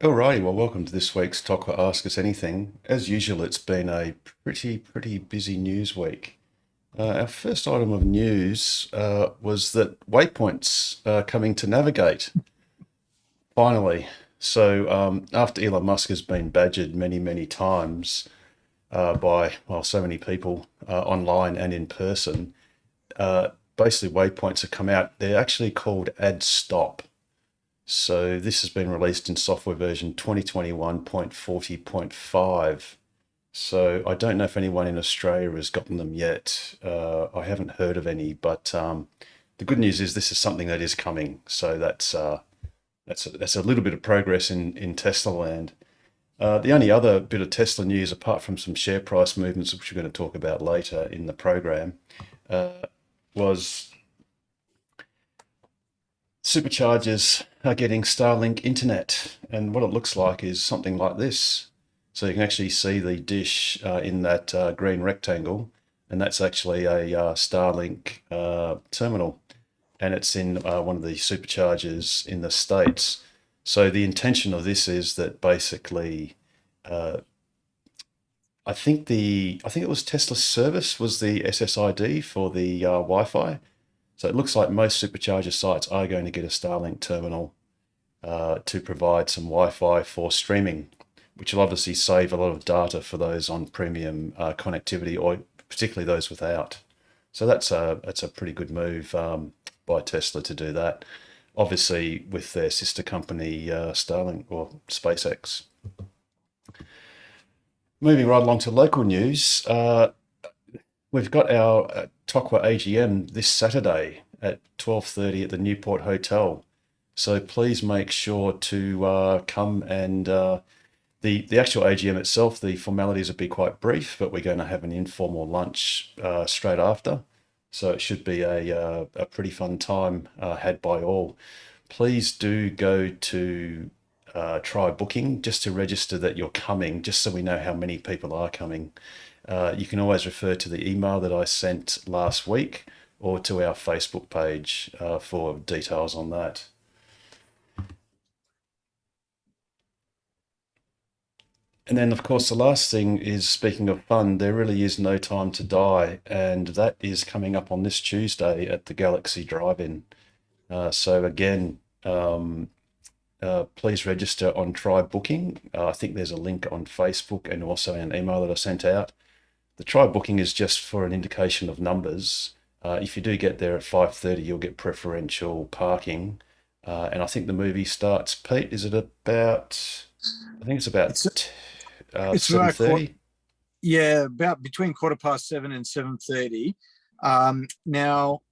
Alrighty, well, welcome to this week's Talk or Ask Us Anything. As usual, it's been a pretty busy news week. Our first item of news was that waypoints are coming to Navigate, finally. So after Elon Musk has been badgered many times by, well, so many people online and in person, basically waypoints have come out. They're actually called Add Stop. So this has been released in software version 2021.40.5. So I don't know if anyone in Australia has gotten them yet. I haven't heard of any, but the good news is this is something that is coming. So that's a little bit of progress in Tesla land. The only other bit of Tesla news, apart from some share price movements, which we're going to talk about later in the program, was superchargers are getting Starlink internet, and what it looks like is something like this. So you can actually see the dish in that green rectangle, and that's actually a Starlink terminal, and it's in one of the superchargers in the States. So the intention of this is that basically, uh, I think it was Tesla service was the SSID for the Wi-Fi. So it looks like most supercharger sites are going to get a Starlink terminal to provide some Wi-Fi for streaming, which will obviously save a lot of data for those on premium connectivity, or particularly those without. So that's a pretty good move by Tesla to do that. Obviously, with their sister company Starlink or SpaceX. Moving right along to local news, we've got our Tokwa AGM this Saturday at 12:30 at the Newport Hotel. So please make sure to come and the actual AGM itself, the formalities will be quite brief, but we're going to have an informal lunch straight after. So it should be a pretty fun time had by all. Please do go to try booking just to register that you're coming, just so we know how many people are coming. You can always refer to the email that I sent last week or to our Facebook page for details on that. And then, of course, the last thing is, speaking of fun, there really is no time to die, and that is coming up on this Tuesday at the Galaxy Drive-In. So again, please register on Try Booking. I think there's a link on Facebook and also an email that I sent out. The Try Booking is just for an indication of numbers. If you do get there at 5:30, you'll get preferential parking. And I think the movie starts, Pete, is it about, I think it's It's about it's about 7:30? about between 7:15 and 7:30. Now,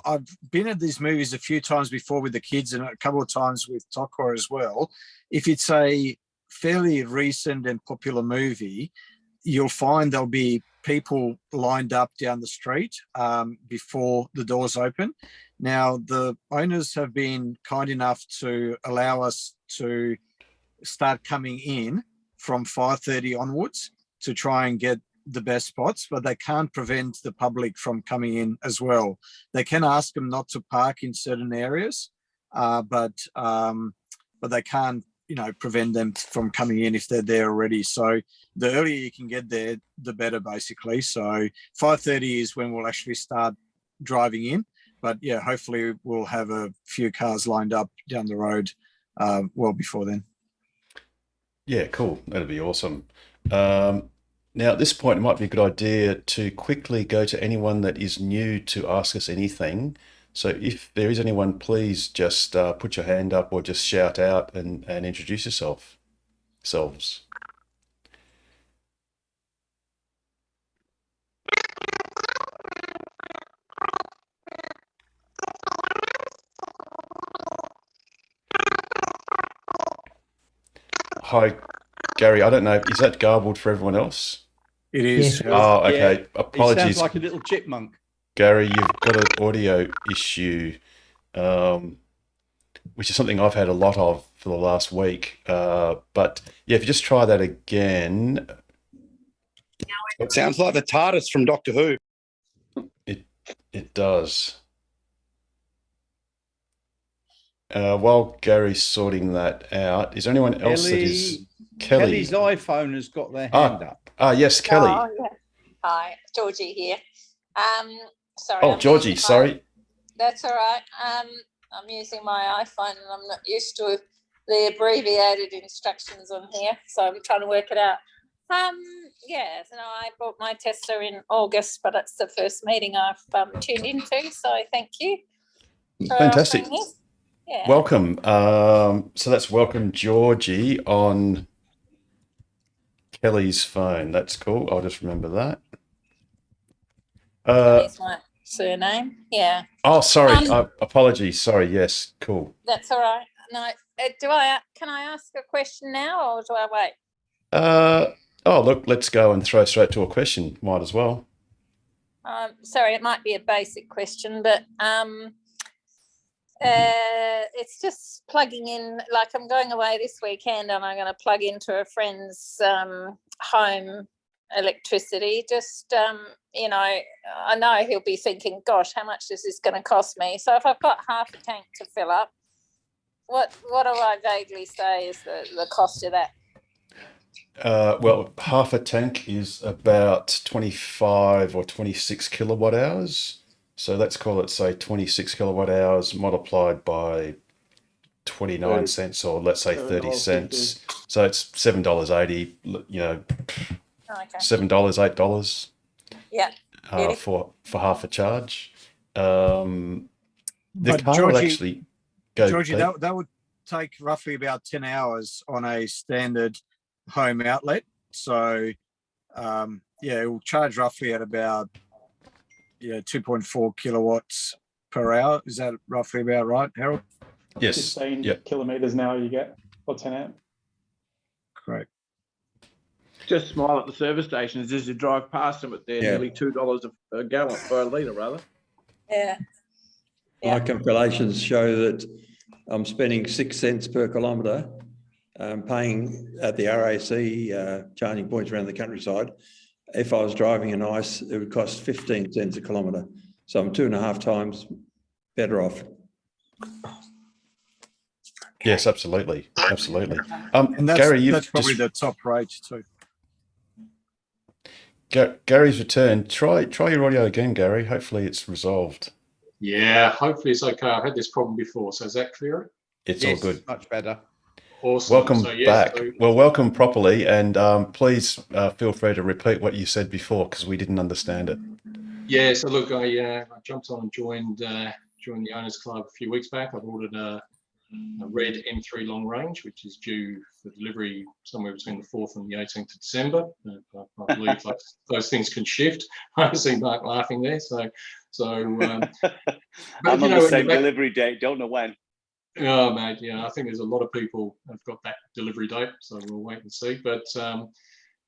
I've been at these movies a few times before with the kids and a couple of times with Tokor as well. If it's a fairly recent and popular movie, you'll find there'll be people lined up down the street before the doors open. Now, the owners have been kind enough to allow us to start coming in from 5:30 onwards to try and get the best spots, but they can't prevent the public from coming in as well. They can ask them not to park in certain areas, but they can't, prevent them from coming in if they're there already. So the earlier you can get there, the better, basically. So 5:30 is when we'll actually start driving in. But yeah, hopefully we'll have a few cars lined up down the road well before then. Yeah, cool. That'd be awesome. Um, Now, at this point, it might be a good idea to quickly go to anyone that is new to ask us anything. So if there is anyone, please just put your hand up or just shout out and introduce yourselves. Hi, Gary. I don't know. Is that garbled for everyone else? It is. Yes, it is. Oh, Yeah, okay. he sounds Apologies, like a little chipmunk. Gary. You've got an audio issue, um, which is something I've had a lot of for the last week. But yeah, if you just try that again, It sounds like the TARDIS from Doctor Who. it it does. While Gary's sorting that out, is there anyone else that is Kelly's Kelly? iPhone has got their hand up. Yes, Kelly. Oh, yeah. Hi, Georgie here. Um, sorry, Oh, I'm Georgie, using sorry. That's all right. I'm using my iPhone and I'm not used to the abbreviated instructions on here, so I'm trying to work it out. Yeah, so I bought my Tesla in August, but it's the first meeting I've tuned into, so thank you for Fantastic. offering this. Yeah. Welcome. So that's welcome Georgie on Kelly's phone. That's cool. I'll just remember that. Kelly's my surname. Yeah. Oh, sorry. Apologies. Sorry. Yes. Cool. That's all right. No, can I ask a question now or do I wait? Oh, look, let's go and throw straight to a question. Might as well. Sorry, it might be a basic question, but it's just plugging in. Like I'm going away this weekend, and I'm going to plug into a friend's home electricity. Just I know he'll be thinking, "Gosh, how much is this going to cost me?" So if I've got half a tank to fill up, what do I vaguely say is the cost of that? Well, half a tank is about 25 or 26 kilowatt hours. So let's call it, say, 26 kilowatt hours multiplied by 29 cents, or let's say 30 cents. So it's $7.80, Okay. $7, $8. Yeah. For half a charge. The But car will Georgie, actually go. Georgie, that would take roughly about 10 hours on a standard home outlet. So, it will charge roughly at about 2.4 kilowatts per hour. Is that roughly about right, Harold? Yes. 15 kilometers an hour you get, or 10 amp. Great. Just smile at the service stations as you drive past them at nearly $2 a gallon, or a litre rather. Yeah. My calculations show that I'm spending 6 cents per kilometre, paying at the RAC charging points around the countryside. If I was driving an ICE, it would cost 15 cents a kilometre. So I'm 2.5 times better off. Yes, absolutely. Absolutely. And Gary, that's probably the top rate too. Gary's returned. Try your audio again, Gary. Hopefully it's resolved. Yeah, hopefully it's okay. I've had this problem before. So is that clearer? It's all good. Much better. Awesome. Welcome back. Well, welcome properly, and please feel free to repeat what you said before, because we didn't understand it. Yeah. So look, I jumped on and joined the Owners Club a few weeks back. I've ordered a red M3 long range, which is due for delivery somewhere between the 4th and the 18th of December. I believe those things can shift. I see Mark laughing there. I'm on the same delivery date. Don't know when. Oh, mate, I think there's a lot of people have got that delivery date, so we'll wait and see. But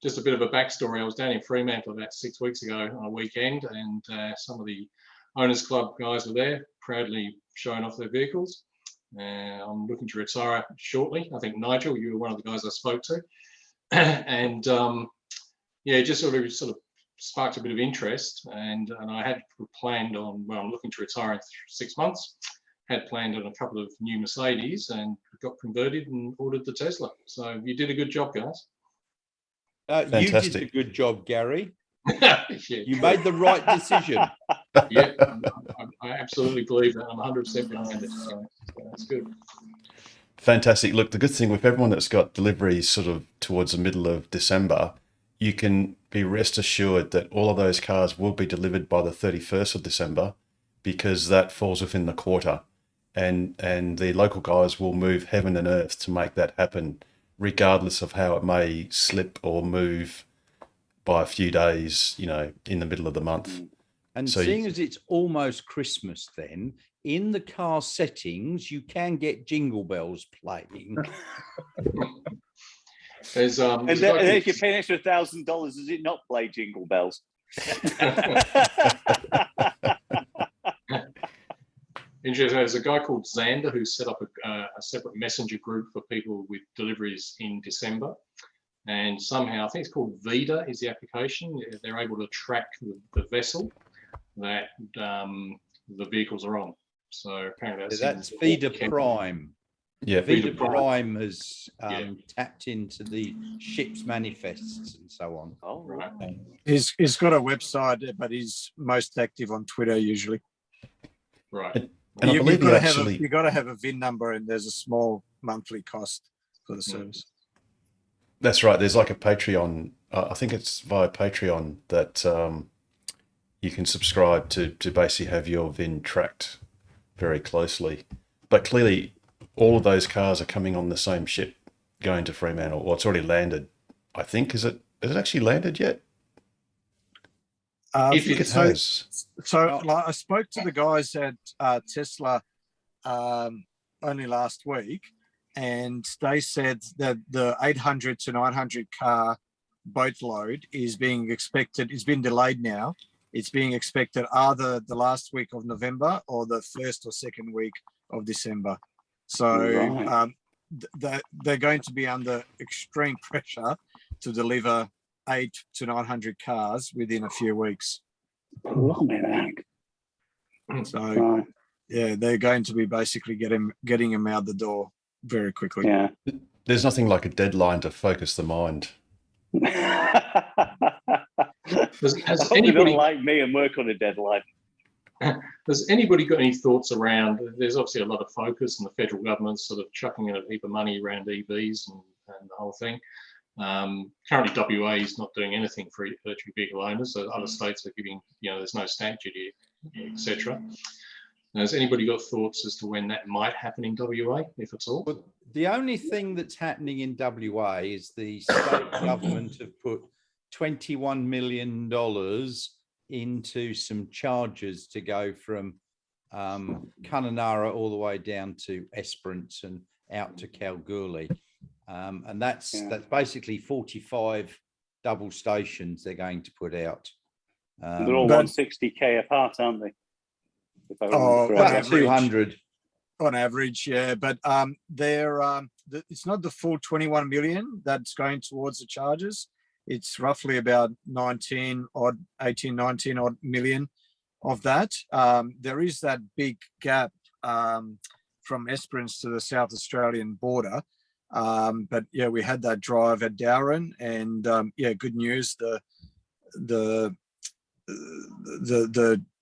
just a bit of a backstory. I was down in Fremantle about 6 weeks ago on a weekend, and some of the Owners Club guys were there, proudly showing off their vehicles. I'm looking to retire shortly. I think, Nigel, you were one of the guys I spoke to. And just sort of sparked a bit of interest. And I had planned on, I'm looking to retire in 6 months. Had planned on a couple of new Mercedes and got converted and ordered the Tesla. So you did a good job, guys. You did a good job, Gary. You True. made the right decision. Yeah, I absolutely believe that. I'm 100% behind it. So that's good. Fantastic. Look, the good thing with everyone that's got deliveries sort of towards the middle of December, you can be rest assured that all of those cars will be delivered by the 31st of December, because that falls within the quarter. And the local guys will move heaven and earth to make that happen, regardless of how it may slip or move by a few days, in the middle of the month. And so seeing as it's almost Christmas, then in the car settings, you can get jingle bells playing. And if you're paying extra $1,000, does it not play jingle bells? Interesting. There's a guy called Xander who set up a separate messenger group for people with deliveries in December. And somehow, I think it's called Vida is the application. They're able to track the vessel that the vehicles are on. So apparently That's Feeder Prime. Yeah, Feeder Feeder Prime. Prime has Yeah. tapped into the ship's manifests and so on. Oh, Right. He's got a website, but he's most active on Twitter usually. Right. and I believe he actually. You've got to have a VIN number, and there's a small monthly cost for the service. That's right. There's like a Patreon. I think it's via Patreon that you can subscribe to basically have your VIN tracked very closely. But clearly, all of those cars are coming on the same ship going to Fremantle. Well, it's already landed. I think has it actually landed yet? I think it has. So I spoke to the guys at Tesla only last week, and they said that the 800 to 900 car boat load is being expected. It's been delayed now. It's being expected either the last week of November or the first or second week of December. So they're going to be under extreme pressure to deliver 800 to 900 cars within a few weeks. So yeah, they're going to be basically getting them out the door very quickly. Yeah. There's nothing like a deadline to focus the mind. Has anybody like me and work on a deadline? Has anybody got any thoughts around? There's obviously a lot of focus, and the federal government's sort of chucking in a heap of money around EVs and the whole thing. Currently, WA is not doing anything for electric vehicle owners. So other states are giving, there's no stamp duty, etc. Has anybody got thoughts as to when that might happen in WA, if at all? Well, the only thing that's happening in WA is the state government have put $21 million into some charges to go from Kununurra all the way down to Esperance and out to Kalgoorlie. And that's basically 45 double stations they're going to put out. They're all 160k apart, aren't they? About 200 on average, yeah. But it's not the full 21 million that's going towards the charges. It's roughly about 19 odd million of that. There is that big gap from Esperance to the South Australian border. But yeah, we had that drive at Dowran, and good news. The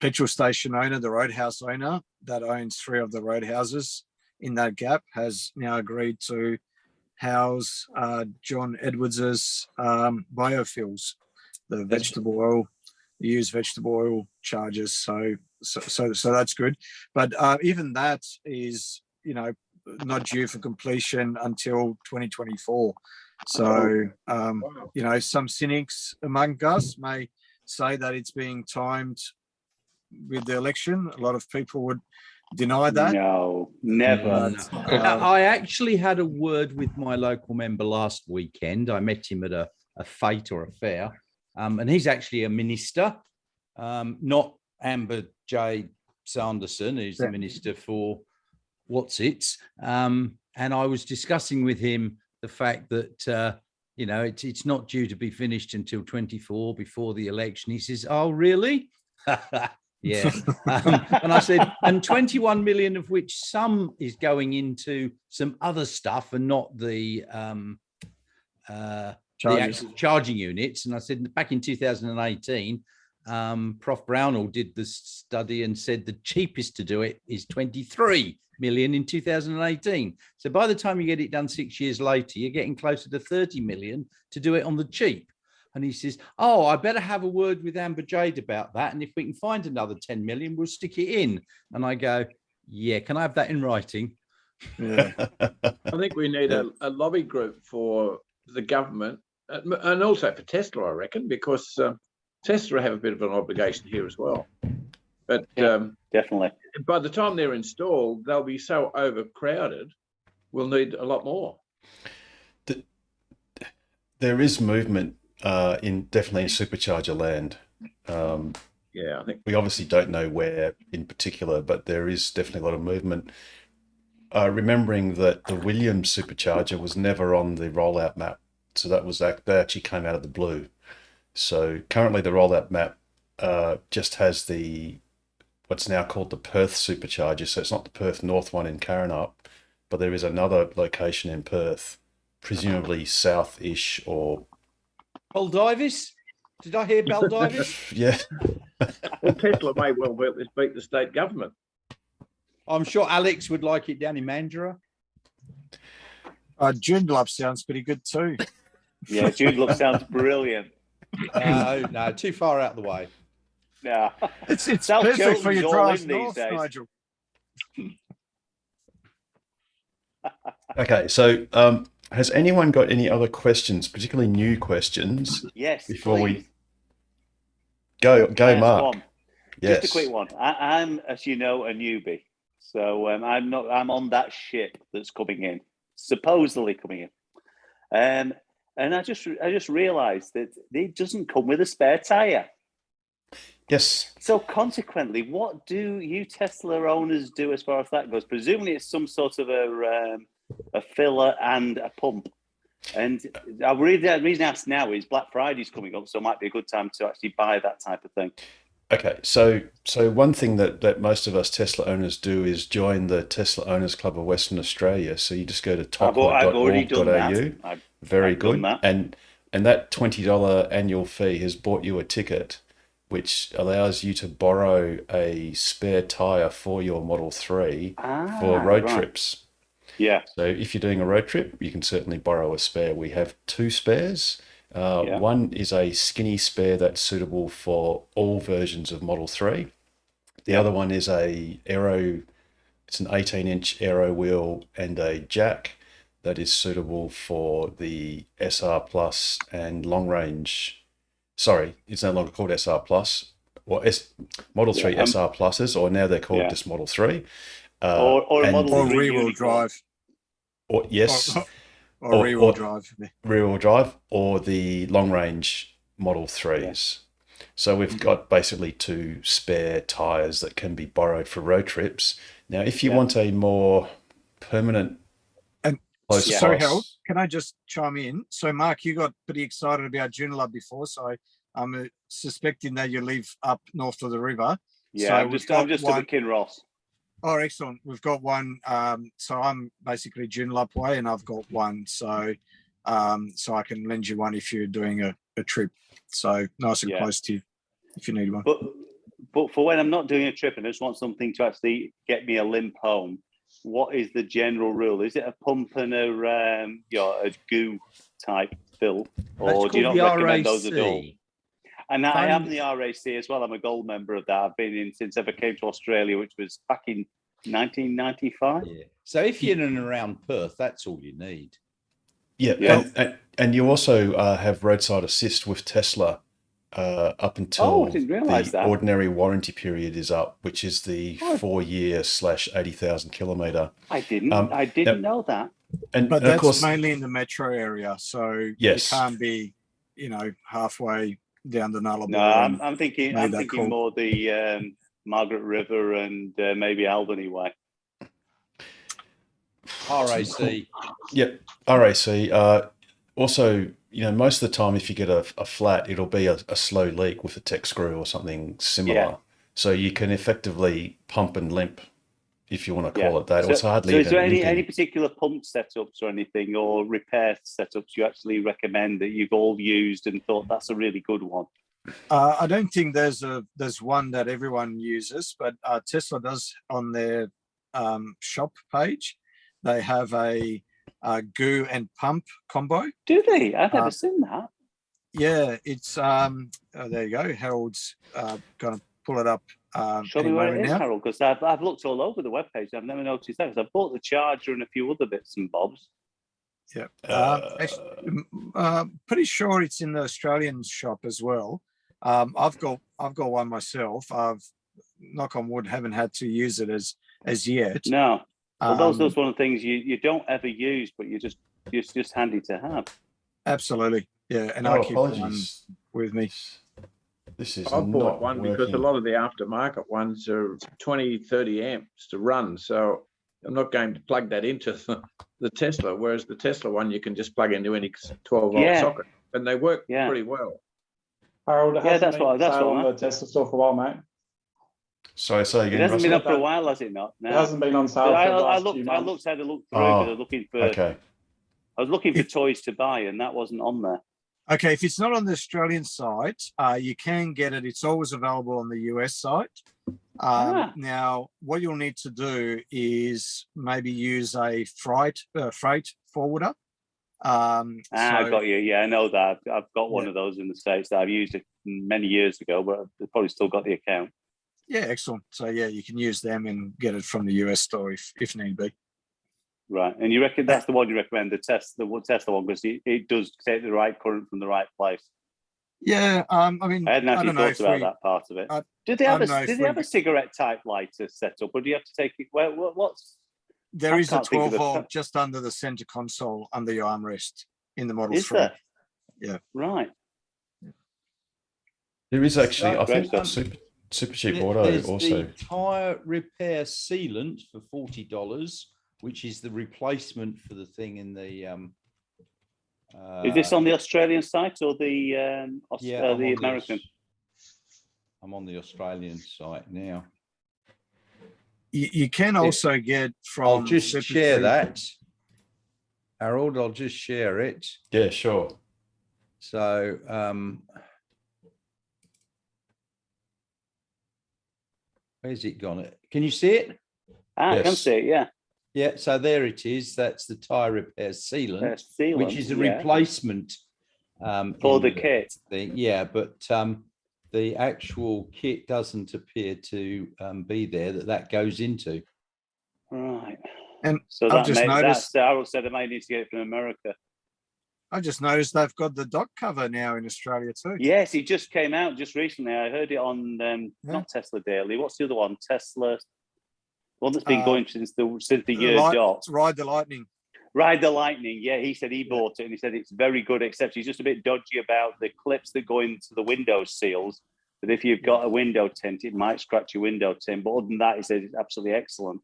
petrol station owner, the roadhouse owner that owns 3 of the roadhouses in that gap, has now agreed to house John Edwards's biofuels, the vegetable oil, used vegetable oil charges. So that's good. But even that is, not due for completion until 2024. So, some cynics among us may say that it's being timed with the election. A lot of people would deny that. No, never. I actually had a word with my local member last weekend. I met him at a fete or a fair, and he's actually a minister, not Amber J. Sanderson, who's the minister for What's-Its. And I was discussing with him the fact that, it's not due to be finished until 24 before the election. He says, "Oh, really?" Yeah. And I said, and 21 million of which some is going into some other stuff and not the actual charging units. And I said, back in 2018, Prof. Brownell did the study and said the cheapest to do it is 23 million in 2018. So by the time you get it done 6 years later, you're getting closer to 30 million to do it on the cheap. And he says, "Oh, I better have a word with Amber Jade about that. And if we can find another 10 million, we'll stick it in." And I go, "Yeah, can I have that in writing?" Yeah. I think we need a lobby group for the government and also for Tesla, I reckon, because Tesla have a bit of an obligation here as well. But definitely, by the time they're installed, they'll be so overcrowded, we'll need a lot more. There is movement definitely in supercharger land. I think we obviously don't know where in particular, but there is definitely a lot of movement. Remembering that the Williams supercharger was never on the rollout map, so they actually came out of the blue. So currently the rollout map just has the what's now called the Perth supercharger. So it's not the Perth North one in Karrinyup, but there is another location in Perth, presumably south-ish or... Baldivis? Did I hear Baldivis? Yeah. Well, Tesla may well beat the state government. I'm sure Alex would like it down in Mandurah. Joondalup sounds pretty good too. Yeah, Joondalup sounds brilliant. No, too far out of the way. Yeah, It's South perfect for Chiltern's your all drives in these north, days. Nigel. Okay, so has anyone got any other questions, particularly new questions? Yes, Before please. we go, Can I ask Mark. one? Yes. Just a quick one. I'm, as you know, a newbie, so I'm not. I'm on that ship that's coming in, supposedly coming in, and I just realised that it doesn't come with a spare tire. Yes. So consequently, what do you Tesla owners do as far as that goes? Presumably, it's some sort of a filler and a pump. And the reason I ask now is Black Friday's coming up, so it might be a good time to actually buy that type of thing. Okay, so one thing that most of us Tesla owners do is join the Tesla Owners Club of Western Australia. So you just go to I've already done tockwell.org.au. that. Very I've good. done that. And that $20 annual fee has bought you a ticket, which allows you to borrow a spare tire for your Model 3 for road trips. Yeah. So if you're doing a road trip, you can certainly borrow a spare. We have 2 spares. One is a skinny spare that's suitable for all versions of Model 3. The other one is it's an 18-inch aero wheel and a jack that is suitable for the SR Plus and long range. Sorry, it's no longer called SR Plus. Well, Model 3 SR Pluses, or now they're called just Model 3. Or a Model 3 rear-wheel drive. Or yes. Or rear-wheel drive. Rear-wheel drive or the long-range Model 3s. Yeah. So we've got basically 2 spare tyres that can be borrowed for road trips. Now, if you want a more permanent... And sorry, Harold, can I just chime in? So, Mark, you got pretty excited about Joondalup before, so I'm suspecting that you live up north of the river. Yeah, so I'm just to the Kinross. Oh, excellent. We've got one. So I'm basically Joondalup way, and I've got one. So I can lend you one if you're doing a trip. So nice and close to you if you need one. But for when I'm not doing a trip and I just want something to actually get me a limp home, what is the general rule? Is it a pump and a goo type fill, or do you not recommend those at all? And I am the RAC as well. I'm a gold member of that. I've been in since I ever came to Australia, which was back in 1995. Yeah. So if you're in and around Perth, that's all you need. Yeah. And you also have roadside assist with Tesla up until the ordinary warranty period is up, which is the 4-year / 80,000 kilometre. I didn't know that. But that's of course, mainly in the metro area. So you can't be, halfway down the Nullarbor. No, I'm thinking more the Margaret River and maybe Albany way. RAC. Yep, RAC. Also, most of the time, if you get a flat, it'll be a slow leak with a tech screw or something similar. Yeah. So you can effectively pump and limp, if you want to call it that. It's hardly. So is there any particular pump setups or anything, or repair setups you actually recommend that you've all used and thought that's a really good one? I don't think there's one that everyone uses, but Tesla does on their shop page. They have a goo and pump combo. Do they? I've never seen that. Yeah, it's there you go. Harold's going to pull it up. Show me where it is, Harold, because I've looked all over the webpage. I've never noticed that because I bought the charger and a few other bits and bobs. Yeah, pretty sure it's in the Australian shop as well. I've got one myself. I've, knock on wood, haven't had to use it as yet. No, well, those one of the things you don't ever use, but it's just handy to have. Absolutely, yeah. And I keep one with me. I bought one because a lot of the aftermarket ones are 20, 30 amps to run. So I'm not going to plug that into the Tesla, whereas the Tesla one, you can just plug into any 12-volt socket. And they work pretty well. Harold, that's what on the Tesla store for a while, mate. Sorry, say It again, hasn't been Russell. up for a while, has it not? No. It hasn't been on sale for the I last looked. few I months. had a look through, but I was looking for. Okay. I was looking for toys to buy, and that wasn't on there. Okay, if it's not on the Australian site, you can get it. It's always available on the US site. Now, what you'll need to do is maybe use a freight forwarder. I got you. Yeah, I know that. I've got one of those in the States that I've used it many years ago, but I've probably still got the account. Yeah, excellent. So yeah, you can use them and get it from the US store if need be. Right, and you reckon that's the one you recommend, the Tesla one, because it does take the right current from the right place. Yeah, I mean, I hadn't actually thought about that part of it. Did they have a cigarette type lighter set up, or do you have to take it? What's there is a 12 volt just under the center console under your armrest in the Model 3. There? Yeah. Right. There is actually, I think, Super Cheap Auto there's also. the tyre repair sealant for $40, which is the replacement for the thing in the. Is this on the Australian site or the American? I'm on the Australian site now. You can also get from. I'll just share that, Harold. I'll just share it. Yeah, sure. So, where's it gone? Can you see it? I can see it. Yeah. Yeah. So there it is. That's the tyre repair sealant, which is a replacement for the kit thing. Yeah, but the actual kit doesn't appear to be there that goes into. Right. And so I've just noticed Harold said I might need to get it from America. I just noticed they've got the dock cover now in Australia too. Yes, it just came out just recently. I heard it on not Tesla Daily. What's the other one? Tesla. One that's been going since the year dot. Ride the Lightning. Ride the Lightning. Yeah, he said he bought it and he said it's very good, except he's just a bit dodgy about the clips that go into the window seals. But if you've got a window tint, it might scratch your window tint. But other than that, he says it's absolutely excellent.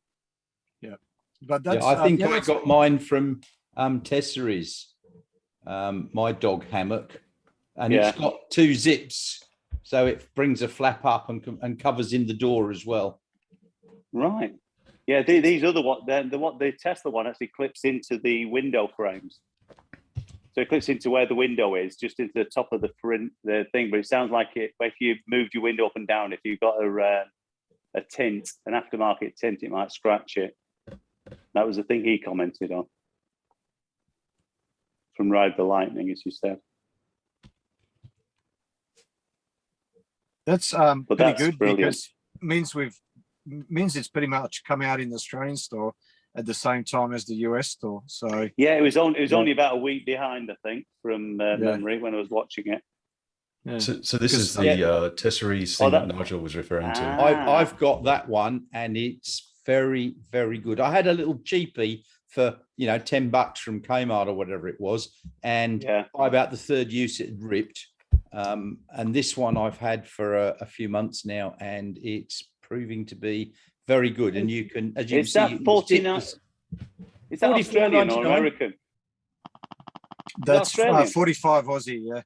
Yeah, but that's, I think I got mine from Tessera's, my dog hammock, and it's got 2 zips, so it brings a flap up and covers in the door as well. Right. Yeah, these other the Tesla one actually clips into the window frames. So it clips into where the window is, just into the top of the thing. But it sounds like if you moved your window up and down, if you've got a tint, an aftermarket tint, it might scratch it. That was the thing he commented on. From Ride the Lightning, as you said. That's but pretty that's good brilliant. Because means it's pretty much come out in the Australian store at the same time as the US store. So yeah, it was only about a week behind, I think, from memory when I was watching it. Yeah. So this is the Tessera's thing that Nigel was referring to. I've got that one, and it's very, very good. I had a little cheapie for $10 from Kmart or whatever it was, and by about the third use it had ripped. And this one I've had for a few months now, and it's proving to be very good. And you can, as you see, that 49. Is that Australian or American? That's 45 Aussie. Yeah.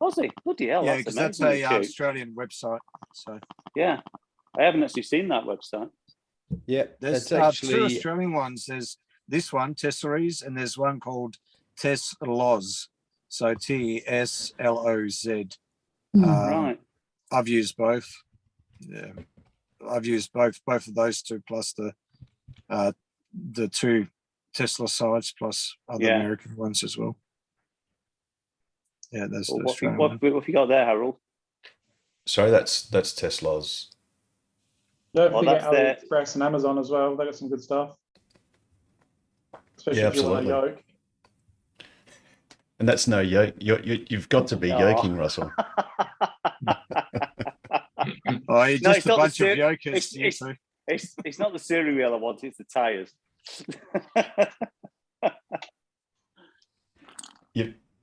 Aussie, bloody hell! Yeah, because that's a Australian website. So yeah, I haven't actually seen that website. Yeah, there's actually 2 Australian ones. There's this one, Tessera's, and there's one called Tesloz. So TSLOZ. Right. I've used both. Yeah, I've used both of those 2 plus the 2 Tesla sides plus other American ones as well. Yeah, that's what have you got there, Harold? Sorry, that's Tesla's. Don't forget AliExpress and Amazon as well. They got some good stuff. Especially if you want a yoke. And that's no yoke. You've got to be yoking, Russell. You're just a bunch of yokers. It's not the steering wheel I want, it's the tyres.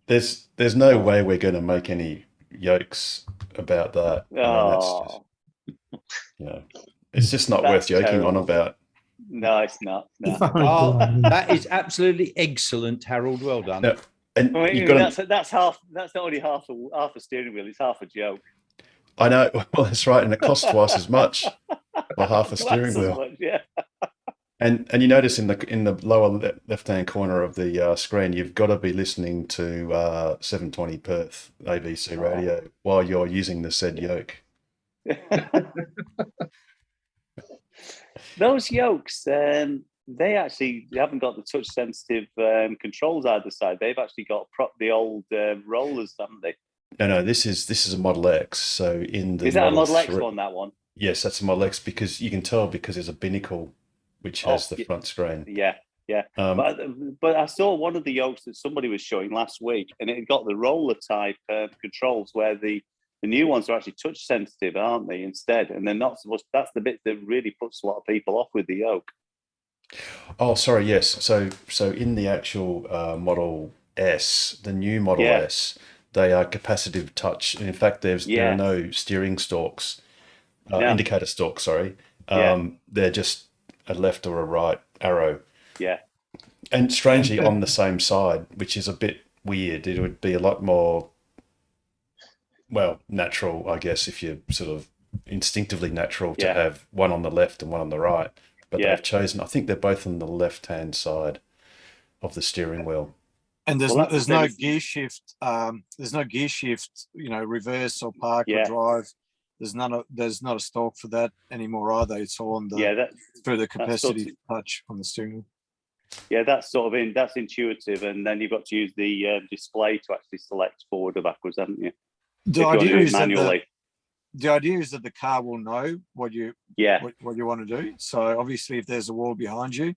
There's no way we're going to make any yokes about that. It's just not worth joking on about. No, it's not. No. That is absolutely excellent, Harold. Well done. No, and that's half. That's not only half a steering wheel. It's half a joke. I know. Well, that's right, and it costs twice as much for half a steering Twice as wheel. much, yeah. And you notice in the lower left-hand corner of the screen, you've got to be listening to 720 Perth ABC radio while you're using the said yoke. Those yokes, they haven't got the touch sensitive controls either side. They've actually got the old rollers, haven't they? No, this is a Model X. So in the Is that a Model X 3 one? That one? Yes, that's a Model X because you can tell because there's a binnacle which has the front screen. Yeah. But I saw one of the yokes that somebody was showing last week, and it got the roller type controls where the new ones are actually touch sensitive, aren't they? Instead, and they're not supposed. That's the bit that really puts a lot of people off with the yoke. Oh, sorry. Yes. So in the actual Model S, the new Model S, they are capacitive touch. And in fact, there are no steering stalks, indicator stalks. Sorry. They're just a left or a right arrow. Yeah. And strangely on the same side, which is a bit weird. It would be a lot more, well, natural, I guess, if you're sort of instinctively natural to have one on the left and one on the right. But they've chosen, I think they're both on the left-hand side of the steering wheel. And there's no gear shift. There's no gear shift, reverse or park or drive. There's not a stalk for that anymore either. It's all on the through the capacity touch on the steering wheel. Yeah, that's that's intuitive, and then you've got to use the display to actually select forward or backwards, haven't you? The idea is manually. The idea is that the car will know what you want to do. So obviously, if there's a wall behind you,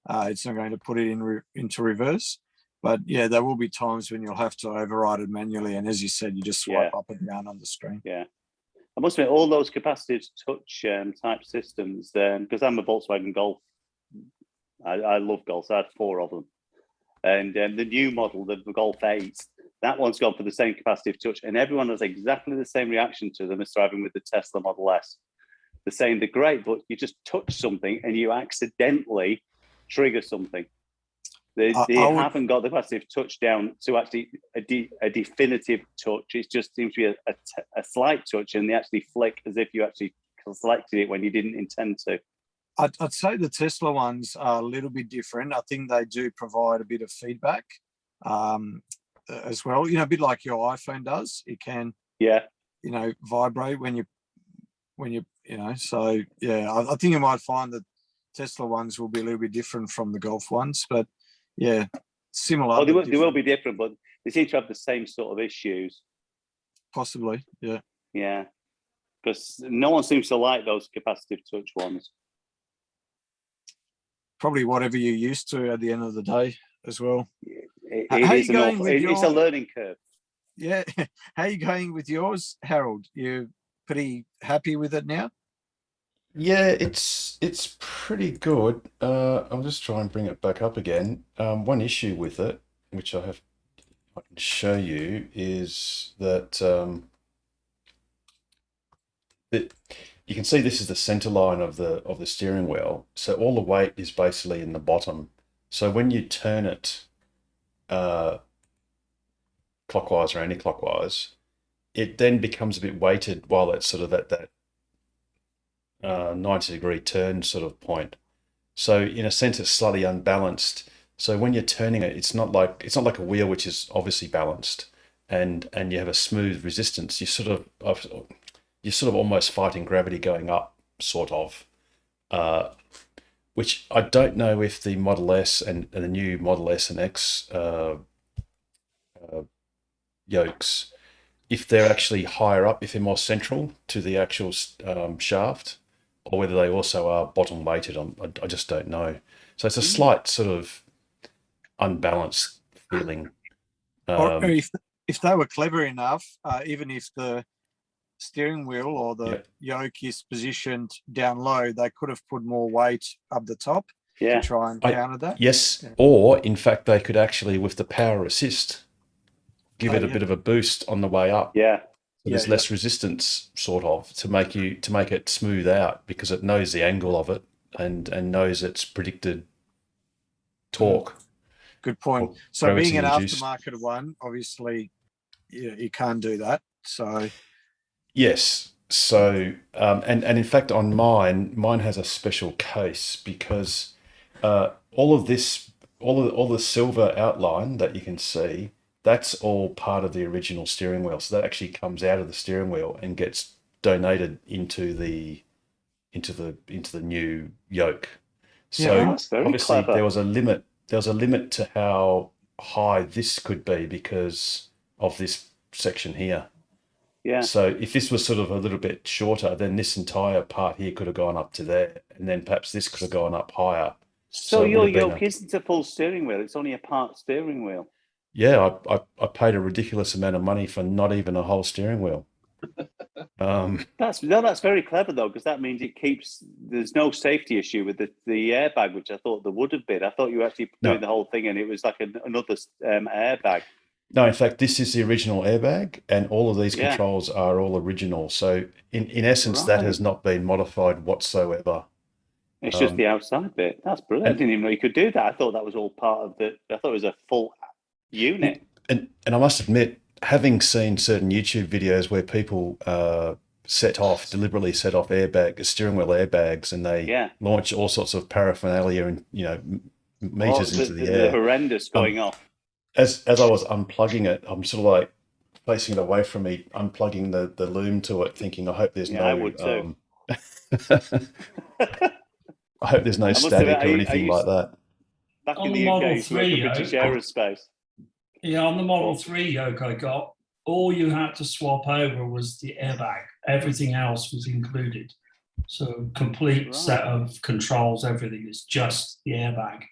it's not going to put it into reverse. But yeah, there will be times when you'll have to override it manually, and as you said, you just swipe up and down on the screen. Yeah. I must admit, all those capacitive touch type systems, because I'm a Volkswagen Golf. I love Golfs. I had 4 of them. And the new model, the Golf 8, that one's gone for the same capacitive touch. And everyone has exactly the same reaction to them as driving with the Tesla Model S. They're saying they're great, but you just touch something and you accidentally trigger something. They haven't got the capacitive touch down to actually a definitive touch. It just seems to be a slight touch, and they actually flick as if you actually selected it when you didn't intend to. I'd say the Tesla ones are a little bit different. I think they do provide a bit of feedback as well. A bit like your iPhone does. It can, vibrate when you. So yeah, I think you might find that Tesla ones will be a little bit different from the Golf ones, but yeah, similar. Oh, they will be different, but they seem to have the same sort of issues. Possibly, yeah. Yeah, because no one seems to like those capacitive touch ones. Probably whatever you're used to at the end of the day as well. It's a learning curve. Yeah. How are you going with yours, Harold? You pretty happy with it now? Yeah, it's pretty good. I'll just try and bring it back up again. One issue with it, which I can show you, is that you can see this is the center line of the steering wheel. So all the weight is basically in the bottom. So when you turn it clockwise or anti-clockwise, it then becomes a bit weighted while it's sort of at that 90-degree turn sort of point. So in a sense, it's slightly unbalanced. So when you're turning it, it's not like a wheel which is obviously balanced, and you have a smooth resistance. You're sort of almost fighting gravity going up, sort of. Which I don't know if the Model S and the new Model S and X yokes, if they're actually higher up, if they're more central to the actual shaft, or whether they also are bottom weighted. I just don't know. So it's a slight sort of unbalanced feeling. Or if they were clever enough, even if the steering wheel or the yoke is positioned down low, they could have put more weight up the top to try and counter that. Yes, or in fact, they could actually, with the power assist, give it a bit of a boost on the way up. Yeah. So there's less resistance, sort of, to make it smooth out, because it knows the angle of it and knows its predicted torque. Good point. So being an aftermarket one, obviously, you can't do that. So Yes. So, and in fact, on mine has a special case because all of this, all the silver outline that you can see, that's all part of the original steering wheel. So that actually comes out of the steering wheel and gets donated into the new yoke. So That's very obviously clever. there was a limit. There was a limit to how high this could be because of this section here. Yeah. So if this was sort of a little bit shorter, then this entire part here could have gone up to there, and then perhaps this could have gone up higher. So it your would have been yoke isn't a full steering wheel; it's only a part steering wheel. yeah, I paid a ridiculous amount of money for not even a whole steering wheel. That's very clever though, because that means there's no safety issue with the airbag, which I thought there would have been. I thought you were actually doing the whole thing, and it was like another airbag. No, in fact, this is the original airbag, and all of these controls are all original. So in essence, that has not been modified whatsoever. It's just the outside bit. That's brilliant. I didn't even know you could do that. I thought that was all part of I thought it was a full unit. And I must admit, having seen certain YouTube videos where people deliberately set off steering wheel airbags, and they launch all sorts of paraphernalia and meters into the air. The horrendous going off. As I was unplugging it, I'm sort of like facing it away from me, unplugging the loom to it, thinking, I hope there's I would too. I hope there's no static or anything like that. Back in the UK, I used to work for British Aerospace. Yeah, on the Model 3 yoke I got, all you had to swap over was the airbag. Everything else was included. So complete set of controls, everything is just the airbag.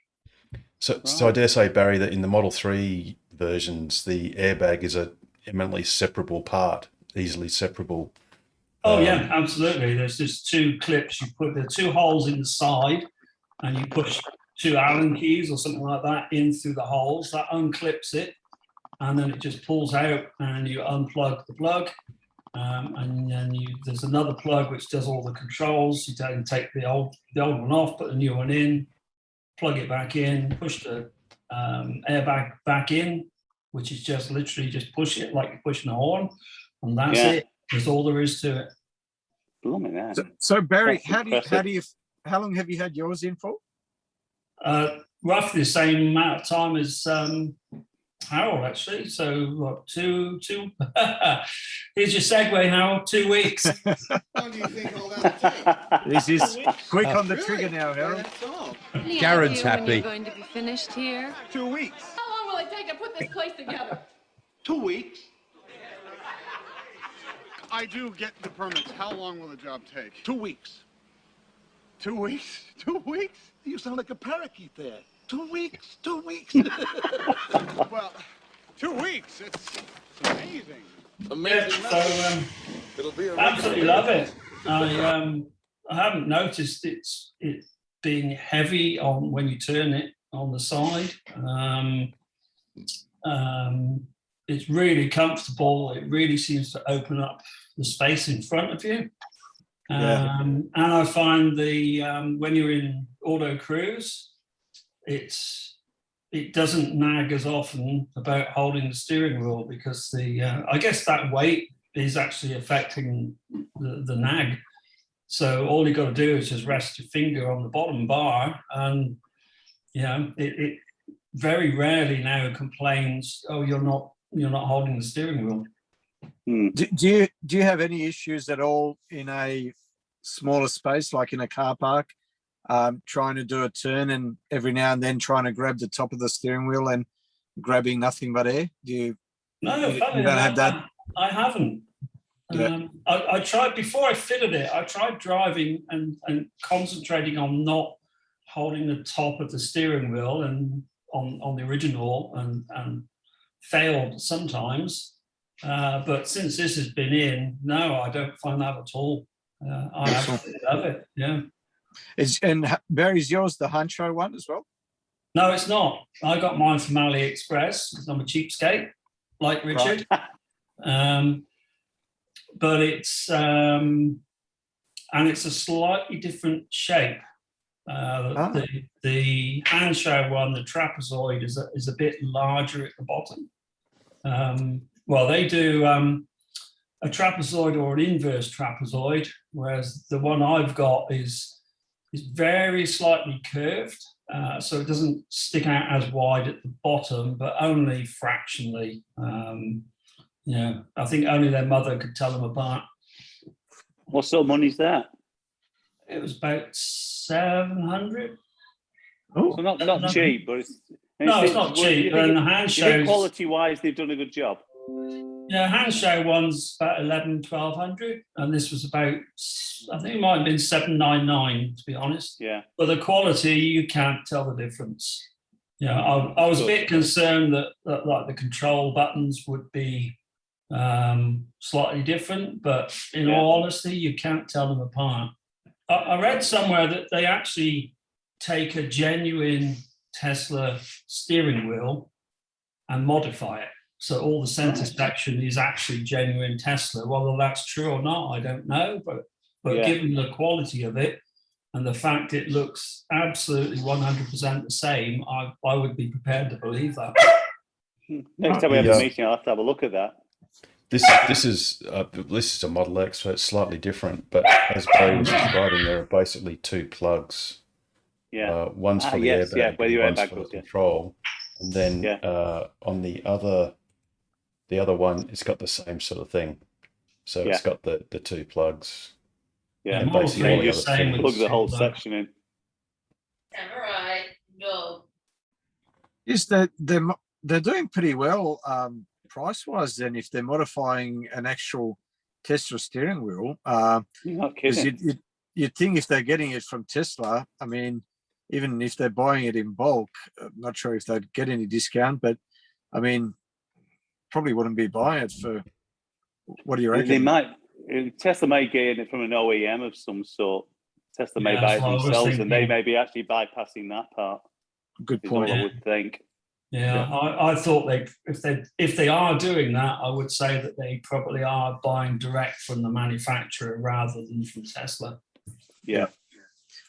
So I dare say, Barry, that in the Model 3 versions, the airbag is a eminently separable part, easily separable. Oh yeah, absolutely. There's just two clips. You put the two holes in the side, and you push two Allen keys or something like that in through the holes. That unclips it, and then it just pulls out, and you unplug the plug, and then there's another plug which does all the controls. You then take the old one off, put the new one in, plug it back in, push the airbag back in, which is just literally just push it like you're pushing a horn, and that's it. That's all there is to it. So Barry, how long have you had yours in for? Roughly the same amount of time as Harold, actually. So what, two here's your segue, Harold, 2 weeks. How do you think all that This is quick on the trigger now, Harold. Jared's happy. When you're going to be finished here? 2 weeks. How long will it take to put this place together? 2 weeks. I do get the permits. How long will the job take? 2 weeks. 2 weeks? 2 weeks? You sound like a parakeet there. 2 weeks? 2 weeks? Well, 2 weeks. It's amazing. Amazing. Yeah, so it'll be absolutely love it. I haven't noticed it being heavy on when you turn it on the side. It's really comfortable. It really seems to open up the space in front of you. And I find when you're in auto cruise, it doesn't nag as often about holding the steering wheel because I guess that weight is actually affecting the nag. So all you got to do is just rest your finger on the bottom bar, and it very rarely now complains, oh, you're not holding the steering wheel. Do you have any issues at all in a smaller space, like in a car park, trying to do a turn and every now and then trying to grab the top of the steering wheel and grabbing nothing but air? You don't have that? I haven't. Yeah. I tried before I fitted it. I tried driving and concentrating on not holding the top of the steering wheel and on the original and failed sometimes. But since this has been in, no, I don't find that at all. I absolutely love it. Yeah. And Barry's yours the Huncho one as well? No, it's not. I got mine from AliExpress because I'm a cheapskate, like Richard. Right. But it's and it's a slightly different shape. The Huncho one, the trapezoid, is a bit larger at the bottom. Well, they do a trapezoid or an inverse trapezoid, whereas the one I've got is very slightly curved, so it doesn't stick out as wide at the bottom, but only fractionally. Yeah, I think only their mother could tell them apart. What sort of money is that? It was about 700. So not cheap, but it's not cheap. And the hand shows, quality wise, they've done a good job. Yeah, hand show one's about 1,100, and this was about, I think it might have been 799, to be honest. Yeah. But the quality, you can't tell the difference. Yeah, I was a bit concerned that like the control buttons would be slightly different, but in all honesty, you can't tell them apart. I read somewhere that they actually take a genuine Tesla steering wheel and modify it. So all the center section is actually genuine Tesla. Whether that's true or not, I don't know. But given the quality of it and the fact it looks absolutely 100% the same, I would be prepared to believe that. Next time we have a meeting, I'll have to have a look at that. This is a Model X, so it's slightly different. But as Barry was describing, there are basically two plugs. Yeah. One's for the airbag, where your one's airbag for goes, the control, and then on the other one, it's got the same sort of thing. So it's got the two plugs. Yeah, and basically all the other things. plug the whole section in. All right, go. Is that they're doing pretty well price wise? Then, if they're modifying an actual Tesla steering wheel, you're not kidding. You'd think if they're getting it from Tesla, I mean, even if they're buying it in bulk, I'm not sure if they'd get any discount, but I mean, probably wouldn't be buying it for. What do you reckon? They might. Tesla may get it from an OEM of some sort. Tesla may buy it themselves, and they may be actually bypassing that part. Good point. I would think. Yeah, I thought if they are doing that, I would say that they probably are buying direct from the manufacturer rather than from Tesla. Yeah.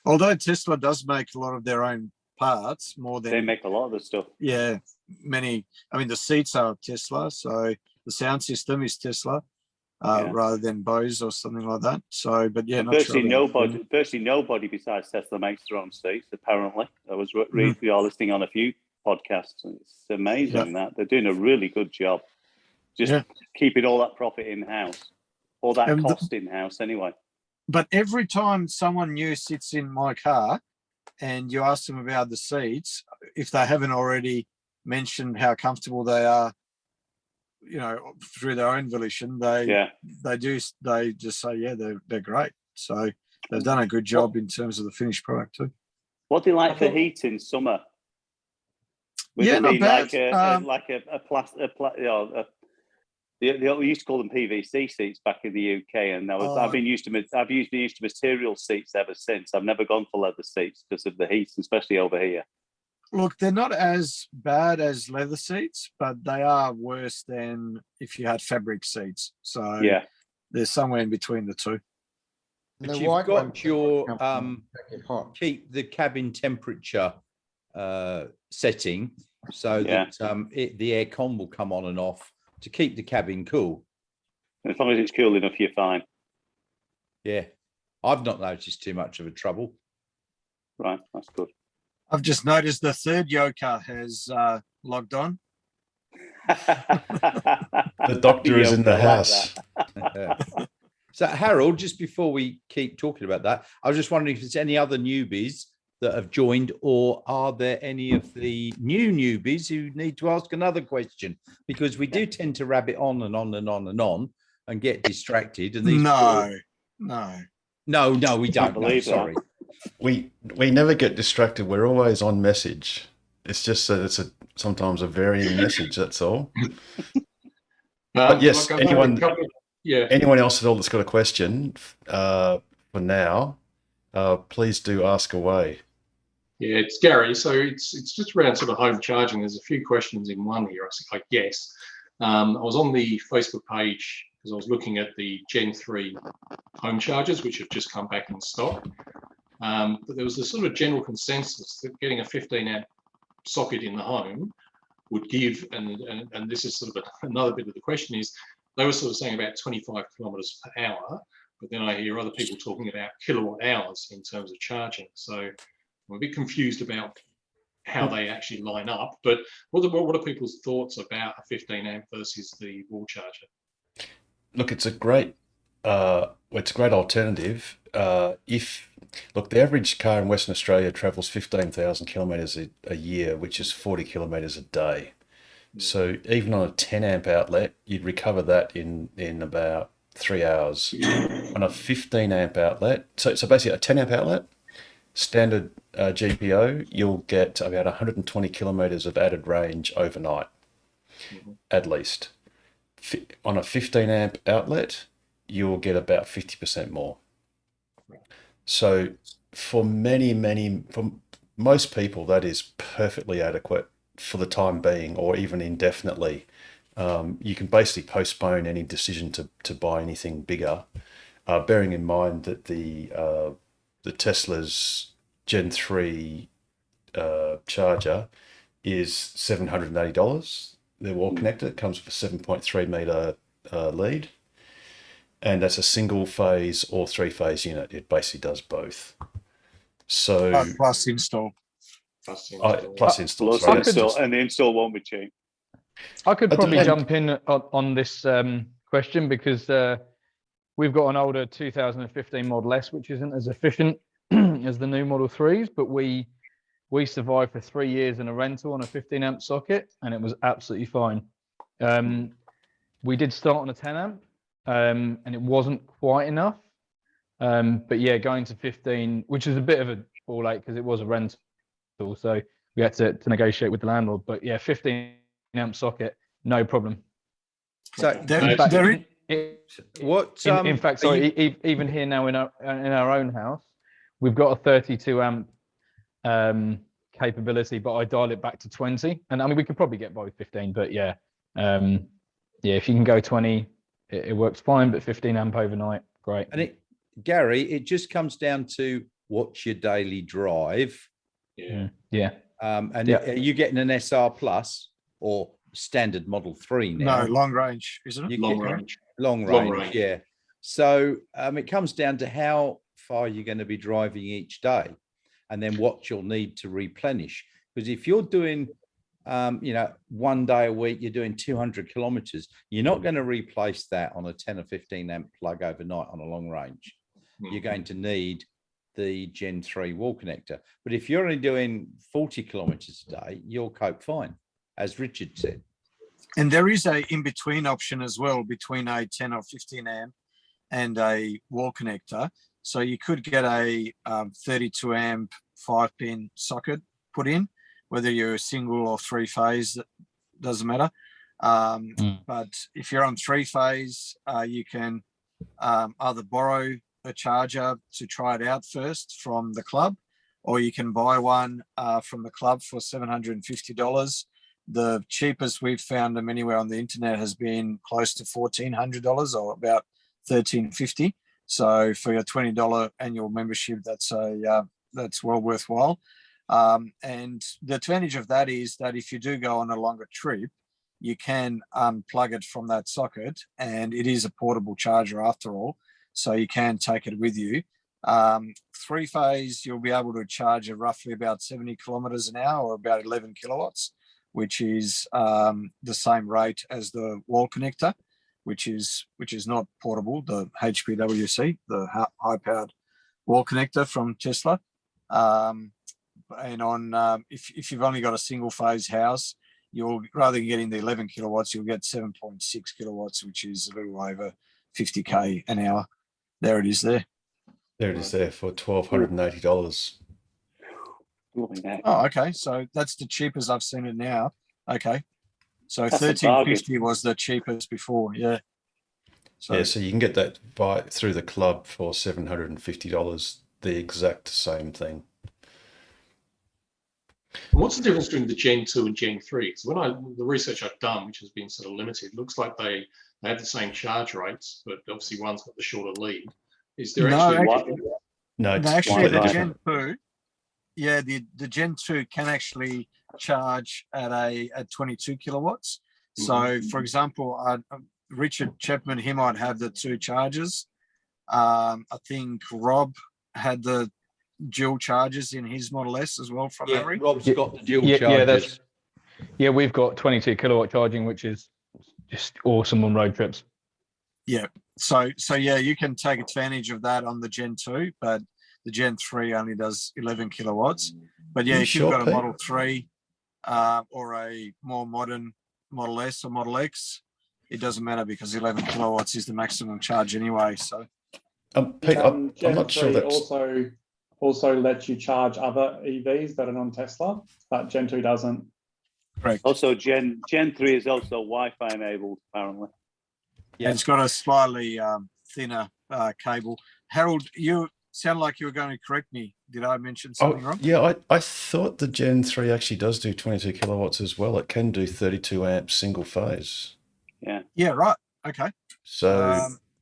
Although Tesla does make a lot of their own parts, more than they make a lot of the stuff. Yeah, many. I mean, the seats are Tesla, so the sound system is Tesla, rather than Bose or something like that. So, but yeah, virtually nobody besides Tesla makes their own seats. Apparently, I was we are listening on a few podcasts, and it's amazing that they're doing a really good job. Just keeping all that profit in house, all that cost in house, anyway. But every time someone new sits in my car and you ask them about the seats, if they haven't already mentioned how comfortable they are, you know, through their own volition, they just say, they're great. So they've done a good job in terms of the finished product too. What do you like for heat in summer? Would it not be bad. like a plastic, we used to call them PVC seats back in the UK, and I've been used to material seats ever since. I've never gone for leather seats because of the heat, especially over here. Look, they're not as bad as leather seats, but they are worse than if you had fabric seats. So they're somewhere in between the two. But you've got your keep the cabin temperature setting so that the aircon will come on and off to keep the cabin cool. As long as it's cool enough, you're fine. Yeah, I've not noticed too much of a trouble. Right, that's good. I've just noticed the third yoker has logged on. The doctor is in the house. So, Harold, just before we keep talking about that, I was just wondering if there's any other newbies that have joined, or are there any of the new newbies who need to ask another question? Because we do tend to rabbit on and on and on and on and get distracted. And these No, we don't. No, sorry. We never get distracted. We're always on message. It's just that it's sometimes a varying message. That's all. But yes, anyone else at all that's got a question for now, please do ask away. Yeah, it's Gary. So it's just around sort of home charging. There's a few questions in one here, I guess. I was on the Facebook page because I was looking at the Gen 3 home chargers, which have just come back in stock. But there was a sort of general consensus that getting a 15 amp socket in the home would give, and this is sort of another bit of the question is, they were sort of saying about 25 kilometers per hour, but then I hear other people talking about kilowatt hours in terms of charging. So I'm a bit confused about how they actually line up. But what are people's thoughts about a 15 amp versus the wall charger? Look, it's a great alternative. Look, the average car in Western Australia travels 15,000 kilometres a year, which is 40 kilometres a day. So even on a 10 amp outlet, you'd recover that in about 3 hours. On a 15 amp outlet, so basically a 10 amp outlet, standard GPO, you'll get about 120 kilometres of added range overnight, at least. On a 15 amp outlet, you'll get about 50% more. So for most people, that is perfectly adequate for the time being, or even indefinitely. You can basically postpone any decision to buy anything bigger, bearing in mind that the Tesla's Gen 3 charger is $780. Their wall connector, it comes with a 7.3 meter lead, and that's a single phase or 3-phase unit. It basically does both. So plus install. Plus install. And the install won't be cheap. I could probably jump in on this question, because we've got an older 2015 Model S, which isn't as efficient as the new Model 3s, but we survived for 3 years in a rental on a 15 amp socket, and it was absolutely fine. We did start on a 10 amp, and it wasn't quite enough. But yeah, going to 15, which is a bit of a ball ache because it was a rental, so we had to negotiate with the landlord. But yeah, 15 amp socket, no problem. So in fact, sorry, even here now in our own house, we've got a 32 amp capability, but I dial it back to 20. And I mean, we could probably get by with 15, but yeah, if you can go 20, it works fine. But 15 amp overnight, great. And Gary, it just comes down to what's your daily drive. Yeah. Are you getting an SR Plus or standard Model 3 now? No, long range, isn't it? Long range, yeah. So it comes down to how far you're going to be driving each day, and then what you'll need to replenish. Because if you're doing, 1 day a week, you're doing 200 kilometers, you're not going to replace that on a 10 or 15 amp plug overnight on a long range. You're going to need the Gen 3 wall connector. But if you're only doing 40 kilometers a day, you'll cope fine, as Richard said. And there is a in-between option as well, between a 10 or 15 amp and a wall connector. So you could get a 32 amp 5-pin socket put in, whether you're a single or 3-phase, doesn't matter. But if you're on 3-phase, you can either borrow a charger to try it out first from the club, or you can buy one from the club for $750. The cheapest we've found them anywhere on the internet has been close to $1,400, or about $1,350. So for your $20 annual membership, that's well worthwhile. And the advantage of that is that if you do go on a longer trip, you can unplug it from that socket, and it is a portable charger after all, so you can take it with you. 3-phase, you'll be able to charge at roughly about 70 kilometers an hour, or about 11 kilowatts, which is the same rate as the wall connector, which is not portable, the HPWC, the high-powered wall connector from Tesla. And on if you've only got a single-phase house, you'll, rather than getting the 11 kilowatts, you'll get 7.6 kilowatts, which is a little over 50K an hour. There it is there. There it is there for $1,280. Oh, okay. So that's the cheapest I've seen it now. Okay. So $1,350 was the cheapest before. Yeah. So you can get that through the club for $750, the exact same thing. What's the difference between the Gen 2 and Gen 3? Because the research I've done, which has been sort of limited, looks like they have the same charge rates, but obviously one's got the shorter lead. Is there actually the Gen 2? Yeah, the Gen 2 can actually charge at 22 kilowatts. So, for example, Richard Chapman, he might have the 2 chargers. I think Rob had the dual chargers in his Model S as well from memory. Rob's got the dual Yeah, chargers. we've got 22 kilowatt charging, which is just awesome on road trips. Yeah. So yeah, you can take advantage of that on the Gen 2, but the Gen 3 only does 11 kilowatts. But yeah, if you've got a Model 3 or a more modern Model S or Model X, it doesn't matter because 11 kilowatts is the maximum charge anyway. So, Pete, I'm Gen not sure 3 that's also lets you charge other EVs that are non-Tesla, but Gen 2 doesn't. Correct. Also, Gen 3 is also Wi-Fi enabled, apparently. Yeah, it's got a slightly thinner cable. Harold, you sound like you were going to correct me. Did I mention something wrong? Yeah, I thought the Gen 3 actually does do 22 kilowatts as well. It can do 32 amps single phase. Yeah. Yeah, right. Okay. So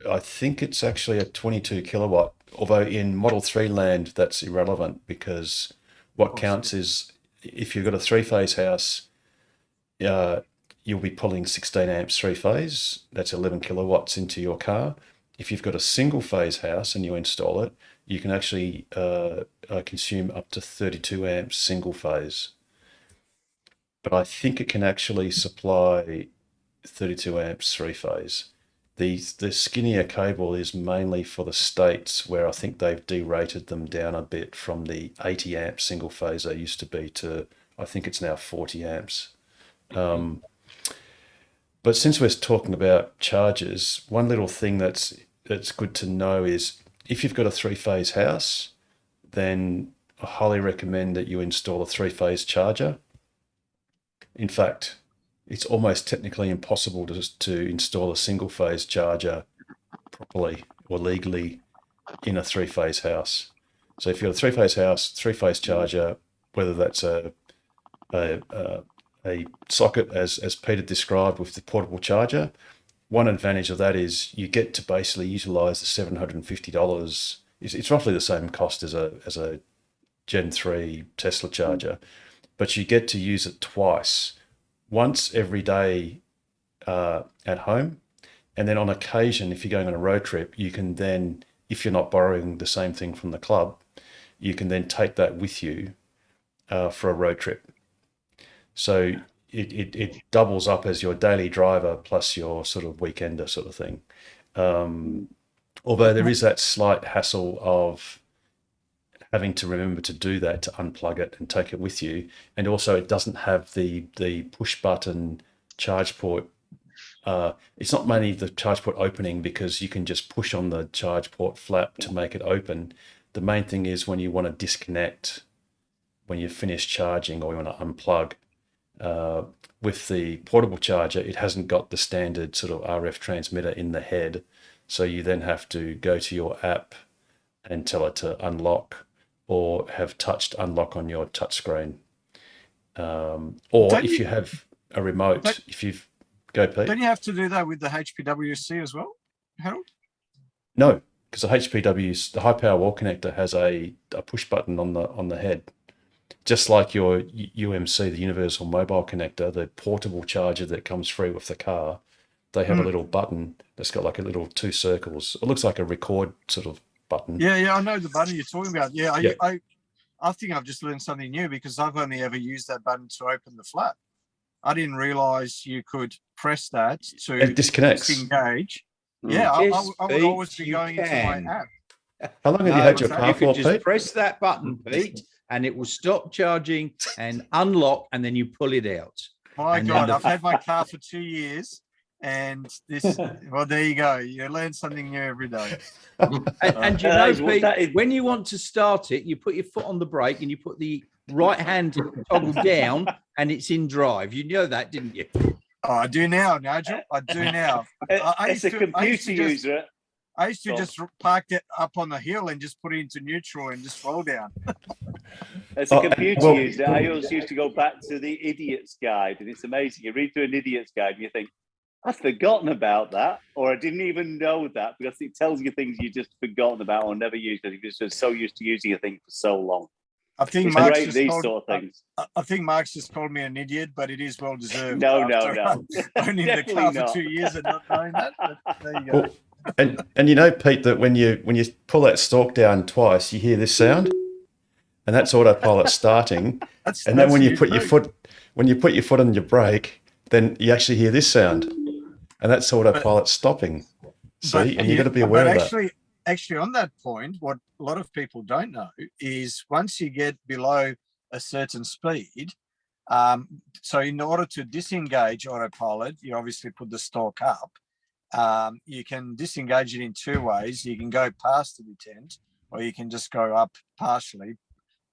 I think it's actually a 22 kilowatt, although in Model 3 land, that's irrelevant because what counts is if you've got a 3-phase house, you'll be pulling 16 amps 3-phase. That's 11 kilowatts into your car. If you've got a single phase house and you install it, you can actually consume up to 32 amps single phase. But I think it can actually supply 32 amps 3-phase. The skinnier cable is mainly for the States, where I think they've derated them down a bit from the 80 amp single phase they used to be to, I think it's now 40 amps. But since we're talking about chargers, one little thing that's good to know is if you've got a 3-phase house, then I highly recommend that you install a 3-phase charger. In fact, it's almost technically impossible to install a single-phase charger properly or legally in a 3-phase house. So if you've got a 3-phase house, 3-phase charger, whether that's a socket as Peter described with the portable charger, one advantage of that is you get to basically utilize the $750. It's roughly the same cost as a Gen 3 Tesla charger, but you get to use it twice. Once every day at home, and then on occasion, if you're going on a road trip, you can then, if you're not borrowing the same thing from the club, you can then take that with you for a road trip. So it doubles up as your daily driver plus your sort of weekender sort of thing. Although there is that slight hassle of having to remember to do that, to unplug it and take it with you. And also it doesn't have the push button charge port. It's not mainly the charge port opening because you can just push on the charge port flap to make it open. The main thing is when you want to disconnect, when you've finished charging or you want to unplug, with the portable charger, it hasn't got the standard sort of RF transmitter in the head. So you then have to go to your app and tell it to unlock, or have touched unlock on your touchscreen. Or if you have a remote, if you've... Go, Pete. Don't you have to do that with the HPWC as well, Harold? No, because the HPW, the high power wall connector, has a push button on the head. Just like your UMC, the universal mobile connector, the portable charger that comes free with the car, they have a little button that's got like a little 2 circles. It looks like a record sort of button. Yeah, I know the button you're talking about. Yeah, I think I've just learned something new because I've only ever used that button to open the flap. I didn't realize you could press that to disengage. Yeah, I would always be going into my app. How long have you had your car for, just Pete? press that button, Pete, and it will stop charging and unlock, and then you pull it out. My God, I've had my car for 2 years, and this. Well, there you go. You learn something new every day. And you know, Pete, when you want to start it, you put your foot on the brake and you put the right hand toggle down, and it's in drive. You know that, didn't you? Oh, I do now, Nigel. I do now. It's a computer user. I used to just park it up on the hill and just put it into neutral and just roll down. As a computer user, I always used to go back to the Idiot's Guide, and it's amazing. You read through an Idiot's Guide and you think, I've forgotten about that, or I didn't even know that, because it tells you things you just forgotten about or never used because you're just so used to using a thing for so long. I think It's Mark's great, just these called, sort of things. I think Mark's just called me an idiot, but it is well deserved. No. Owning the Definitely car not. for 2 years and not knowing that. But there you go. Well, and you know, Pete, that when you pull that stalk down twice, you hear this sound, and that's autopilot starting. And then when you put your foot on your brake, then you actually hear this sound, and that's autopilot stopping. See, and you've got to be aware of that. Actually, on that point, what a lot of people don't know is once you get below a certain speed, so in order to disengage autopilot, you obviously put the stalk up. You can disengage it in two ways. You can go past the detent, or you can just go up partially.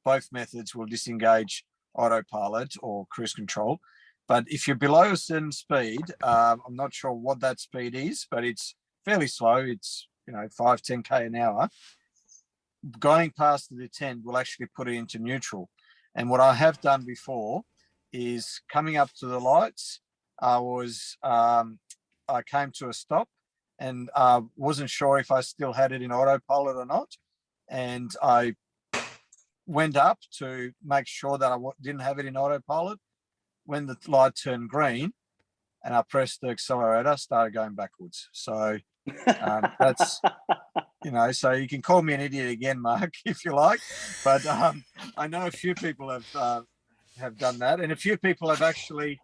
Both methods will disengage autopilot or cruise control. But if you're below a certain speed, I'm not sure what that speed is, but it's fairly slow. It's 5-10k an hour. Going past the detent will actually put it into neutral. And what I have done before is coming up to the lights. I came to a stop and wasn't sure if I still had it in autopilot or not. And I went up to make sure that I didn't have it in autopilot. When the light turned green and I pressed the accelerator, started going backwards. So that's, so you can call me an idiot again, Mark, if you like. But I know a few people have done that. And a few people have actually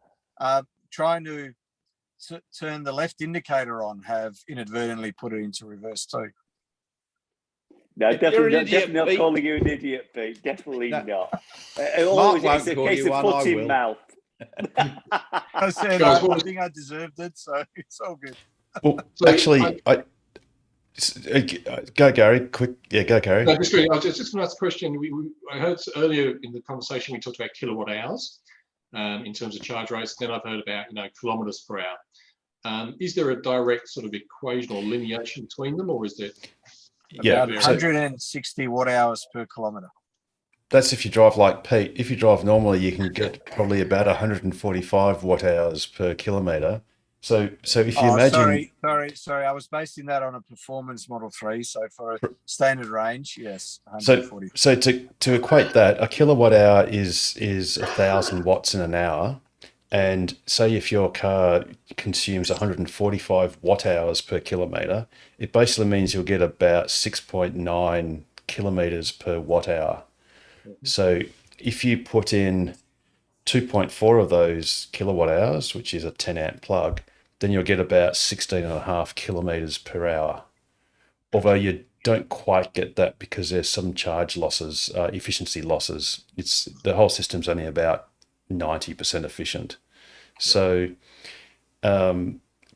trying to turn the left indicator on, have inadvertently put it into reverse too. No, definitely idiot, not Pete. calling you an idiot, Pete. Definitely not. Mark Always, won't it's a call case you of one, foot I in will. mouth. I said Guys, I think I deserved it, so it's all good. Well, So actually, go Gary, quick. Yeah, go Gary. No, I was just going to ask a question. I heard earlier in the conversation we talked about kilowatt hours in terms of charge rates. Then I've heard about kilometers per hour. Is there a direct sort of equation or lineation between them, or is there? Yeah, About 160 watt hours per kilometre. That's if you drive like Pete. If you drive normally, you can get probably about 145 watt hours per kilometre. So if you imagine, sorry, I was basing that on a performance Model 3. So for a standard range, yes, 140. So to equate that, a kilowatt hour is 1,000 watts in an hour, and say if your car consumes 145 watt hours per kilometre, it basically means you'll get about 6.9 kilometres per watt hour. So if you put in 2.4 of those kilowatt hours, which is a 10 amp plug, then you'll get about 16.5 kilometres per hour. Although you don't quite get that because there's some charge losses, efficiency losses. The whole system's only about 90% efficient. So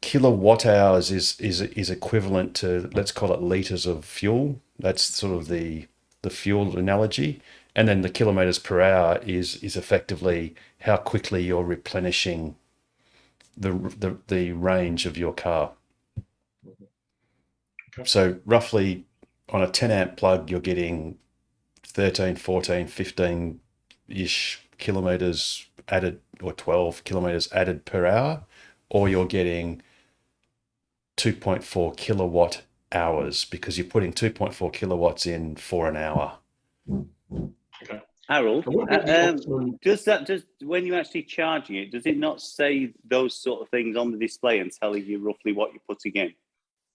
kilowatt hours is equivalent to, let's call it litres of fuel. That's sort of the fuel analogy. And then the kilometres per hour is effectively how quickly you're replenishing the range of your car. Okay. So roughly on a 10 amp plug, you're getting 13, 14, 15-ish kilometres added, or 12 kilometres added per hour, or you're getting 2.4 kilowatt hours because you're putting 2.4 kilowatts in for an hour. Okay. Harold, does when you're actually charging it, does it not say those sort of things on the display and telling you roughly what you're putting in?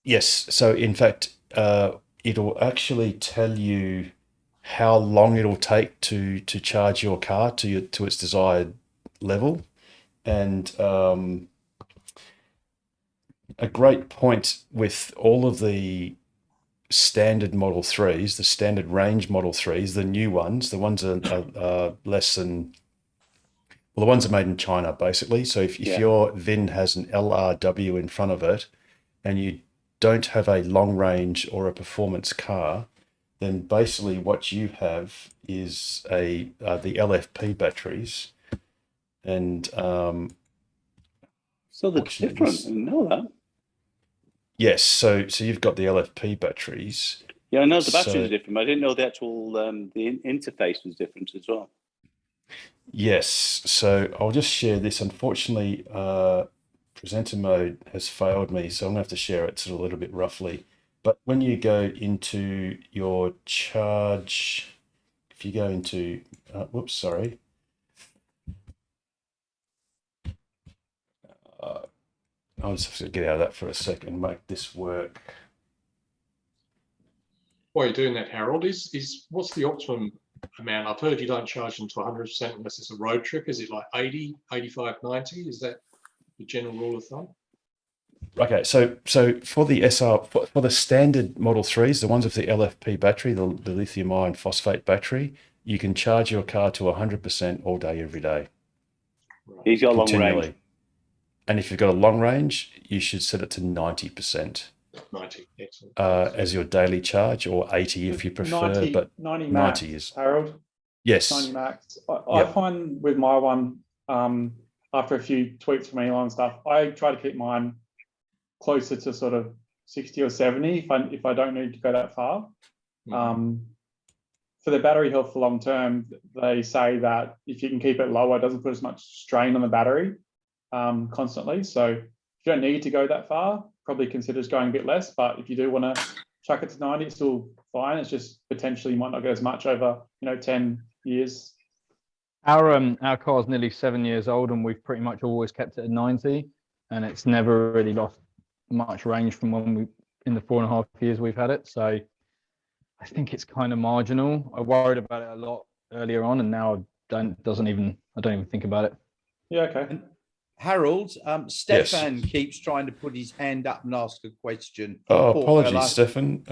Yes. So in fact, it'll actually tell you how long it'll take to charge your car to its desired level. And a great point with all of the standard Model 3s, the standard range Model 3s, the new ones, the ones are less than, well, the ones are made in China, basically. So if your VIN has an LRW in front of it and you don't have a long range or a performance car, then basically what you have is the LFP batteries. And so that's different. I didn't know that. Yes, so you've got the LFP batteries. Yeah, I know the batteries are different, but I didn't know the actual the interface was different as well. Yes, so I'll just share this. Unfortunately, presenter mode has failed me, so I'm going to have to share it sort of a little bit roughly. But when you go into your charge if you go into, whoops, sorry. I'll just have to get out of that for a second and make this work. While you're doing that, Harold, is what's the optimum amount? I've heard you don't charge them to 100% unless it's a road trip. Is it like 80, 85, 90? Is that the general rule of thumb? Okay, so for the for the standard Model 3s, the ones with the LFP battery, the lithium iron phosphate battery, you can charge your car to 100% all day, every day. He's got a long range. And if you've got a long range, you should set it to 90%. 90, excellent. As your daily charge, or 80 if you prefer, 90, but 90 max, 90 is. Harold. Yes. 90 max. I find with my one, after a few tweets from Elon and stuff, I try to keep mine closer to sort of 60 or 70 if I don't need to go that far. For the battery health for long term, they say that if you can keep it lower, it doesn't put as much strain on the battery constantly. So if you don't need to go that far, probably consider just going a bit less. But if you do want to chuck it to 90, it's still fine. It's just potentially you might not get as much over 10 years. Our car is nearly 7 years old, and we've pretty much always kept it at 90, and it's never really lost much range from when in the 4.5 years we've had it. So I think it's kind of marginal. I worried about it a lot earlier on, and now I don't even think about it. Yeah, okay. And Harold, Stefan keeps trying to put his hand up and ask a question. Oh, apologies, Stefan.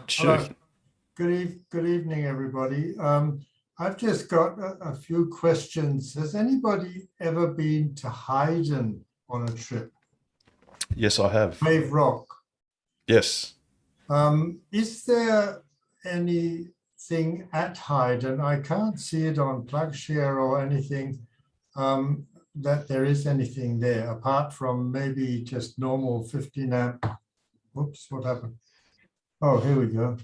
Sure. Hello. Good evening, everybody. I've just got a few questions. Has anybody ever been to Hayden on a trip? Yes, I have. Wave Rock. Yes. Is there anything at Hayden? I can't see it on PlugShare or anything that there is anything there apart from maybe just normal 15 amp. Whoops, what happened? Oh, here we go.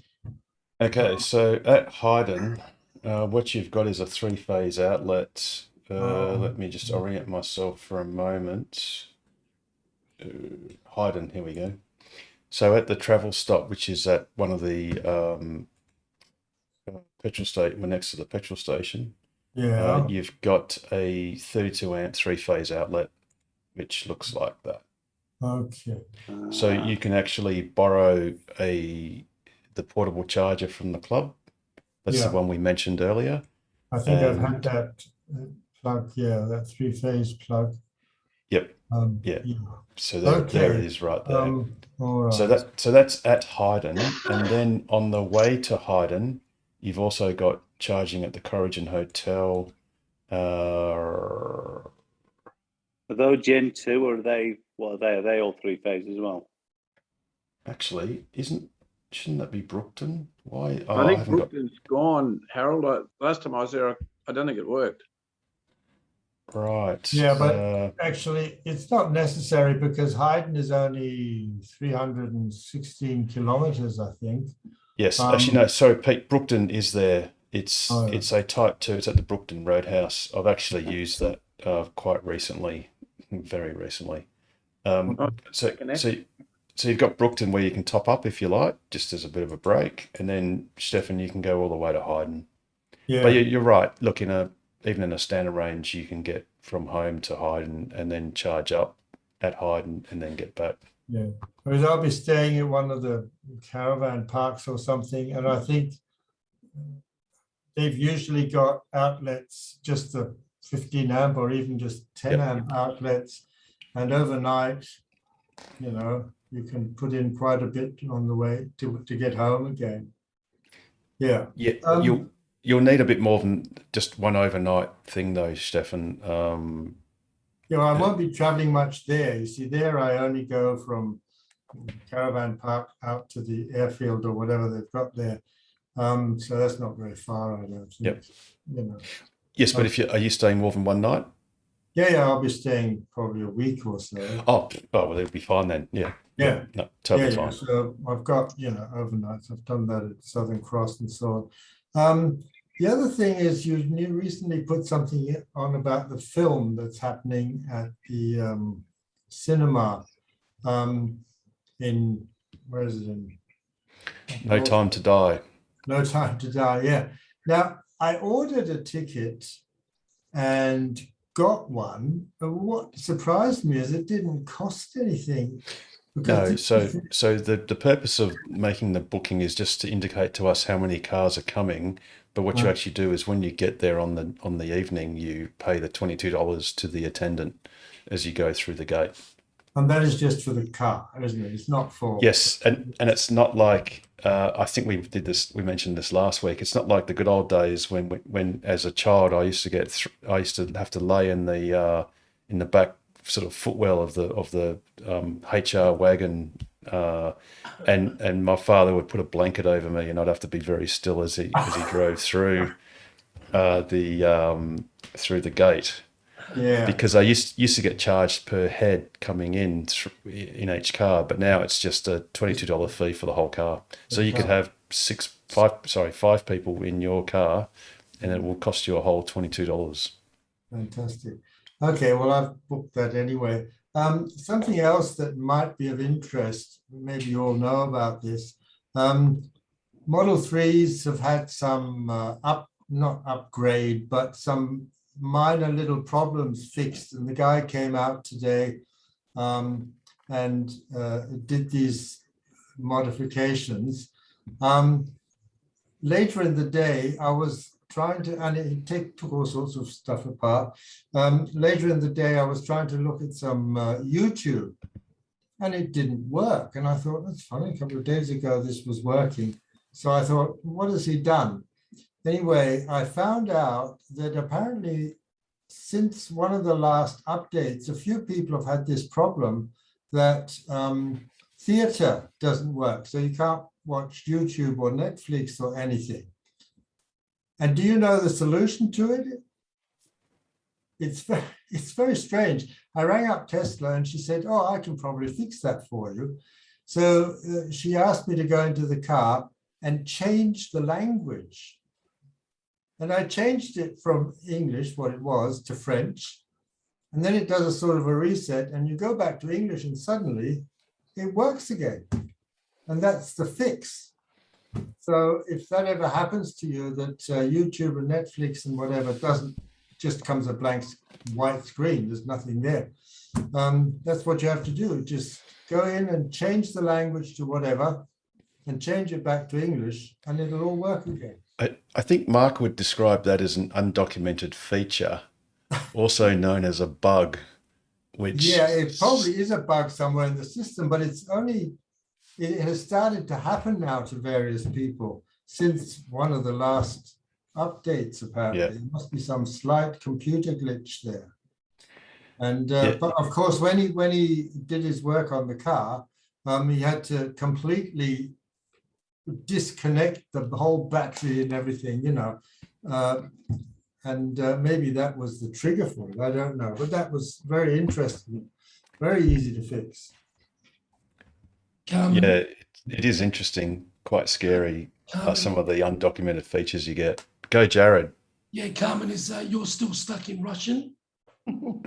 Okay, so at Hayden, what you've got is a 3-phase outlet. Let me just orient myself for a moment. Hayden, here we go. So at the travel stop, which is at one of the petrol station, next to the petrol station, you've got a 32 amp 3-phase outlet, which looks like that. Okay. So you can actually borrow the portable charger from the club. That's the one we mentioned earlier. I think I've had that plug, that 3-phase plug. Yep. So there it is right there. All right. So that's at Hayden, and then on the way to Hayden, you've also got charging at the Corrigan Hotel. Are those Gen 2 or are they Are they all 3-phase as well? Actually, shouldn't that be Brookton? Why? Oh, I think Brookton's gone, Harold. Last time I was there, I don't think it worked. Right. Yeah, but actually, it's not necessary because Hayden is only 316 kilometers, I think. Yes, actually, no. Sorry, Pete. Brookton is there. It's a Type 2. It's at the Brookton Roadhouse. I've actually used that quite recently, very recently. So you've got Brookton where you can top up if you like, just as a bit of a break, and then Stefan, you can go all the way to Hayden. Yeah. But you're right. Look, even in a standard range, you can get from home to Hayden and then charge up at Hayden and then get back. Yeah, because I'll be staying at one of the caravan parks or something, and I think they've usually got outlets, just the 15 amp or even just 10 amp outlets, and overnight, you can put in quite a bit on the way to get home again. Yeah. Yeah. You'll need a bit more than just one overnight thing, though, Stefan. I won't be traveling much there. You see, there I only go from caravan park out to the airfield or whatever they've got there. So that's not very far, I don't think. Yep. Yes, but are you staying more than one night? Yeah, I'll be staying probably a week or so. Oh, well, it'll be fine then. Yeah. No, totally fine. So I've got, overnights. I've done that at Southern Cross and so on. The other thing is you recently put something on about the film that's happening at the cinema in, where is it? No Time to Die. No Time to Die, yeah. Now, I ordered a ticket and got one. But what surprised me is it didn't cost anything. No, so the purpose of making the booking is just to indicate to us how many cars are coming. But what you actually do is when you get there on the evening, you pay the $22 to the attendant as you go through the gate. And that is just for the car, isn't it? It's not for. Yes, and it's not like I think we mentioned this last week. It's not like the good old days when as a child I used to have to lay in the back sort of footwell of the HR wagon, and my father would put a blanket over me, and I'd have to be very still as he drove through through the gate. Yeah. Because I used to get charged per head coming in each car, but now it's just a $22 fee for the whole car. So you could have five people in your car, and it will cost you a whole $22. Fantastic. Okay, well, I've booked that anyway. Something else that might be of interest, maybe you all know about this. Model 3s have had some not upgrade, but some minor little problems fixed. And the guy came out today and did these modifications. Later in the day, I was trying to, and it took all sorts of stuff apart. Later in the day, I was trying to look at some YouTube, and it didn't work. And I thought, that's funny, a couple of days ago, this was working. So I thought, what has he done? Anyway, I found out that apparently since one of the last updates, a few people have had this problem that theatre doesn't work. So you can't watch YouTube or Netflix or anything. And do you know the solution to it? It's very strange. I rang up Tesla and she said, oh, I can probably fix that for you. So she asked me to go into the car and change the language. And I changed it from English, what it was, to French. And then it does a sort of a reset and you go back to English and suddenly it works again. And that's the fix. So if that ever happens to you, that YouTube and Netflix and whatever just comes a blank white screen, there's nothing there. That's what you have to do. Just go in and change the language to whatever and change it back to English and it'll all work again. I think Mark would describe that as an undocumented feature, also known as a bug, which... Yeah, it probably is a bug somewhere in the system, but it has started to happen now to various people since one of the last updates, apparently. Yeah. There must be some slight computer glitch there. And but of course, when he did his work on the car, he had to completely disconnect the whole battery and everything, and maybe that was the trigger for it. I don't know, but that was very interesting, very easy to fix. Yeah, it is interesting, quite scary, some of the undocumented features you get. Go, Jared. Yeah, Carmen, is you're still stuck in Russian? No.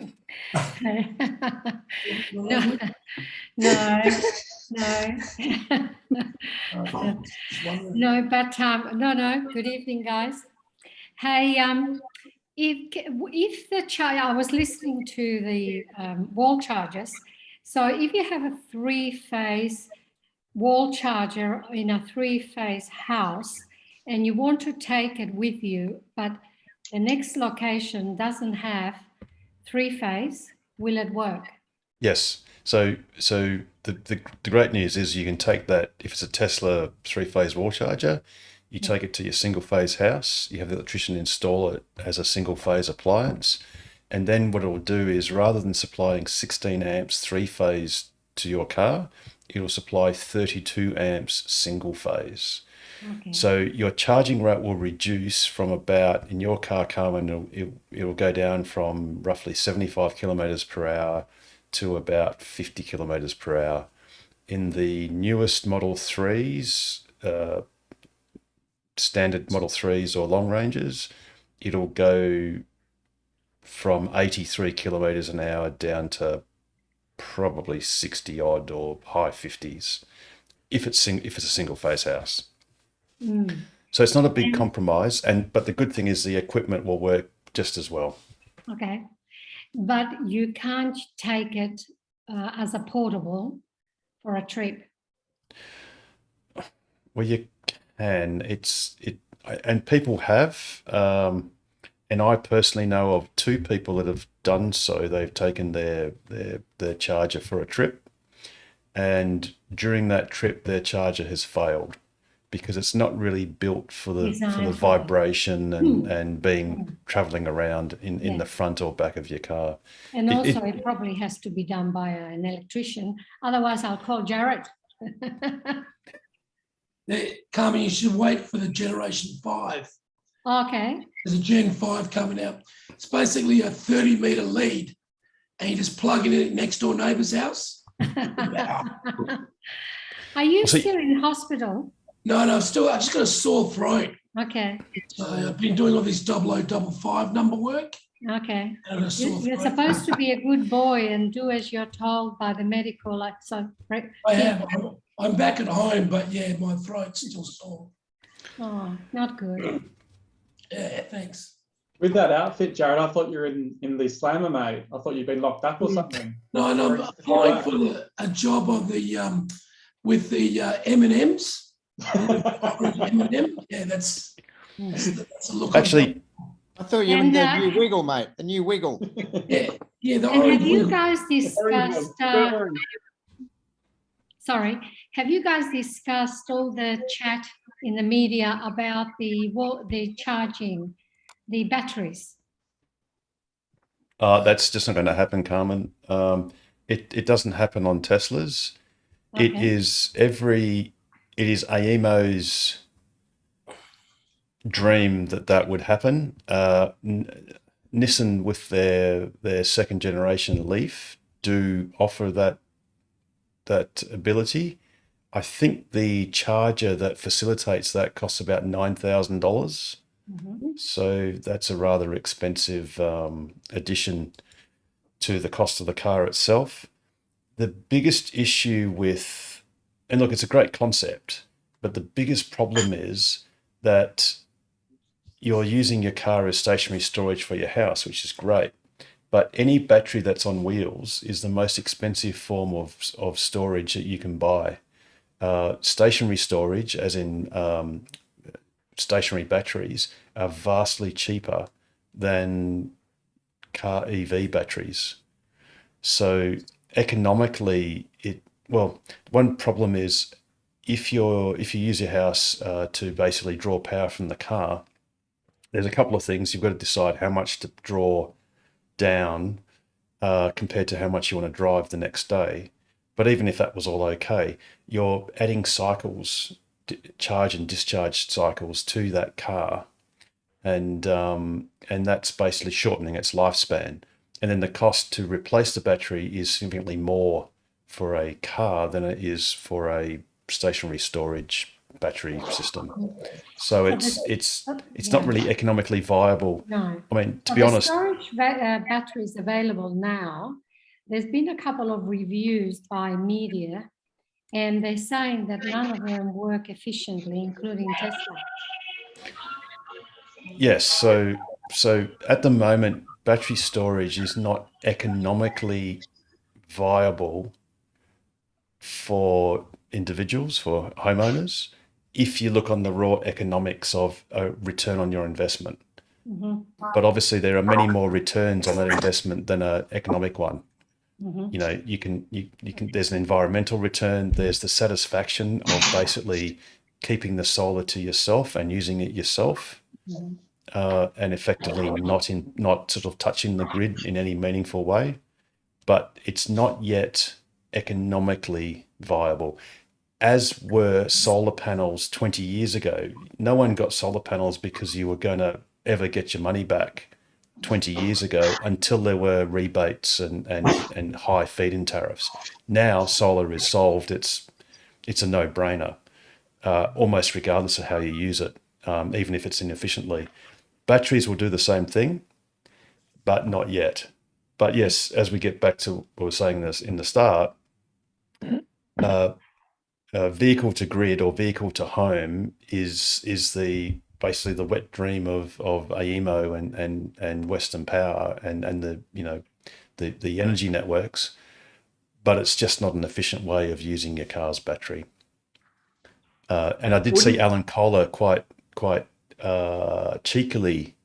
No, but no. Good evening, guys. Hey, if the I was listening to the wall chargers. So if you have a 3-phase wall charger in a 3-phase house and you want to take it with you, but the next location doesn't have 3-phase, will it work? Yes. So the great news is you can take that, if it's a Tesla 3-phase wall charger, you take it to your single-phase house, you have the electrician install it as a single-phase appliance, and then what it will do is, rather than supplying 16 amps 3-phase to your car, it will supply 32 amps single-phase. Okay. So your charging rate will reduce from about, in your car, Carmen, it will go down from roughly 75 kilometers per hour to about 50 kilometers per hour. In the newest Model 3s, standard Model 3s or long ranges, it'll go from 83 kilometers an hour down to probably 60 odd or high 50s if it's a single phase house. So it's not a big compromise, but the good thing is the equipment will work just as well. Okay, but you can't take it as a portable for a trip. Well, you can. And people have. And I personally know of 2 people that have done so. They've taken their charger for a trip, and during that trip, their charger has failed because it's not really built for the vibration and being traveling around in the front or back of your car. And also, it probably has to be done by an electrician. Otherwise, I'll call Jared. Carmen, you should wait for the Generation 5. Okay. There's a Gen 5 coming out. It's basically a 30-meter lead, and you just plug it in at next door neighbour's house. Are you still in hospital? No, I just got a sore throat. Okay. So I've been doing all this 0055 number work. Okay. You're supposed to be a good boy and do as you're told by the medical. I am. I'm back at home, but yeah, my throat's still sore. Oh, not good. Yeah, thanks. With that outfit, Jared, I thought you were in the slammer, mate. I thought you'd been locked up or something. No, I'm applying for a job on the with the M&Ms. M&M. Yeah, that's a look. Actually, I thought you meant the new wiggle, mate. The new wiggle. Yeah. The and orange have you wiggle. guys discussed? Sorry, have you guys discussed all the chat in the media about the charging, the batteries? That's just not going to happen, Carmen. It doesn't happen on Teslas. Okay. It is AEMO's dream that would happen. Nissan with their second generation Leaf do offer that ability. I think the charger that facilitates that costs about $9,000. Mm-hmm. So that's a rather expensive addition to the cost of the car itself. The biggest issue and look, it's a great concept, but the biggest problem is that you're using your car as stationary storage for your house, which is great. But any battery that's on wheels is the most expensive form of storage that you can buy. Stationary storage, as in stationary batteries, are vastly cheaper than car EV batteries. So economically, one problem is if you use your house to basically draw power from the car, there's a couple of things. You've got to decide how much to draw down compared to how much you want to drive the next day. But even if that was all okay, you're adding cycles, charge and discharge cycles to that car, and that's basically shortening its lifespan. And then the cost to replace the battery is significantly more for a car than it is for a stationary storage battery system. So it's not really economically viable. No. I mean, to be honest, storage batteries available now. There's been a couple of reviews by media, and they're saying that none of them work efficiently, including Tesla. yes. So at the moment, battery storage is not economically viable for individuals, for homeowners, if you look on the raw economics of a return on your investment. Mm-hmm. But obviously there are many more returns on that investment than an economic one. Mm-hmm. You know, you can there's an environmental return, there's the satisfaction of basically keeping the solar to yourself and using it yourself. Mm-hmm. And effectively not sort of touching the grid in any meaningful way, but it's not yet economically viable, as were solar panels 20 years ago. No one got solar panels because you were going to ever get your money back 20 years ago until there were rebates and high feed-in tariffs. Now solar is solved. It's a no-brainer, almost regardless of how you use it, even if it's inefficiently. Batteries will do the same thing, but not yet. But yes, as we get back to what we were saying this in the start, vehicle to grid or vehicle to home is the basically the wet dream of AEMO and Western Power and the the energy networks, but it's just not an efficient way of using your car's battery. And I did see Alan Kohler quite cheekily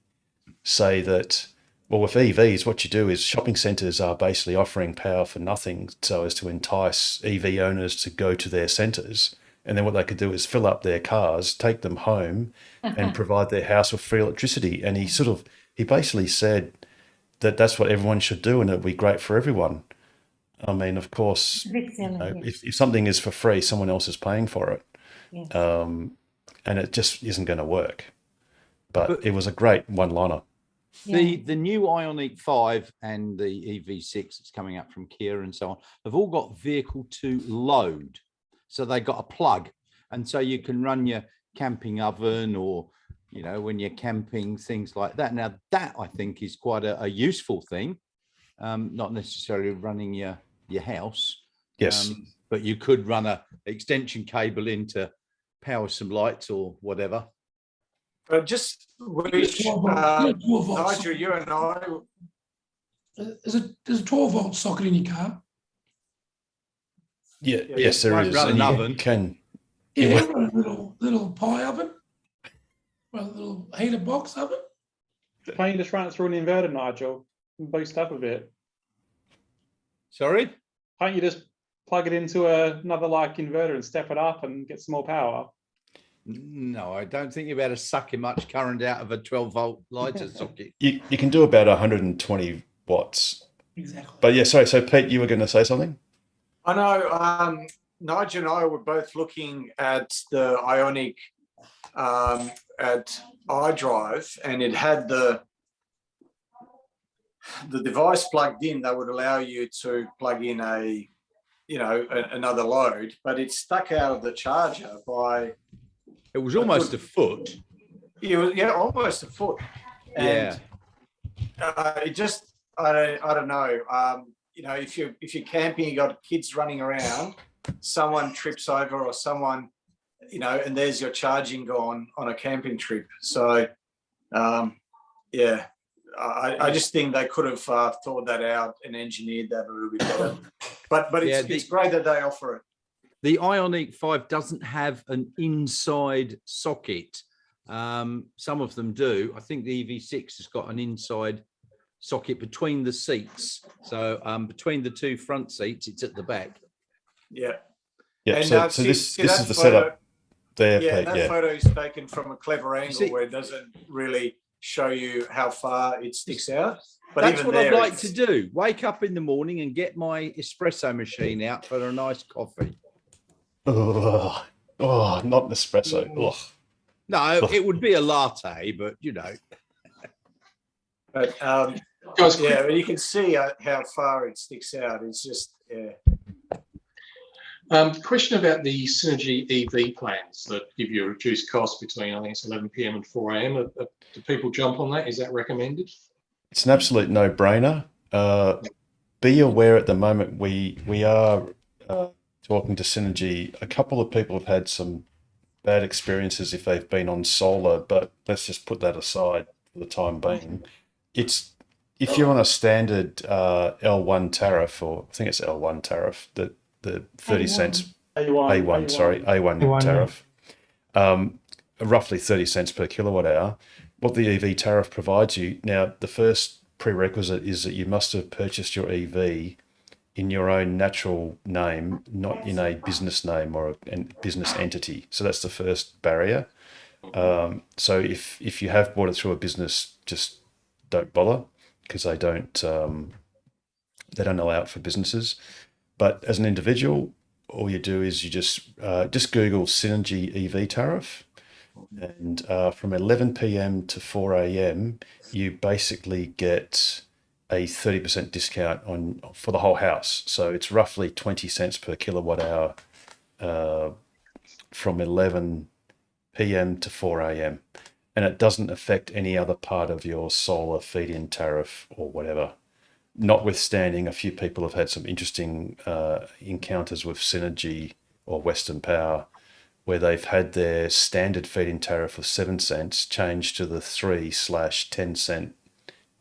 say that, well, with EVs, what you do is shopping centres are basically offering power for nothing so as to entice EV owners to go to their centres. And then what they could do is fill up their cars, take them home and provide their house with free electricity. And he basically said that that's what everyone should do and it'd be great for everyone. I mean, of course, if something is for free, someone else is paying for it. Yes. And it just isn't going to work. But it was a great one-liner. The new Ioniq 5 and the EV6 that's coming up from Kia and so on have all got vehicle to load. So they got a plug. And so you can run your camping oven or, when you're camping, things like that. Now, that I think is quite a useful thing, not necessarily running your house. Yes. But you could run a extension cable in to power some lights or whatever. But just wish, Nigel, you and I. There's a 12-volt socket in your car. Yes, there is. Run an oven. Yeah, run a little pie oven, run a little heater box oven. Can't you just run it through an inverter, Nigel, and boost up a bit? Sorry? Can't you just plug it into another inverter and step it up and get some more power? No, I don't think you're about to suck much current out of a 12-volt lighter socket. You can do about 120 watts. Exactly. But yeah, sorry. So Pete, you were going to say something? I know. Nigel and I were both looking at the Ioniq at iDrive, and it had the device plugged in that would allow you to plug in another load, but it stuck out of the charger by. It was almost a foot. It was, almost a foot. And it just, I don't know. If you're camping, you got kids running around, someone trips over or someone, and there's your charging gone on a camping trip. So, I just think they could have thought that out and engineered that a little bit better. But it's great that they offer it. The Ioniq 5 doesn't have an inside socket. Some of them do. I think the EV6 has got an inside socket between the seats. So between the two front seats, it's at the back. Yeah. Yeah. And so this is the setup there. Yeah, Pete, that photo is taken from a clever angle where it doesn't really show you how far it sticks out. But that's even what I'd like to do. Wake up in the morning and get my espresso machine out for a nice coffee. Oh, not an espresso. Ugh. No, it would be a latte, but But you can see how far it sticks out. It's just Question about the Synergy EV plans that give you a reduced cost between, I think it's 11 p.m. and 4 a.m. Do people jump on that? Is that recommended? It's an absolute no-brainer. Be aware at the moment we are talking to Synergy. A couple of people have had some bad experiences if they've been on solar, but let's just put that aside for the time being. If you're on a standard L1 tariff, or I think it's L1 tariff, the 30 cents A1 tariff, roughly 30 cents per kilowatt hour. What the EV tariff provides you now, the first prerequisite is that you must have purchased your EV in your own natural name, not in a business name or a business entity. So that's the first barrier. So if you have bought it through a business, just don't bother, because they don't allow it for businesses. But as an individual, all you do is you just Google Synergy EV tariff, and from 11 p.m. to 4 a.m. you basically get a 30% discount for the whole house. So it's roughly 20 cents per kilowatt hour from 11 p.m. to 4 a.m. And it doesn't affect any other part of your solar feed-in tariff or whatever. Notwithstanding, a few people have had some interesting encounters with Synergy or Western Power, where they've had their standard feed-in tariff of 7 cents changed to the 3/10 cent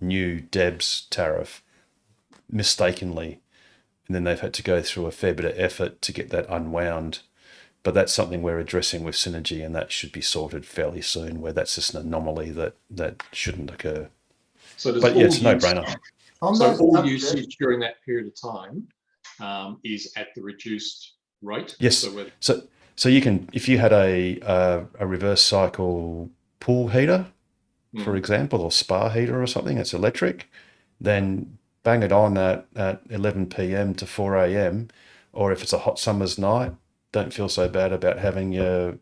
new DEBS tariff mistakenly. And then they've had to go through a fair bit of effort to get that unwound. But that's something we're addressing with Synergy, and that should be sorted fairly soon, where that's just an anomaly that shouldn't occur. So but yeah, it's a no-brainer. So all usage during that period of time is at the reduced rate. Yes. So you can, if you had a reverse cycle pool heater, for example, or spa heater or something, it's electric, then bang it on at 11 p.m. to 4 a.m. Or if it's a hot summer's night, don't feel so bad about having your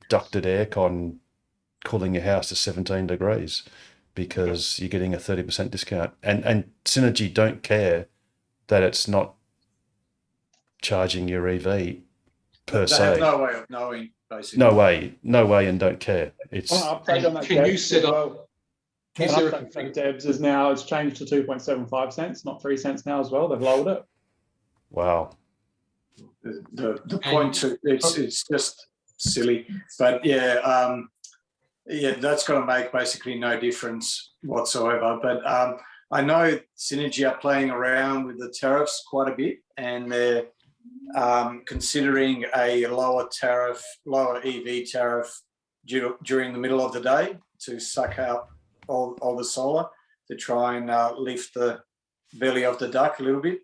ducted aircon cooling your house to 17 degrees, because you're getting a 30% discount. And Synergy don't care that it's not charging your EV per se. They have no way of knowing, basically. No way, and don't care. It's. Can you set up? Is there a config? Debs is now, it's changed to 2.75 cents, not 3 cents now as well. They've lowered it. Wow. The point to it's just silly, but yeah, that's going to make basically no difference whatsoever. But I know Synergy are playing around with the tariffs quite a bit, and they're considering a lower EV tariff during the middle of the day to suck out all the solar, to try and lift the belly of the duck a little bit.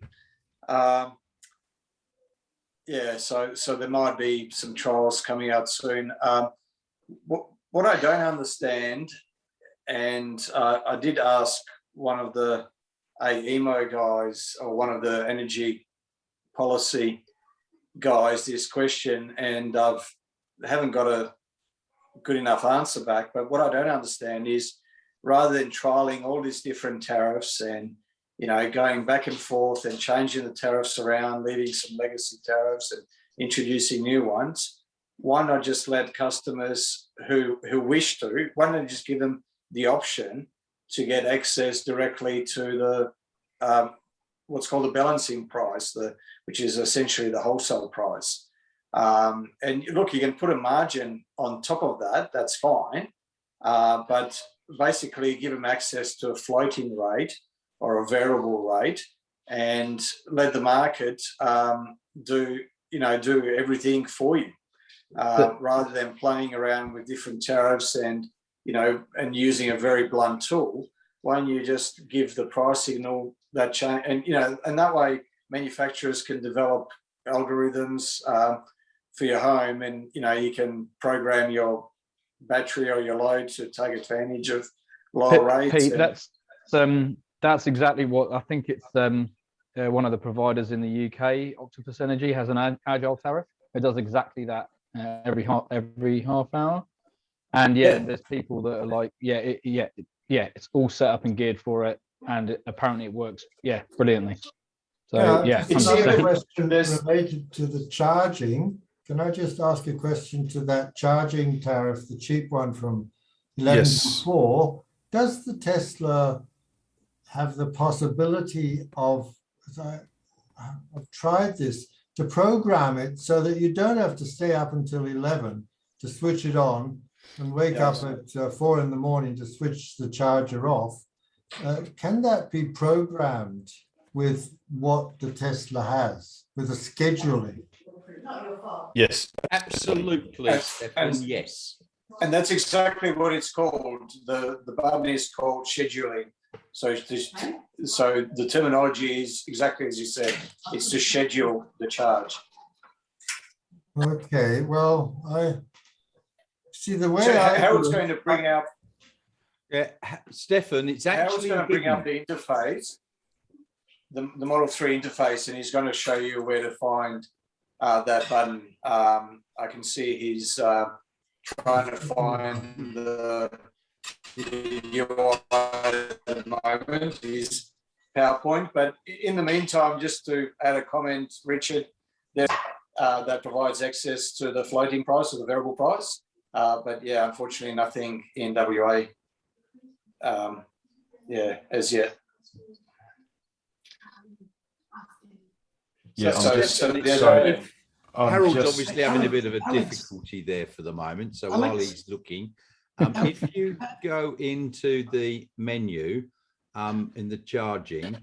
So there might be some trials coming out soon. What I don't understand, and I did ask one of the AEMO guys, or one of the energy policy guys, this question, and I haven't got a good enough answer back. But what I don't understand is, rather than trialing all these different tariffs and going back and forth and changing the tariffs around, leaving some legacy tariffs and introducing new ones, why not just let customers who wish to, why not just give them the option to get access directly to the what's called the balancing price, which is essentially the wholesale price. And look, you can put a margin on top of that, that's fine, but basically give them access to a floating rate or a variable rate, and let the market do everything for you, rather than playing around with different tariffs and using a very blunt tool. Why don't you just give the price signal that change, and that way manufacturers can develop algorithms for your home, and you can program your battery or your load to take advantage of lower rates. Pete, that's exactly what I think. It's one of the providers in the UK, Octopus Energy, has an agile tariff. It does exactly that every half hour. And there's people that are like, it's all set up and geared for it, and apparently it works, brilliantly. So another question related to the charging. Can I just ask a question to that charging tariff, the cheap one from 11 to 4? Does the Tesla have the possibility of, I've tried this, to program it so that you don't have to stay up until 11 to switch it on and wake up at 4 in the morning to switch the charger off? Can that be programmed with what the Tesla has, with the scheduling? Yes, absolutely. Yes. And that's exactly what it's called. The button is called scheduling. So the terminology is exactly as you said. It's to schedule the charge. Okay, well, I see the way Harold's going to bring out. Yeah, Stefan, it's actually going to bring up the interface, the Model 3 interface, and he's going to show you where to find that button. I can see he's trying to find the UI at the moment, his PowerPoint. But in the meantime, just to add a comment, Richard, that provides access to the floating price or the variable price. But unfortunately, nothing in WA. As yet. Harold's just- obviously having a bit of a Alex. difficulty there for the moment. So Alex. while he's looking, if you go into the menu in the charging,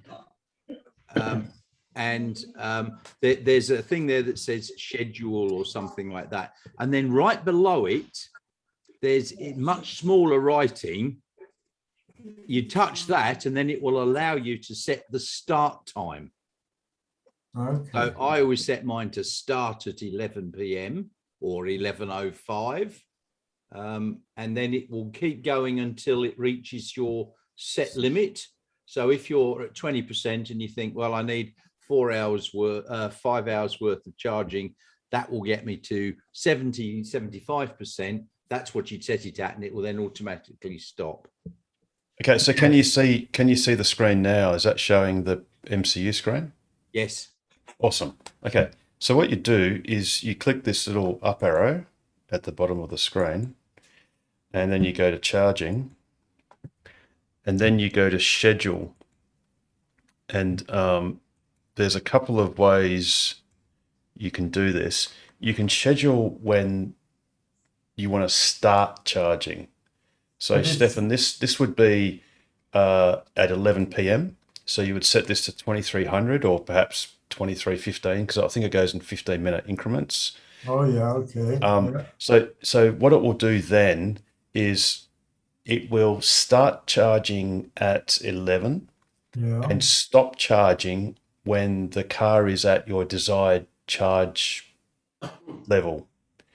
there's a thing there that says schedule or something like that. And then right below it, there's much smaller writing. You touch that and then it will allow you to set the start time. Okay. So I always set mine to start at 11 p.m. or 11:05. And then it will keep going until it reaches your set limit. So if you're at 20% and you think, well, I need 5 hours worth of charging, that will get me to 75%. That's what you'd set it at, and it will then automatically stop. Okay, so can you see the screen now? Is that showing the MCU screen? Yes. Awesome. Okay, so what you do is you click this little up arrow at the bottom of the screen, and then you go to charging, and then you go to schedule. And there's a couple of ways you can do this. You can schedule when you want to start charging. So Stefan, this would be at 11 p.m. So you would set this to 2300 or perhaps 2315, because I think it goes in 15-minute increments. Oh yeah, okay. So what it will do then is it will start charging at 11 and stop charging when the car is at your desired charge level.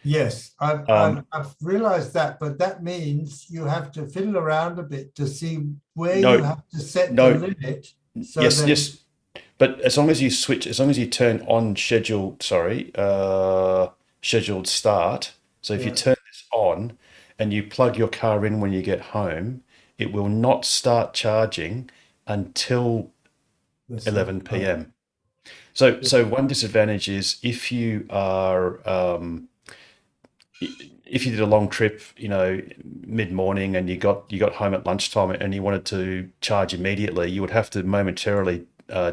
Yes, I've realized that, but that means you have to fiddle around a bit to see where you have to set the limit. So yes. But as long as you turn on scheduled start. So if you turn this on and you plug your car in when you get home, it will not start charging until 11 p.m. So one disadvantage is if you did a long trip, mid-morning, and you got home at lunchtime and you wanted to charge immediately, you would have to momentarily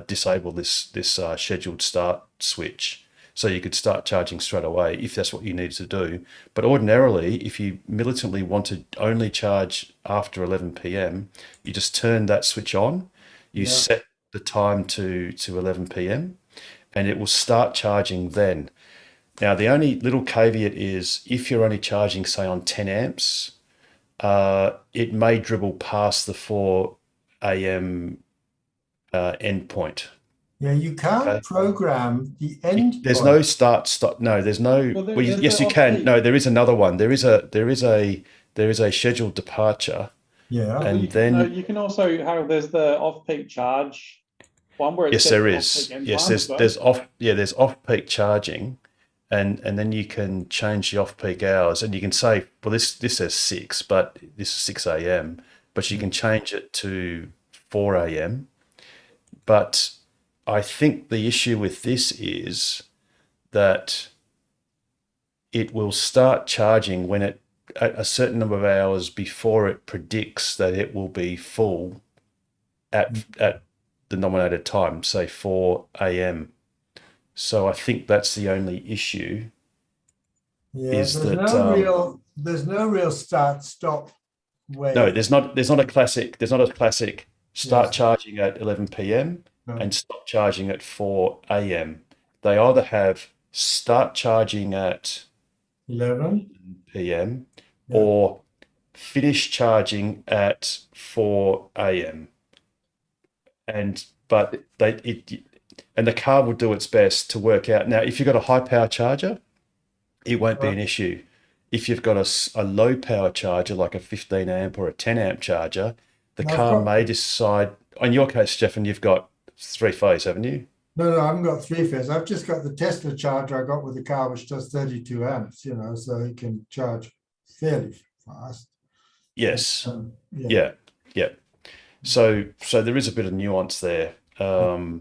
disable this scheduled start switch, so you could start charging straight away if that's what you needed to do. But ordinarily, if you militantly want to only charge after 11 p.m., you just turn that switch on, you set the time to 11 p.m., and it will start charging then. Now, the only little caveat is if you're only charging, say, on 10 amps, it may dribble past the 4 a.m. Endpoint. Yeah, you can't program the end. There's no start stop. No, there's no. Well, yes, you can. No, there is another one. There is a scheduled departure. Yeah, and then you can also have there's the off-peak charge one where it yes, says there is. off-peak end Yes, time as well. there's off-peak charging, and then you can change the off-peak hours, and you can say, well, this says 6, but this is 6 a.m. But you can change it to 4 a.m. But I think the issue with this is that it will start charging when it at a certain number of hours before it predicts that it will be full at the nominated time, say 4 a.m. So I think that's the only issue. Yeah, is there's that no real start stop way. no, there's not a classic start charging at 11 p.m. and stop charging at 4 a.m. They either have start charging at 11 p.m. or finish charging at 4 a.m. And the car will do its best to work out. Now, if you've got a high power charger, it won't be an issue. If you've got a low power charger, like a 15 amp or a 10 amp charger, the car may decide. In your case, Stefan, you've got 3-phase, haven't you? No, I haven't got 3-phase. I've just got the Tesla charger I got with the car, which does 32 amps, so it can charge fairly fast. Yes. Yeah. So there is a bit of nuance there. I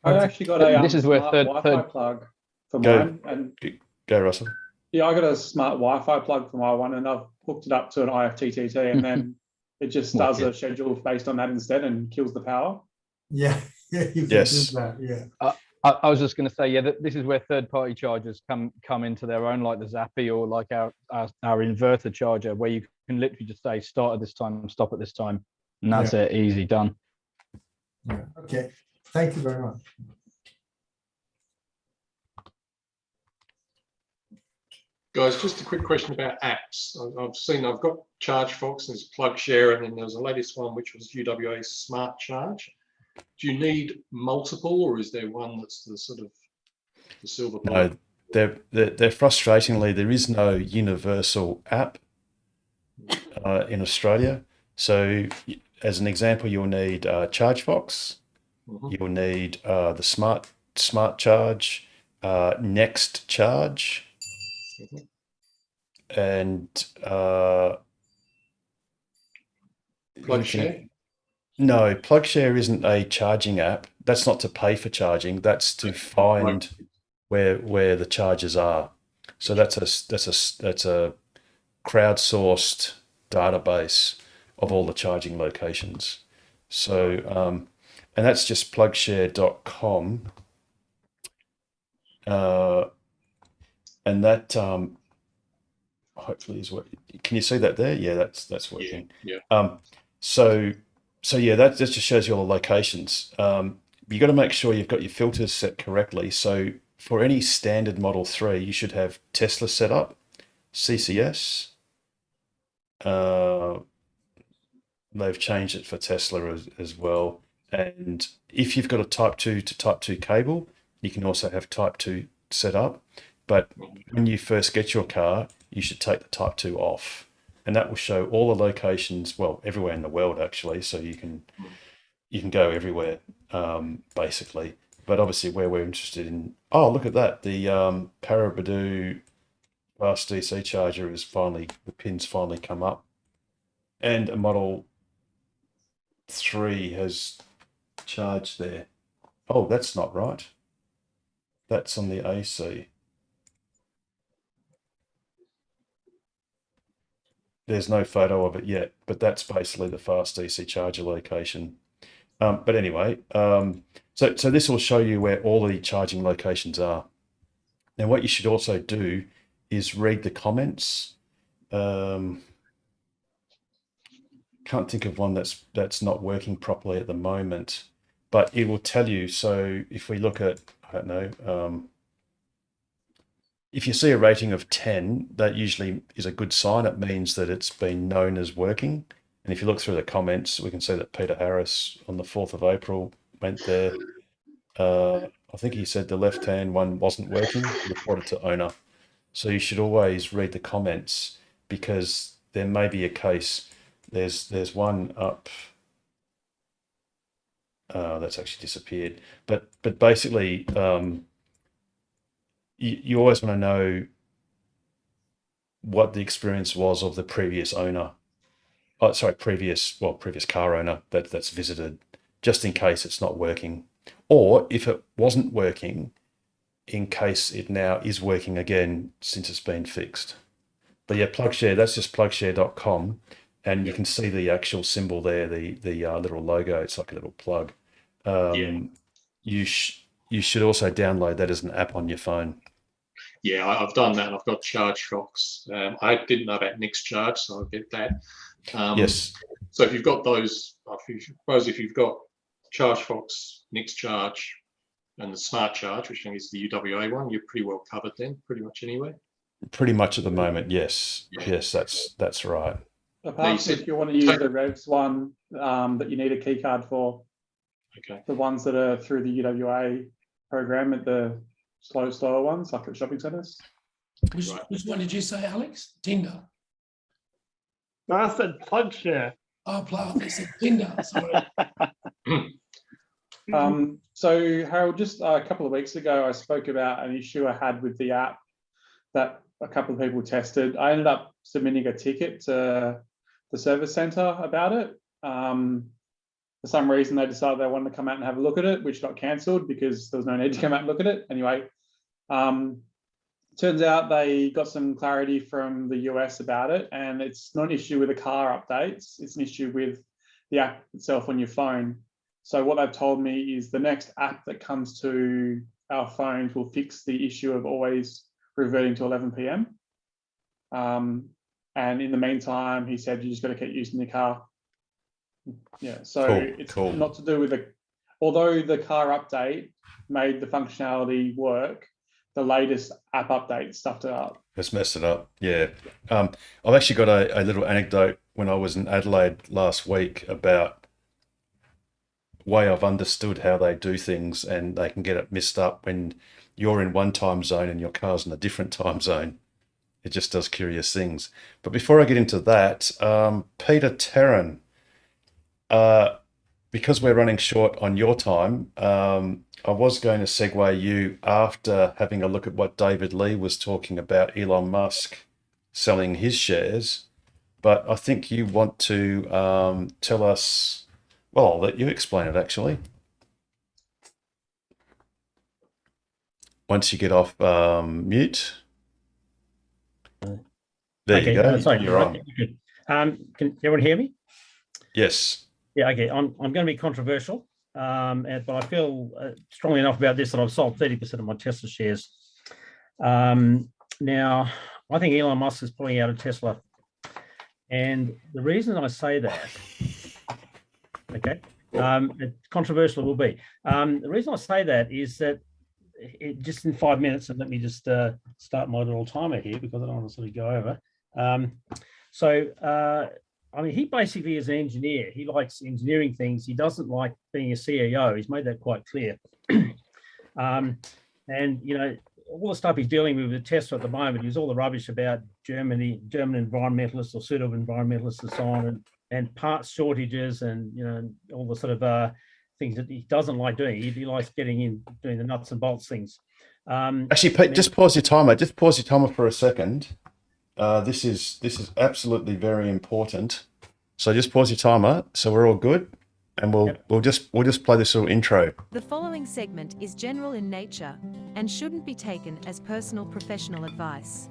actually got a This is where smart third- Wi-Fi third- plug for Go. mine, and Go, Russell. yeah, I got a smart Wi-Fi plug for my one, and I've hooked it up to an IFTTT, and then it just does a schedule based on that instead and kills the power. Yeah, you can Yes. do that. Yeah. I was just going to say, yeah, this is where third-party chargers come into their own, like the Zappy or like our inverter charger, where you can literally just say start at this time, stop at this time, and that's it, easy done. Yeah. Okay, thank you very much. Guys, just a quick question about apps. I've got ChargeFox, there's PlugShare, and then there was the latest one, which was UWA Smart Charge. Do you need multiple, or is there one that's the sort of the silver bullet? No, they're frustratingly, there is no universal app in Australia. So as an example, you'll need ChargeFox, you'll need the Smart Charge, Next Charge, and PlugShare? No, PlugShare isn't a charging app. That's not to pay for charging. That's to find where the chargers are. So that's a crowdsourced database of all the charging locations. So and that's just plugshare.com. And that hopefully is what. Can you see that there? Yeah, that's working. Yeah. So yeah, that just shows you all the locations. You got to make sure you've got your filters set correctly. So for any standard Model 3, you should have Tesla set up, CCS. They've changed it for Tesla as well. And if you've got a Type 2 to Type 2 cable, you can also have Type 2 set up. But when you first get your car, you should take the Type 2 off. And that will show all the locations, well, everywhere in the world, actually. So you can go everywhere, basically. But obviously where we're interested in, oh, look at that. The Parabadu fast DC charger is finally, the pin's finally come up. And a Model 3 has charged there. Oh, that's not right. That's on the AC. There's no photo of it yet, but that's basically the fast DC charger location. But anyway, so this will show you where all the charging locations are. Now, what you should also do is read the comments. Can't think of one that's not working properly at the moment, but it will tell you. So if we look at, I don't know, if you see a rating of 10, that usually is a good sign. It means that it's been known as working. And if you look through the comments, we can see that Peter Harris on the 4th of April went there. I think he said the left-hand one wasn't working, reported to owner. So you should always read the comments, because there may be a case. There's one up. That's actually disappeared. But basically, you always want to know what the experience was of the previous owner. Oh, sorry, previous car owner that's visited, just in case it's not working, or if it wasn't working, in case it now is working again since it's been fixed. But yeah, PlugShare, that's just plugshare.com, and you can see the actual symbol there, the little logo. It's like a little plug. You should also download that as an app on your phone. Yeah, I've done that. I've got ChargeFox. I didn't know about Next Charge, so I'll get that. Yes. So if you've got those, I suppose if you've got ChargeFox, Next Charge, and the Smart Charge, which I think is the UWA one, you're pretty well covered then, pretty much anyway. Pretty much at the moment, yes. Yeah. Yes, that's right. Apart from if you want to use the Revs one that you need a key card for, okay, the ones that are through the UWA program at the slower ones, like at shopping centres. Which one did you say, Alex? Tinder. No, I said PlugShare. Oh, plug. I said Tinder. Sorry. So Harold, just a couple of weeks ago, I spoke about an issue I had with the app that a couple of people tested. I ended up submitting a ticket to the service centre about it. For some reason, they decided they wanted to come out and have a look at it, which got cancelled because there was no need to come out and look at it. Anyway, turns out they got some clarity from the US about it, and it's not an issue with the car updates. It's an issue with the app itself on your phone. So what they've told me is the next app that comes to our phones will fix the issue of always reverting to 11 p.m. And in the meantime, he said you just got to keep using the car. Yeah, so it's not to do with although the car update made the functionality work, the latest app update stuffed it up. It's messed it up. Yeah. I've actually got a little anecdote when I was in Adelaide last week about way I've understood how they do things, and they can get it messed up when you're in one time zone and your car's in a different time zone. It just does curious things. But before I get into that, Peter Terran, because we're running short on your time, I was going to segue you after having a look at what David Lee was talking about, Elon Musk selling his shares. But I think you want to tell us, well, I'll let you explain it actually. Once you get off mute. There okay, you go. Sorry, you're on. Can everyone hear me? Yes. Yeah, okay. I'm going to be controversial, but I feel strongly enough about this that I've sold 30% of my Tesla shares. Now, I think Elon Musk is pulling out of Tesla. And the reason I say that, okay, controversial it will be. The reason I say that is that just in 5 minutes, and let me just start my little timer here because I don't want to sort of go over. I mean, he basically is an engineer. He likes engineering things. He doesn't like being a CEO. He's made that quite clear. And, you know, all the stuff he's dealing with Tesla at the moment is all the rubbish about German environmentalists or pseudo-environmentalists and so on, and parts shortages and, you know, all the sort of things that he doesn't like doing. He likes getting in, doing the nuts and bolts things. Actually, Pete, just pause your timer. Just pause your timer for a second. This is absolutely very important. So just pause your timer. So we're all good, and we'll just play this little intro. The following segment is general in nature and shouldn't be taken as personal professional advice.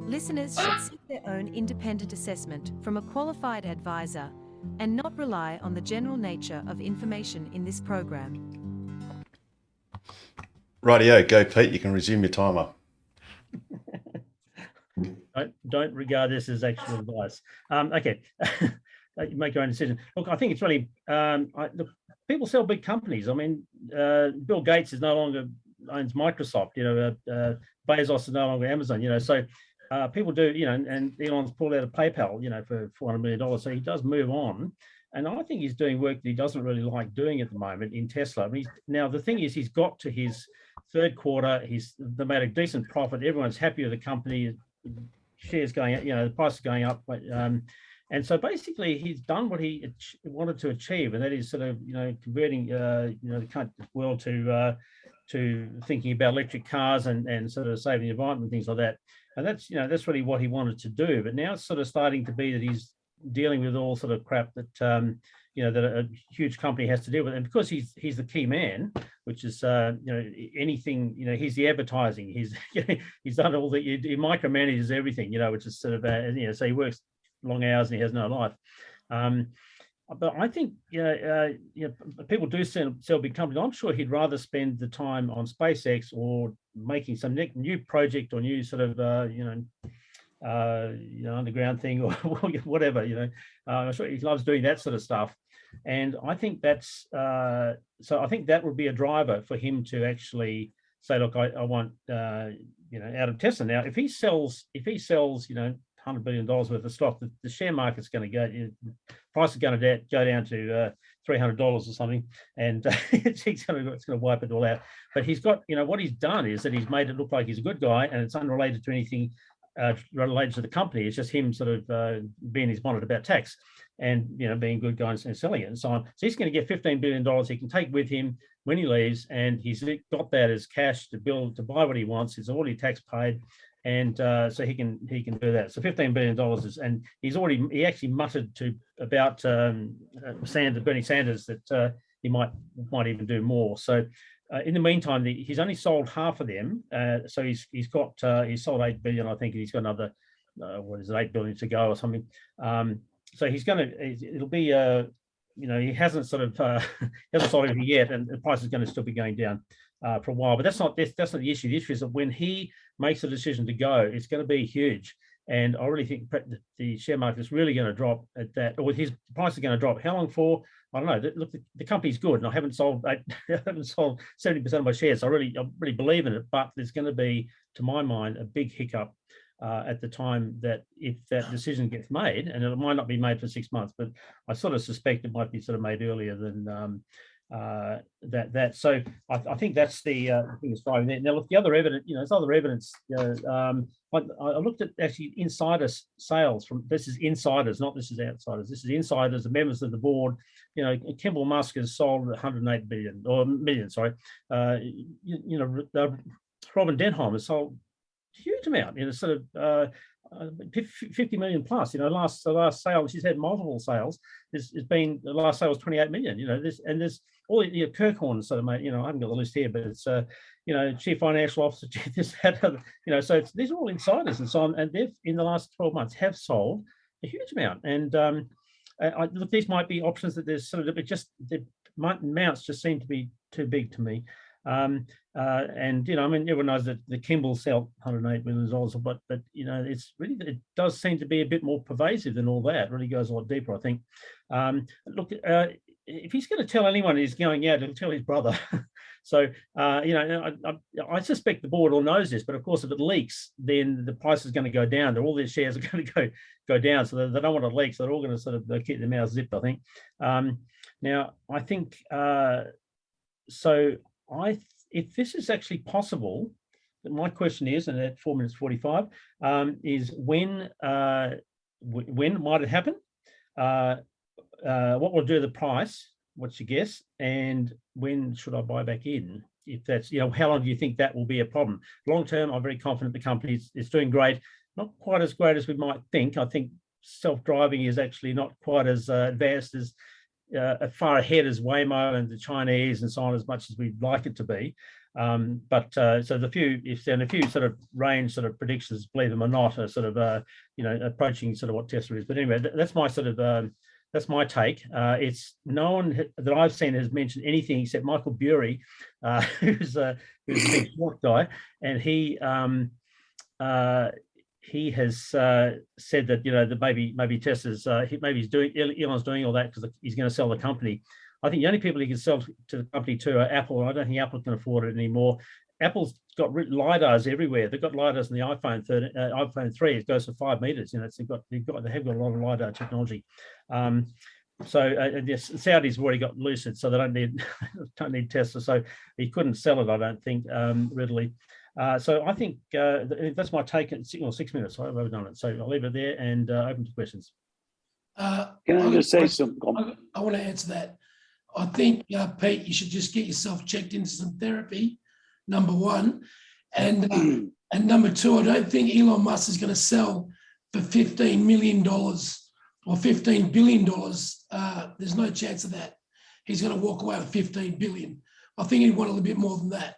Listeners should seek their own independent assessment from a qualified advisor and not rely on the general nature of information in this program. Rightio, go Pete. You can resume your timer. Don't regard this as actual advice. Okay, you make your own decision. Look, I think it's really look, people sell big companies. I mean, Bill Gates is no longer owns Microsoft. You know, Bezos is no longer Amazon. You know, so people do. You know, and Elon's pulled out of PayPal. You know, for $400 million. So he does move on. And I think he's doing work that he doesn't really like doing at the moment in Tesla. I mean, now the thing is, he's got to his third quarter. They made a decent profit. Everyone's happy with the company. Shares going up, you know, the price is going up, and so basically he's done what he wanted to achieve, and that is sort of, you know, converting you know, the world to thinking about electric cars and sort of saving the environment and things like that. And that's, you know, that's really what he wanted to do. But now it's sort of starting to be that he's dealing with all sort of crap that you know, that a huge company has to deal with, and because he's the key man, which is you know, anything, you know, he's the advertising, he's done all the, he micromanages everything, you know, which is sort of you know, so he works long hours and he has no life. But I think, you know, people do sell big companies. I'm sure he'd rather spend the time on SpaceX or making some new project or new sort of you know, underground thing or whatever, you know. I'm sure he loves doing that sort of stuff. And I think that's, so I think that would be a driver for him to actually say, look, I want, you know, out of Tesla. Now, if he sells, you know, $100 billion worth of stock, the share market's going to go, you know, price is going to go down to $300 or something, and it's going to wipe it all out. But he's got, you know, what he's done is that he's made it look like he's a good guy, and it's unrelated to anything related to the company. It's just him sort of being his bonnet about tax and, you know, being good guys and selling it and so on. So he's going to get $15 billion he can take with him when he leaves, and he's got that as cash to buy what he wants. He's already tax paid, and so he can do that. So $15 billion is, and he actually muttered to about Bernie Sanders that he might even do more. So in the meantime, he's only sold half of them. So he's sold 8 billion, I think, and he's got another 8 billion to go or something. So it'll be you know, he hasn't sort of hasn't sold anything yet, and the price is going to still be going down. for a while. But that's not the issue. The issue is that when he makes a decision to go, it's going to be huge. And I really think the share market is really going to drop at that, or his price is going to drop. How long for? I don't know. Look, the company's good, and I haven't sold 70% of my shares. I really believe in it, but there's going to be, to my mind, a big hiccup at the time that if that decision gets made, and it might not be made for 6 months, but I sort of suspect it might be sort of made earlier than that. So I think that's the thing that's driving that. Now, look, the other evidence, there's other evidence. I looked at actually insider sales from, this is insiders, not this is outsiders. This is insiders, the members of the board. Kimball Musk has sold 108 million, sorry. Robin Denholm has sold a huge amount, sort of 50 million plus. Last sale, she's had multiple sales. There's been, the last sale was 28 million. There's all, Kirkhorn sort of made, I haven't got the list here, but it's chief financial officer, this, that, so these are all insiders and so on, and they've in the last 12 months have sold a huge amount. And look, these might be options that there's sort of, but just the amounts just seem to be too big to me. And everyone knows that the Kimball sell $108 million, but it's really, it does seem to be a bit more pervasive than all that. It really goes a lot deeper, I think. Look, if he's going to tell anyone he's going out, he'll tell his brother. So I suspect the board all knows this, but of course, if it leaks, then the price is going to go down. All their shares are going to go down, so they don't want to leak. So they're all going to sort of keep their mouths zipped, I think. Now, I think so. If this is actually possible, my question is, and at 4 minutes 45, is when might it happen? What will do the price? What's your guess? And when should I buy back in? If that's, how long do you think that will be a problem? Long term, I'm very confident the company is doing great. Not quite as great as we might think. I think self-driving is actually not quite as advanced as far ahead as Waymo and the Chinese and so on, as much as we'd like it to be. But so a few sort of range sort of predictions, believe them or not, are sort of approaching sort of what Tesla is. But anyway, that's my sort of that's my take. It's no one that I've seen has mentioned anything except Michael Burry, who's a big short guy, and he has said that that maybe Tesla's Elon's doing all that because he's going to sell the company. I think the only people he can sell to the company to are Apple, and I don't think Apple can afford it anymore. Apple's got lidars everywhere. They've got lidars in the iPhone 3. It goes for 5 meters. They have got a lot of lidar technology. So yes, Saudis have already got Lucid, so they don't need Tesla. So he couldn't sell it, I don't think, readily. So I think that's my take. At 6 minutes. I've overdone it, so I'll leave it there and open to questions. Can I just say something? I want to answer that. I think, Pete, you should just get yourself checked into some therapy, number one. And number two, I don't think Elon Musk is going to sell for $15 million or $15 billion. There's no chance of that. He's going to walk away with $15 billion. I think he'd want a little bit more than that.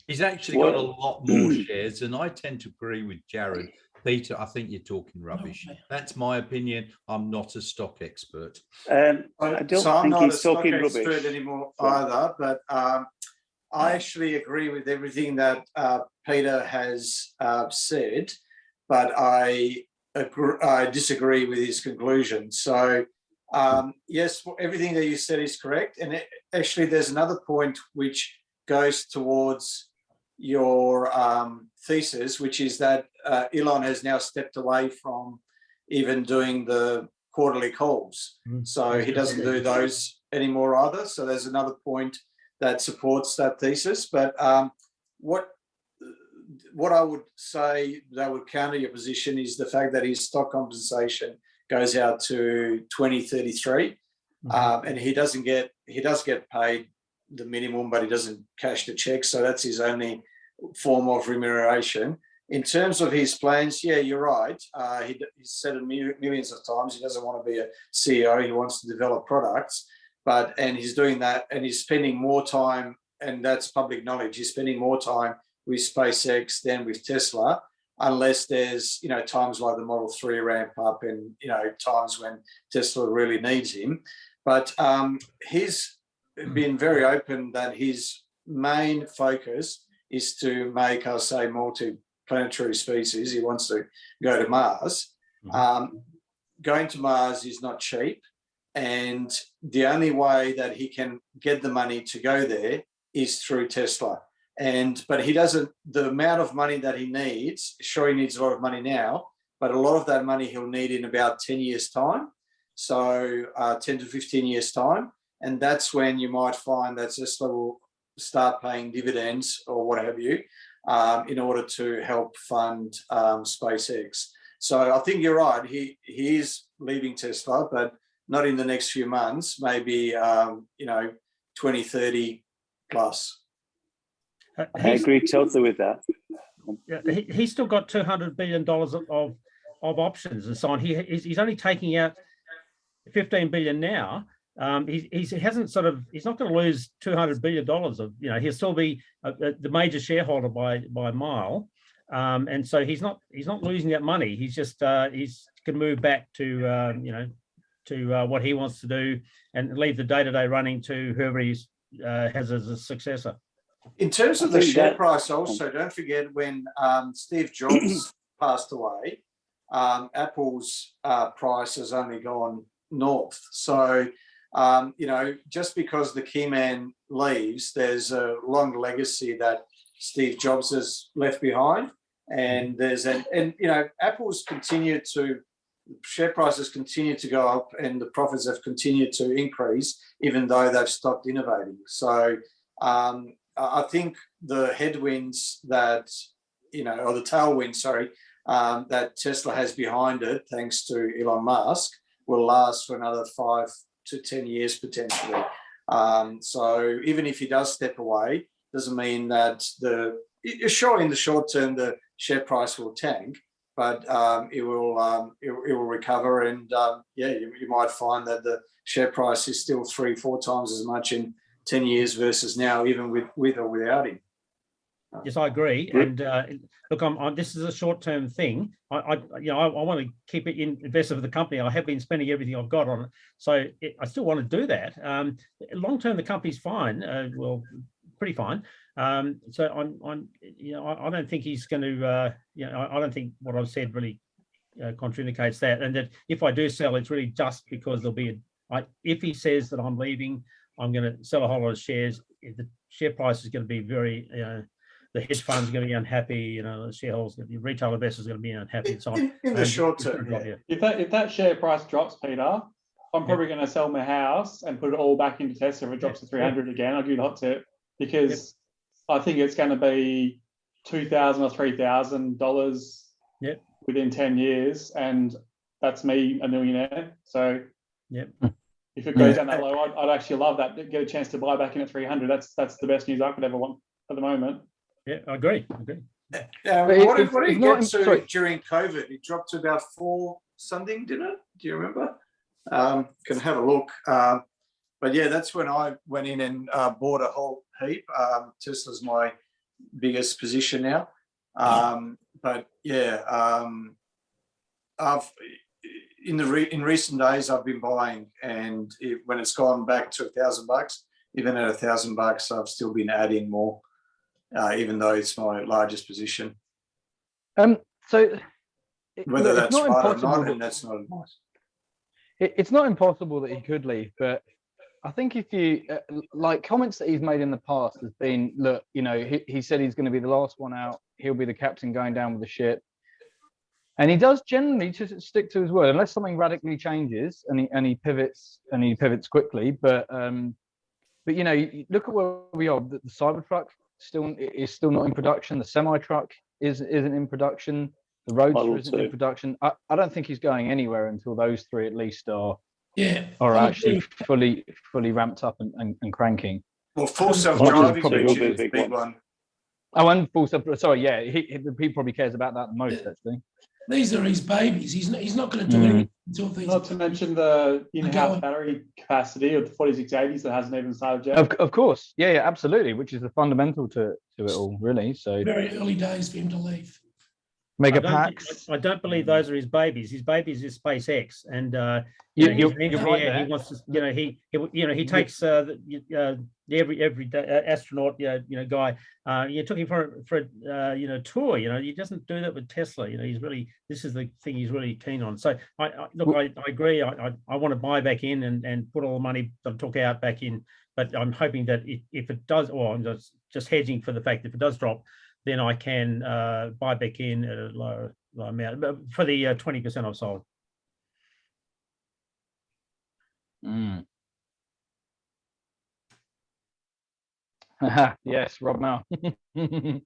He's actually got a lot more shares, and I tend to agree with Jared. Peter, I think you're talking rubbish. That's my opinion. I'm not a stock expert. I'm not a stock expert anymore either, but I actually agree with everything that Peter has said, but I disagree with his conclusion. So yes, everything that you said is correct. And actually, there's another point which goes towards your thesis, which is that Elon has now stepped away from even doing the quarterly calls. So he doesn't do those anymore either. So there's another point that supports that thesis. But what I would say that would counter your position is the fact that his stock compensation goes out to 2033, and he does get paid the minimum, but he doesn't cash the check. So that's his only form of remuneration. In terms of his plans, yeah, you're right. He's said it millions of times. He doesn't want to be a CEO. He wants to develop products, and he's doing that, and he's spending more time, and that's public knowledge. He's spending more time with SpaceX than with Tesla, unless there's times like the Model 3 ramp up, and times when Tesla really needs him. But he's been very open that his main focus is to make us a multi-planetary species. He wants to go to Mars. Going to Mars is not cheap, and the only way that he can get the money to go there is through Tesla. But he doesn't, the amount of money that he needs, sure, he needs a lot of money now, but a lot of that money he'll need in about 10 years' time. So 10 to 15 years' time. And that's when you might find that Tesla will start paying dividends or what have you in order to help fund SpaceX. So I think you're right. He is leaving Tesla, but not in the next few months, maybe, 2030 plus. I agree totally with that. Yeah, he's still got $200 billion of options and so on. He's only taking out 15 billion now. He's not going to lose $200 billion of, he'll still be the major shareholder by a mile. And so he's not losing that money. He's just he's going to move back to what he wants to do and leave the day-to-day running to whoever he has as a successor. In terms of the share price, also don't forget when Steve Jobs passed away, Apple's price has only gone north. So just because the key man leaves, there's a long legacy that Steve Jobs has left behind. And Apple's continued to, share prices continue to go up and the profits have continued to increase, even though they've stopped innovating. So I think the headwinds that, or the tailwinds, that Tesla has behind it, thanks to Elon Musk, will last for another 5 to 10 years potentially. So even if he does step away, doesn't mean that sure, in the short term, the share price will tank, but it will recover. And you might find that the share price is still 3-4 times as much in 10 years versus now, even with or without him. Yes, I agree. And look, this is a short-term thing. I want to keep it invested for the company. I have been spending everything I've got on it, so I still want to do that. Long-term, the company's fine. Pretty fine. So I don't think he's going to. I don't think what I've said really contraindicates that. And that if I do sell, it's really just because there'll be if he says that I'm leaving, I'm going to sell a whole lot of shares. The share price is going to be very. The hedge funds are going to be unhappy. The shareholders, the retail investors are going to be unhappy. So in the short term, if that share price drops, Peter, I'm probably going to sell my house and put it all back into Tesla. If it drops to 300 again, I'll give you the hot tip, because I think it's going to be $2,000 or $3,000 within 10 years, and that's me a millionaire. So if it goes down that low, I'd actually love that. Get a chance to buy back in at 300. That's the best news I could ever want at the moment. Yeah, I agree. What did it get to during COVID? It dropped to about 4 something, didn't it? Do you remember? Can have a look. But yeah, that's when I went in and bought a whole heap. Tesla's my biggest position now. But yeah, I've in recent days I've been buying, and when it's gone back to $1,000, even at $1,000, I've still been adding more. Even though it's my largest position. So whether that's right or not, and that's not advice. It's not impossible that he could leave, but I think if you like comments that he's made in the past has been, look, he said he's going to be the last one out. He'll be the captain going down with the ship, and he does generally just stick to his word unless something radically changes and he pivots quickly. But look at where we are. The Cybertruck is still not in production. The semi-truck isn't in production. The Roadster isn't in production. I don't think he's going anywhere until those three at least are actually fully ramped up and cranking. Well, full self-driving is a big one. Oh, and full self. Sorry, yeah, he probably cares about that the most, actually. These are his babies. He's not going to do anything until these. Not to mention the in-house battery capacity of the 4680s that hasn't even started yet. Of course, yeah, absolutely, which is the fundamental to it all, really. So very early days for him to leave. Mega packs. I don't believe those are his babies. His babies is SpaceX, and you're right he wants to. He takes every day, astronaut, guy, you took him for a tour. He doesn't do that with Tesla. This is the thing he's really keen on. So I agree. I want to buy back in and put all the money that I took out back in. But I'm hoping that if it does, or I'm just hedging for the fact that if it does drop, then I can buy back in at a low amount for the 20% I've sold. Yes, Rob Mel. He'd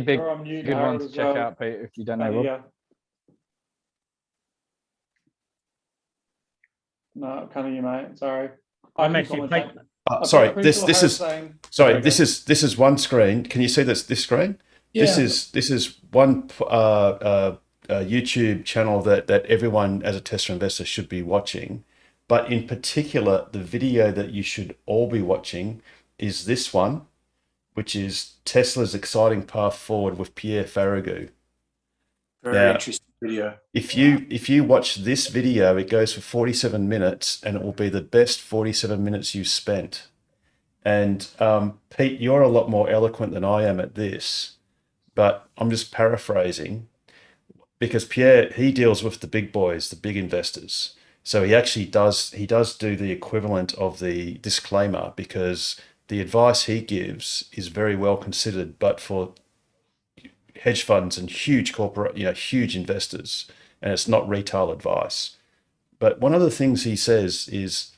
be a good one to check out, Pete, if you don't know Rob. No, can't hear you, mate. Sorry. I'm actually sorry. This is one screen. Can you see this screen? Yeah. This is one YouTube channel that everyone as a Tesla investor should be watching. But in particular, the video that you should all be watching is this one, which is Tesla's Exciting Path Forward with Pierre Farragut. Very interesting video. If you watch this video, it goes for 47 minutes, and it will be the best 47 minutes you spent. And Pete, you're a lot more eloquent than I am at this, but I'm just paraphrasing, because Pierre, he deals with the big boys, the big investors. So he actually does do the equivalent of the disclaimer, because the advice he gives is very well considered, but for hedge funds and huge huge investors, and it's not retail advice. But one of the things he says is,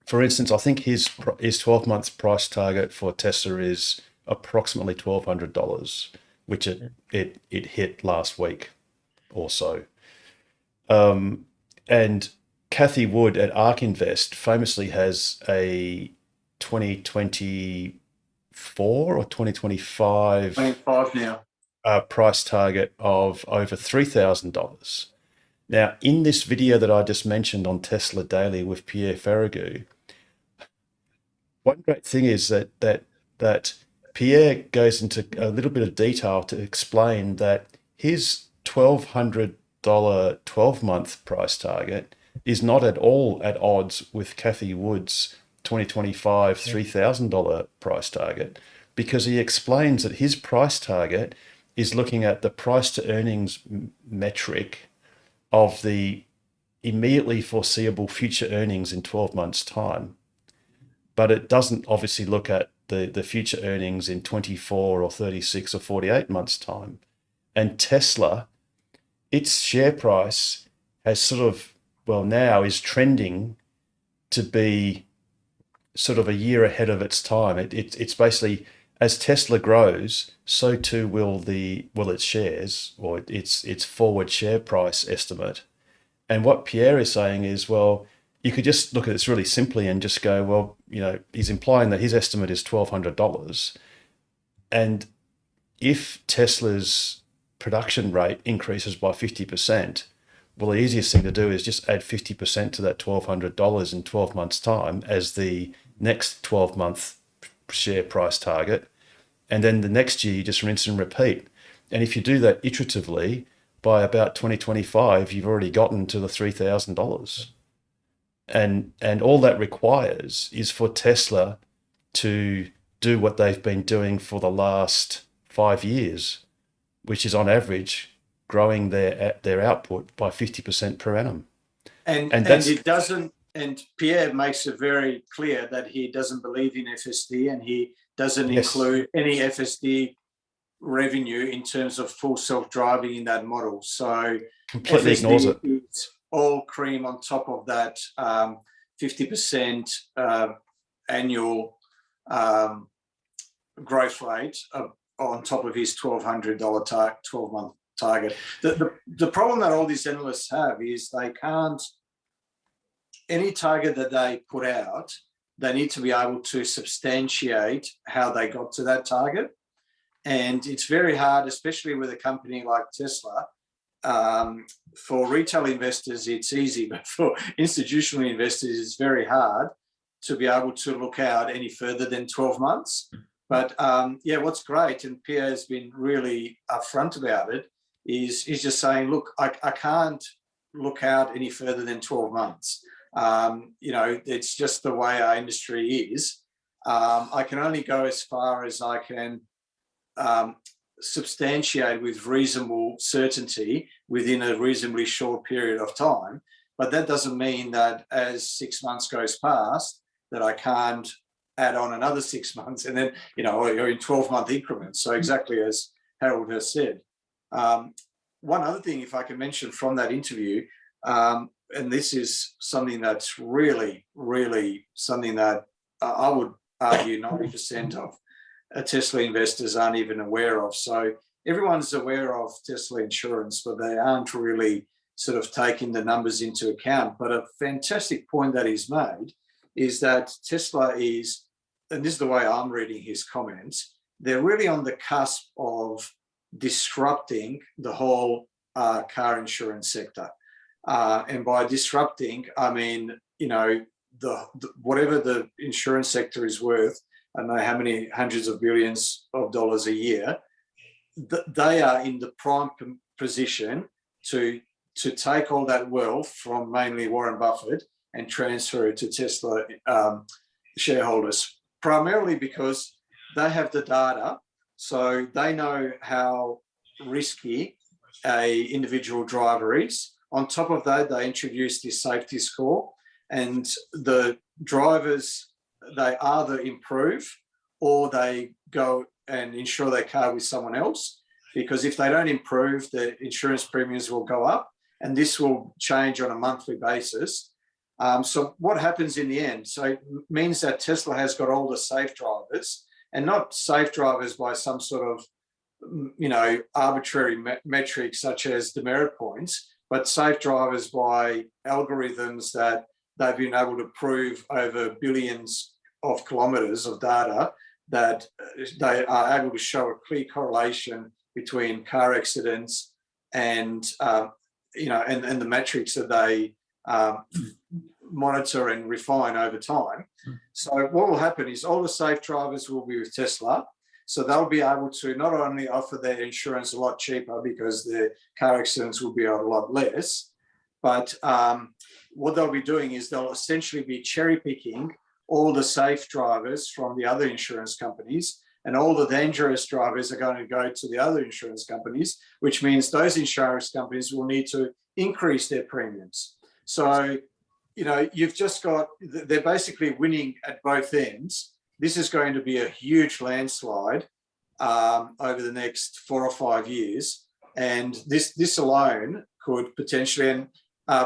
for instance, I think his 12 months price target for Tesla is approximately $1,200, which it hit last week or so. And Kathy Wood at ARK Invest famously has a 2024 or 2025 now price target of over $3,000. Now, in this video that I just mentioned on Tesla Daily with Pierre Farragut, one great thing is that Pierre goes into a little bit of detail to explain that his $1,200 12-month price target is not at all at odds with Kathy Wood's 2025 $3,000 price target, because he explains that his price target is looking at the price to earnings metric of the immediately foreseeable future earnings in 12 months time. But it doesn't obviously look at the future earnings in 24 or 36 or 48 months time. And Tesla, its share price has now is trending to be sort of a year ahead of its time. It's basically, as Tesla grows, so too will its shares, or its forward share price estimate. And what Pierre is saying is, well, you could just look at this really simply and just go, well, he's implying that his estimate is $1,200. And if Tesla's production rate increases by 50%, well, the easiest thing to do is just add 50% to that $1,200 in 12 months' time as the next 12-month share price target. And then the next year, you just rinse and repeat. And if you do that iteratively, by about 2025, you've already gotten to the $3,000. And all that requires is for Tesla to do what they've been doing for the last 5 years, which is on average growing their output by 50% per annum. And it doesn't. And Pierre makes it very clear that he doesn't believe in FSD, and he doesn't include any FSD revenue in terms of full self-driving in that model. So completely ignores it. It's all cream on top of that 50% annual growth rate on top of his $1,200 12-month target. The problem that all these analysts have is they can't, any target that they put out, they need to be able to substantiate how they got to that target. And it's very hard, especially with a company like Tesla. For retail investors, it's easy, but for institutional investors, it's very hard to be able to look out any further than 12 months. But what's great, and Pierre has been really upfront about it, is he's just saying, look, I can't look out any further than 12 months. It's just the way our industry is. I can only go as far as I can substantiate with reasonable certainty within a reasonably short period of time. But that doesn't mean that as 6 months goes past, that I can't add on another 6 months and then, or in 12-month increments. So exactly as Harold has said. One other thing, if I can mention from that interview, and this is something that's really, really something that I would argue 90% of Tesla investors aren't even aware of. So everyone's aware of Tesla insurance, but they aren't really sort of taking the numbers into account. But a fantastic point that is made is that Tesla is, and this is the way I'm reading his comments, they're really on the cusp of disrupting the whole car insurance sector. And by disrupting, I mean, whatever the insurance sector is worth, I don't know how many hundreds of billions of dollars a year, they are in the prime position to take all that wealth from mainly Warren Buffett and transfer it to Tesla shareholders, primarily because they have the data, so they know how risky a individual driver is. On top of that, they introduced this safety score, and the drivers, they either improve or they go and insure their car with someone else, because if they don't improve, the insurance premiums will go up, and this will change on a monthly basis. So what happens in the end? So it means that Tesla has got all the safe drivers, and not safe drivers by some sort of, arbitrary metric such as demerit points, but safe drivers by algorithms that they've been able to prove over billions of kilometres of data that they are able to show a clear correlation between car accidents and, and the metrics that they monitor and refine over time. So what will happen is all the safe drivers will be with Tesla. So they'll be able to not only offer their insurance a lot cheaper because their car accidents will be a lot less, but what they'll be doing is they'll essentially be cherry picking all the safe drivers from the other insurance companies, and all the dangerous drivers are going to go to the other insurance companies, which means those insurance companies will need to increase their premiums. So, you've just got, they're basically winning at both ends. This is going to be a huge landslide over the next 4 or 5 years. And this alone could potentially, and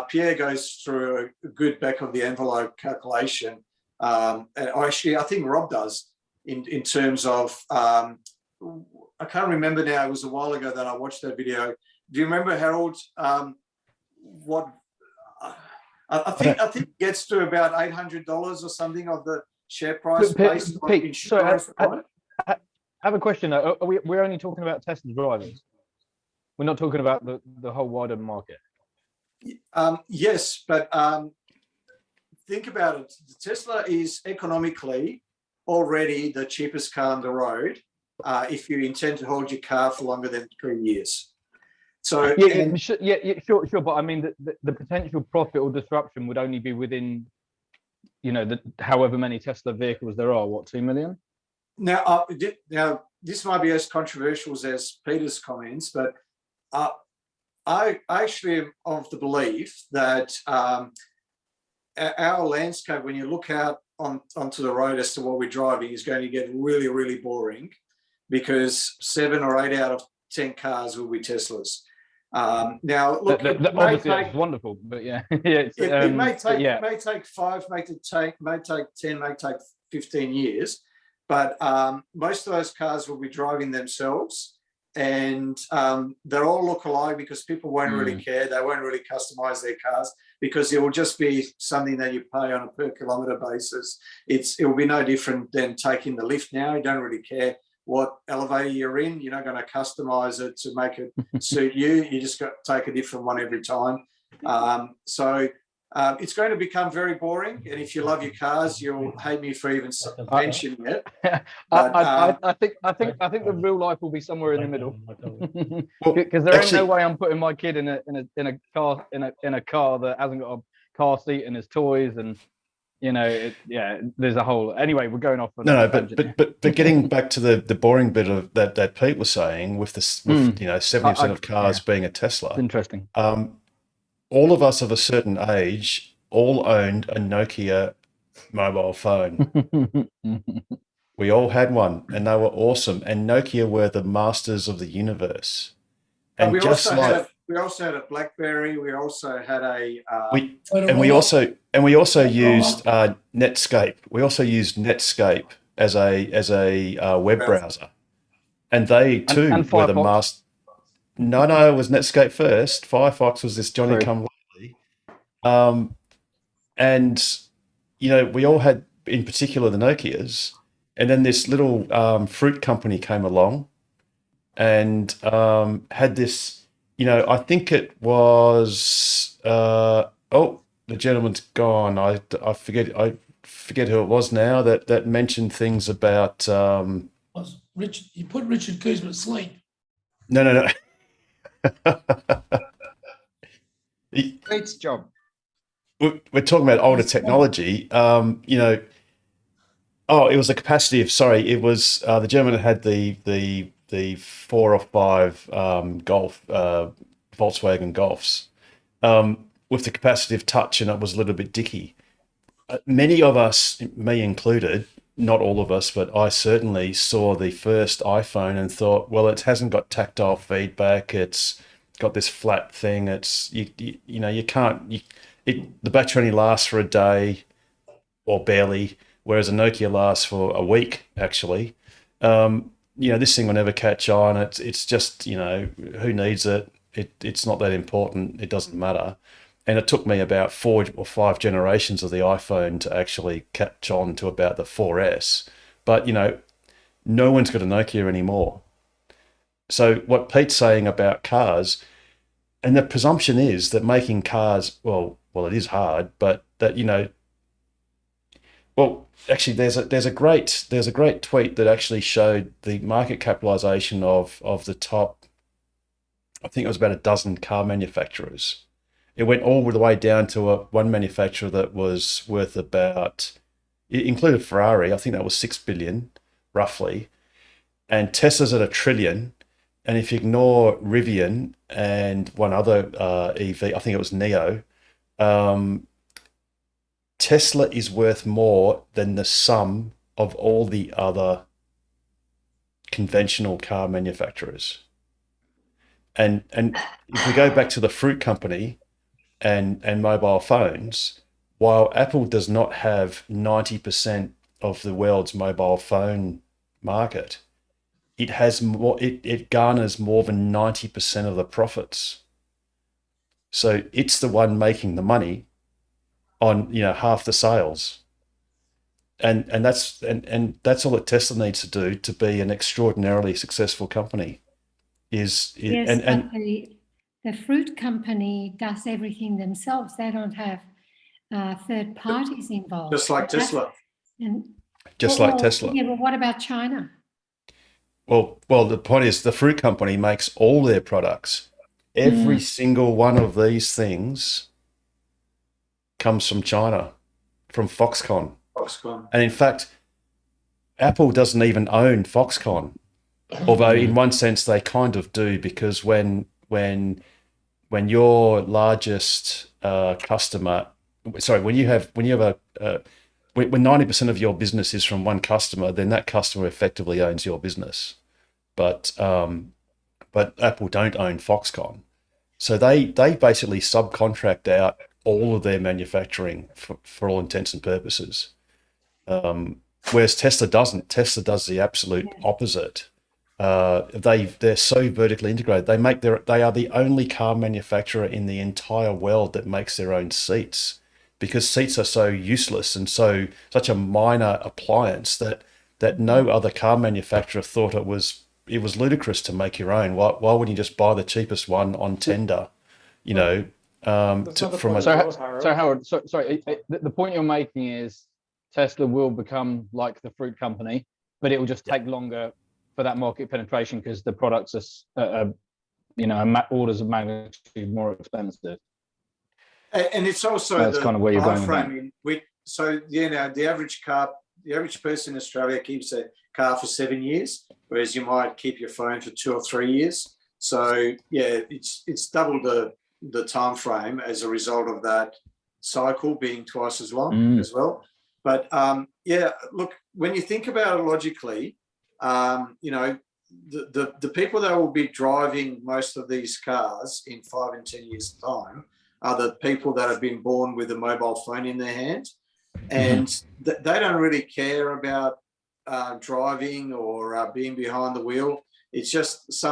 Pierre goes through a good back of the envelope calculation. And actually, I think Rob does in terms of, I can't remember now, it was a while ago that I watched that video. Do you remember, Harold, what, I think it gets to about $800 or something of the share price based on insurance. I have a question though. We're only talking about Tesla drivers. We're not talking about the whole wider market. Yes, but think about it. Tesla is economically already the cheapest car on the road if you intend to hold your car for longer than 3 years. So sure, but I mean the potential profit or disruption would only be within, however many Tesla vehicles there are. What, 2 million? Now, this might be as controversial as Peter's comments, but I actually am of the belief that our landscape, when you look out onto the road as to what we're driving, is going to get really, really boring, because 7 or 8 out of 10 cars will be Teslas. Now, look, obviously it's wonderful, but yeah, it may take 5, may take 10, may take 15 years, but most of those cars will be driving themselves, and they'll all look alike because people won't really care. They won't really customize their cars because it will just be something that you pay on a per kilometre basis. It will be no different than taking the lift now. You don't really care what elevator you're in. You're not going to customize it to make it suit you. You just got to take a different one every time. So it's going to become very boring. And if you love your cars, you'll hate me for even mentioning it. But, I think the real life will be somewhere in the middle, because there ain't no way I'm putting my kid in a car that hasn't got a car seat and his toys and you know, there's a whole. Anyway, we're going off on No, a no, tangent. but getting back to the boring bit of that Pete was saying with this, with 70% of cars being a Tesla. It's interesting. All of us of a certain age all owned a Nokia mobile phone. We all had one, and they were awesome. And Nokia were the masters of the universe. And we just also like had a BlackBerry. We also had a we also used Netscape. We also used Netscape as a web browser, and they too and were the Firefox. master. No, it was Netscape first. Firefox was this Johnny come lately. And you know, we all had, in particular, the Nokias, and then this little fruit company came along and had this. You know, I think it was. The gentleman's gone. I forget who it was now that mentioned things about. Richard, you put Richard Kuzma to sleep. No. Pete's job. We're talking about older technology. You know, it was the capacity of. Sorry, it was the gentleman that had the 4 or 5 Golf Volkswagen Golfs with the capacitive touch, and it was a little bit dicky. Many of us, me included, not all of us, but I certainly saw the first iPhone and thought, well, it hasn't got tactile feedback. It's got this flat thing. It's you can't. The battery only lasts for a day or barely, whereas a Nokia lasts for a week actually. You know, this thing will never catch on. It's just, you know, who needs it? It's not that important. It doesn't matter. And it took me about 4 or 5 generations of the iPhone to actually catch on to about the 4S. But, you know, no one's got a Nokia anymore. So what Pete's saying about cars, and the presumption is that making cars, well, it is hard, but that, you know, well, actually, there's a great tweet that actually showed the market capitalization of the top. I think it was about a dozen car manufacturers. It went all the way down to one manufacturer that was worth about. It included Ferrari. I think that was 6 billion, roughly, and Tesla's at $1 trillion. And if you ignore Rivian and one other EV, I think it was Neo. Tesla is worth more than the sum of all the other conventional car manufacturers. And if we go back to the fruit company and mobile phones, while Apple does not have 90% of the world's mobile phone market, it has more. It garners more than 90% of the profits. So it's the one making the money on, you know, half the sales, and that's all that Tesla needs to do to be an extraordinarily successful company. But the fruit company does everything themselves. They don't have third parties involved. Just like Tesla. Tesla. Yeah, but what about China? Well, the point is the fruit company makes all their products. Every single one of these things comes from China, from Foxconn. And in fact, Apple doesn't even own Foxconn, although in one sense they kind of do, because when your largest customer, sorry, when 90% of your business is from one customer, then that customer effectively owns your business. But Apple don't own Foxconn, so they basically subcontract out all of their manufacturing for all intents and purposes. Whereas Tesla doesn't. Tesla does the absolute opposite. They're so vertically integrated. They are the only car manufacturer in the entire world that makes their own seats, because seats are so useless and such a minor appliance that no other car manufacturer thought it was ludicrous to make your own. Why wouldn't you just buy the cheapest one on tender? You know. Howard, sorry, the point you're making is Tesla will become like the fruit company, but it will just take longer for that market penetration because the products are orders of magnitude more expensive. And it's also that's kind of where you're going with that. framing. so yeah, now the average person in Australia keeps a car for 7 years, whereas you might keep your phone for 2 or 3 years. So yeah, it's double the time frame as a result of that cycle being twice as long as well. But yeah, look, when you think about it logically, you know, the people that will be driving most of these cars in 5 and 10 years' time are the people that have been born with a mobile phone in their hand, and they don't really care about driving or being behind the wheel. It's just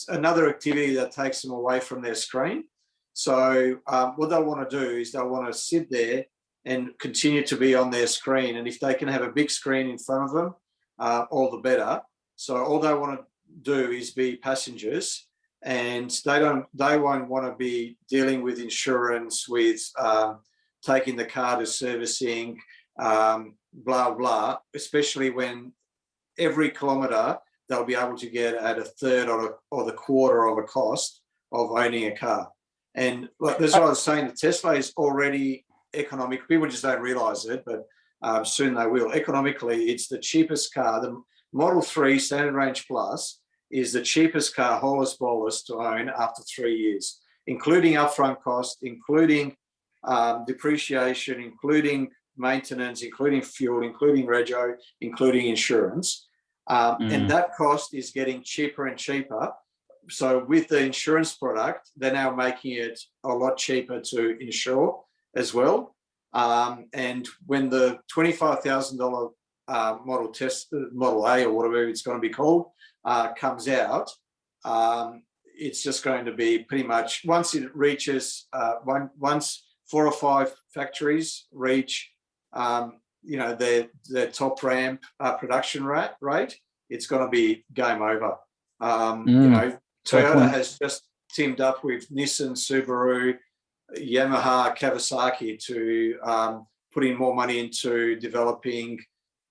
another activity that takes them away from their screen. So what they'll want to do is they'll want to sit there and continue to be on their screen. And if they can have a big screen in front of them, all the better. So all they want to do is be passengers, and they won't want to be dealing with insurance, with taking the car to servicing, blah, blah, especially when every kilometre they'll be able to get at a third or the quarter of a cost of owning a car. And that's what I was saying, Tesla is already economic. People just don't realise it, but soon they will. Economically, it's the cheapest car. The Model 3 Standard Range Plus is the cheapest car, wholest bolus, to own after 3 years, including upfront cost, including depreciation, including maintenance, including fuel, including rego, including insurance. And that cost is getting cheaper and cheaper. So with the insurance product, they're now making it a lot cheaper to insure as well. And when the $25,000 Model A or whatever it's going to be called comes out, it's just going to be pretty much, once it reaches, once 4 or 5 factories reach, you know, their top ramp production rate, it's going to be game over. You know, Toyota has just teamed up with Nissan, Subaru, Yamaha, Kawasaki to put in more money into developing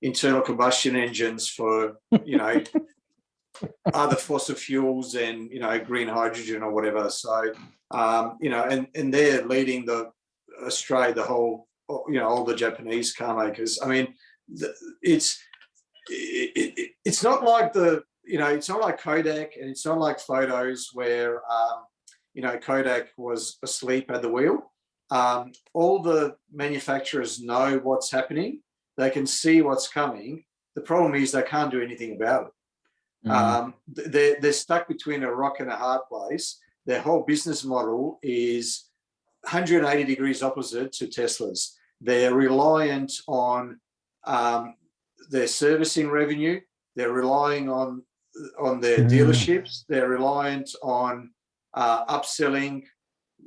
internal combustion engines for, you know, other fossil fuels and, you know, green hydrogen or whatever. So, you know, and they're leading the whole, you know, all the Japanese car makers. I mean, it's not like it's not like Kodak, and it's not like photos where, you know, Kodak was asleep at the wheel. All the manufacturers know what's happening. They can see what's coming. The problem is they can't do anything about it. They're stuck between a rock and a hard place. Their whole business model is 180 degrees opposite to Tesla's. They're reliant on their servicing revenue. They're relying on their dealerships. They're reliant on upselling,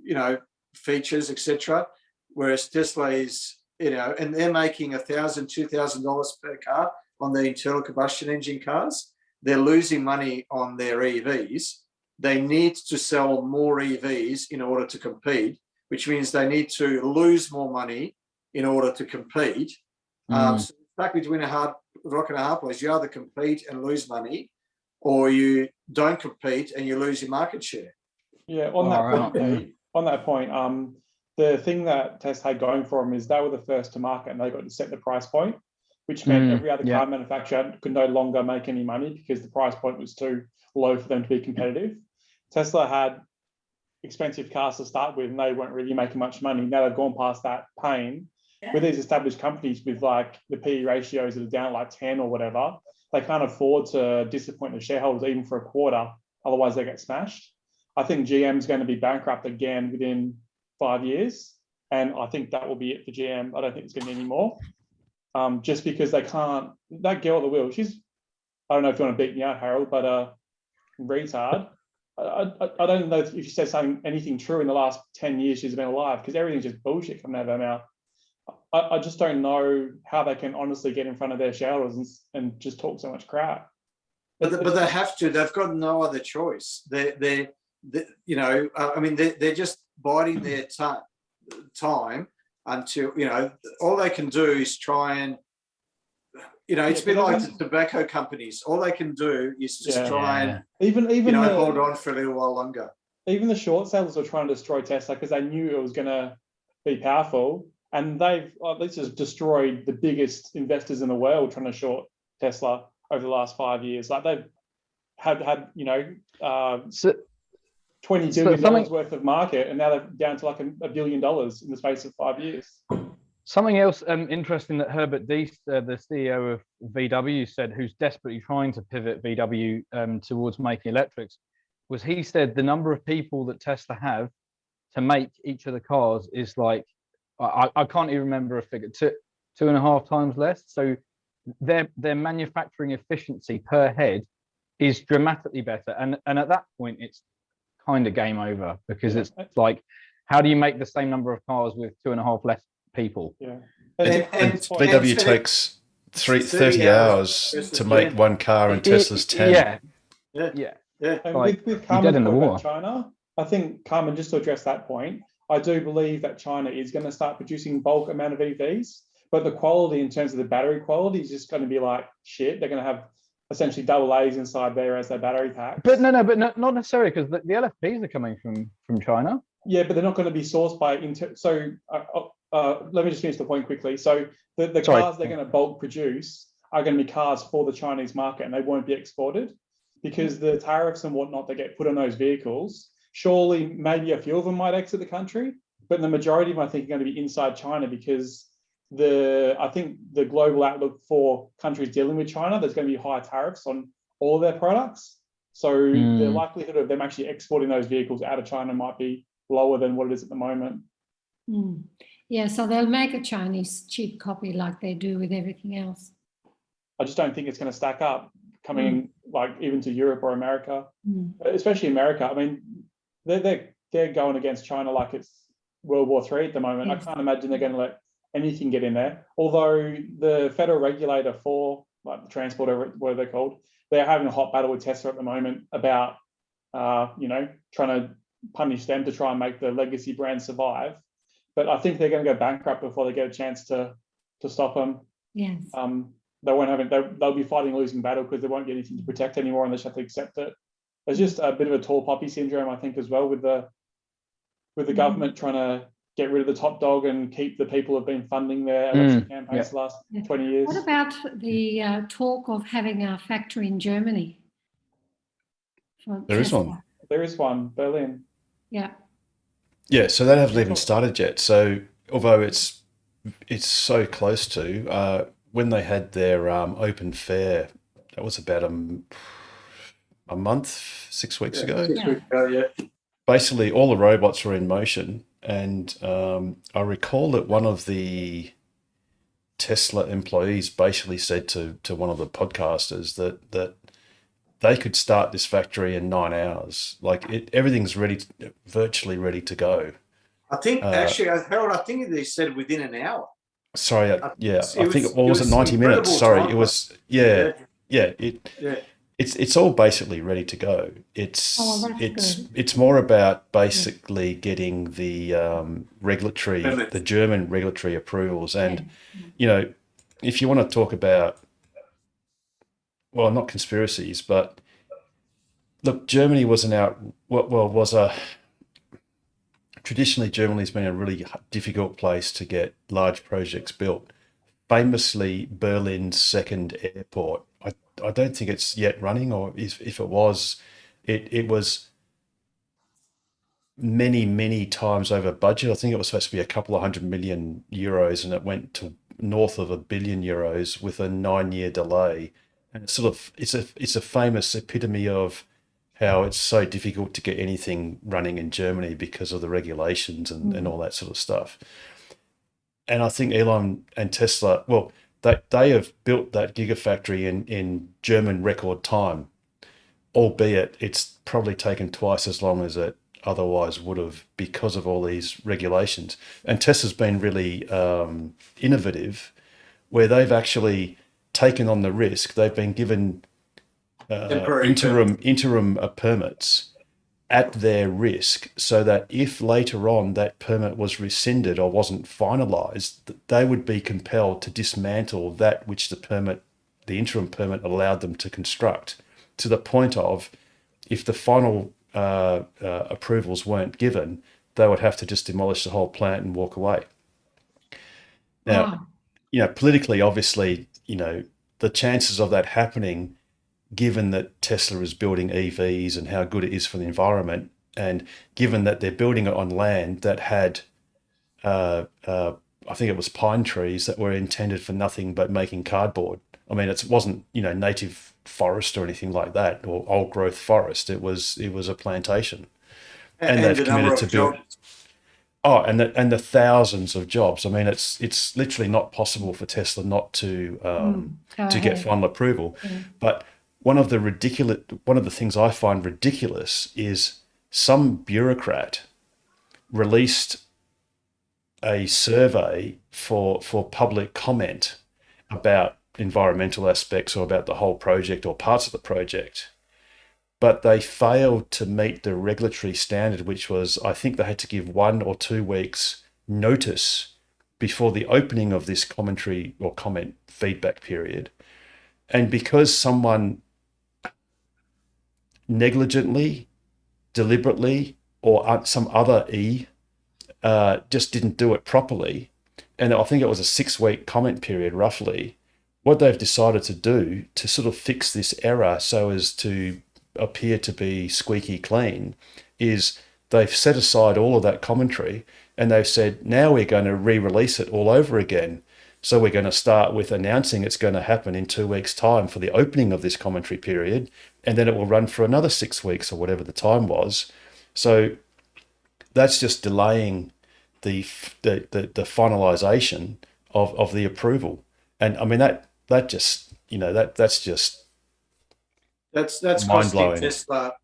you know, features, etc. Whereas Tesla is, you know, and they're making $1,000, $2,000 per car on their internal combustion engine cars. They're losing money on their EVs. They need to sell more EVs in order to compete, which means they need to lose more money in order to compete. So back between a rock and a hard place, you either compete and lose money, or you don't compete and you lose your market share. Yeah, on that point, the thing that Tesla had going for them is they were the first to market, and they got to set the price point, which meant every other car manufacturer could no longer make any money because the price point was too low for them to be competitive. Tesla had expensive cars to start with, and they weren't really making much money. Now they've gone past that pain. With these established companies with like the PE ratios that are down like 10 or whatever, they can't afford to disappoint the shareholders even for a quarter. Otherwise they get smashed. I think GM is going to be bankrupt again within 5 years. And I think that will be it for GM. I don't think it's going to be any more. Just because they can't, that girl at the wheel, she's, I don't know if you want to beat me out, Harold, but retard. I don't know if she said anything true in the last 10 years she's been alive, because everything's just bullshit coming out of her mouth. I just don't know how they can honestly get in front of their shareholders and just talk so much crap. But they have to. They've got no other choice. They you know, I mean, they're just biding their time until, you know, all they can do is try and, you know, it's been like the tobacco companies. All they can do is just try and even you know, hold on for a little while longer. Even the short sellers were trying to destroy Tesla because they knew it was going to be powerful. And this has destroyed the biggest investors in the world trying to short Tesla over the last 5 years. Like they've had $20 billion worth of market, and now they're down to like $1 billion in the space of 5 years. Something else interesting that Herbert Diess, the CEO of VW, said, who's desperately trying to pivot VW towards making electrics, was he said the number of people that Tesla have to make each of the cars is like, I can't even remember a figure, 2.5 times less. So their manufacturing efficiency per head is dramatically better. And at that point, it's kind of game over, because it's like, how do you make the same number of cars with 2.5 less people? Yeah. And VW takes 30 hours to make one car, and Tesla's 10. Yeah. And Like, with you're dead in Carmen's the point about water. China, I think, Carmen, just to address that point, I do believe that China is going to start producing bulk amount of EVs, but the quality in terms of the battery quality is just going to be like shit. They're going to have essentially double A's inside there as their battery packs. But not necessarily, because the LFPs are coming from China. Yeah, but they're not going to be sourced by let me just finish the point quickly. So the cars they're going to bulk produce are going to be cars for the Chinese market, and they won't be exported because the tariffs and whatnot that get put on those vehicles, surely maybe a few of them might exit the country, but the majority of them I think are going to be inside China, because I think the global outlook for countries dealing with China, there's going to be high tariffs on all of their products. So the likelihood of them actually exporting those vehicles out of China might be lower than what it is at the moment. Yeah, so they'll make a Chinese cheap copy like they do with everything else. I just don't think it's going to stack up coming like even to Europe or America, especially America. I mean, they're going against China like it's World War III at the moment. Yes. I can't imagine they're going to let anything get in there. Although the federal regulator for like the transport, or what are they called, they're having a hot battle with Tesla at the moment about trying to punish them to try and make the legacy brand survive. But I think they're going to go bankrupt before they get a chance to stop them. Yes. They won't have it. They'll be fighting a losing battle because they won't get anything to protect anymore, and they just have to accept it. There's just a bit of a tall poppy syndrome, I think, as well, with the government trying to get rid of the top dog and keep the people who've been funding their election campaigns the last 20 years. What about the talk of having a factory in Germany? There is one. There is one, Berlin. Yeah. Yeah, so they haven't even started yet. So although it's so close to, when they had their open fair, that was about a month, 6 weeks ago. 6 weeks ago, yeah. Basically, all the robots were in motion, and I recall that one of the Tesla employees basically said to one of the podcasters that they could start this factory in 9 hours. Like everything's virtually ready to go. I think actually, Harold, I think they said within an hour. Sorry, I think it was 90 minutes. Sorry, it was It's all basically ready to go. It's more about basically getting the the German regulatory approvals, and if you want to talk about, well, not conspiracies, but look, Germany traditionally Germany's been a really difficult place to get large projects built. Famously, Berlin's second airport, I don't think it's yet running, or if it was, it was many times over budget. I think it was supposed to be a couple of €100 million, and it went to north of €1 billion with a 9-year delay. And it's a famous epitome of how it's so difficult to get anything running in Germany because of the regulations and all that sort of stuff. And I think Elon and Tesla, well, they have built that gigafactory in German record time, albeit it's probably taken twice as long as it otherwise would have because of all these regulations. And Tesla's been really innovative, where they've actually taken on the risk. They've been given interim permits at their risk, so that if later on that permit was rescinded or wasn't finalised, they would be compelled to dismantle that which the interim permit allowed them to construct, to the point of, if the final approvals weren't given, they would have to just demolish the whole plant and walk away. Now, politically, obviously, the chances of that happening, given that Tesla is building EVs and how good it is for the environment, and given that they're building it on land that had, I think it was pine trees that were intended for nothing but making cardboard. I mean, it wasn't, native forest or anything like that, or old growth forest. It was a plantation, and they've committed to build. Oh, and the thousands of jobs. I mean, it's literally not possible for Tesla not to get final approval. Yeah. But one of the things I find ridiculous is some bureaucrat released a survey for public comment about environmental aspects or about the whole project or parts of the project, but they failed to meet the regulatory standard, which was, I think they had to give 1 or 2 weeks notice before the opening of this commentary or comment feedback period. And because someone negligently, deliberately, or some other just didn't do it properly, and I think it was a 6-week comment period roughly, what they've decided to do to sort of fix this error so as to appear to be squeaky clean is they've set aside all of that commentary and they've said, now we're going to re-release it all over again. So we're going to start with announcing it's going to happen in 2 weeks' time for the opening of this commentary period, and then it will run for another 6 weeks or whatever the time was. So that's just delaying the finalisation of the approval. And I mean that's just that's mind-blowing. costing Tesla.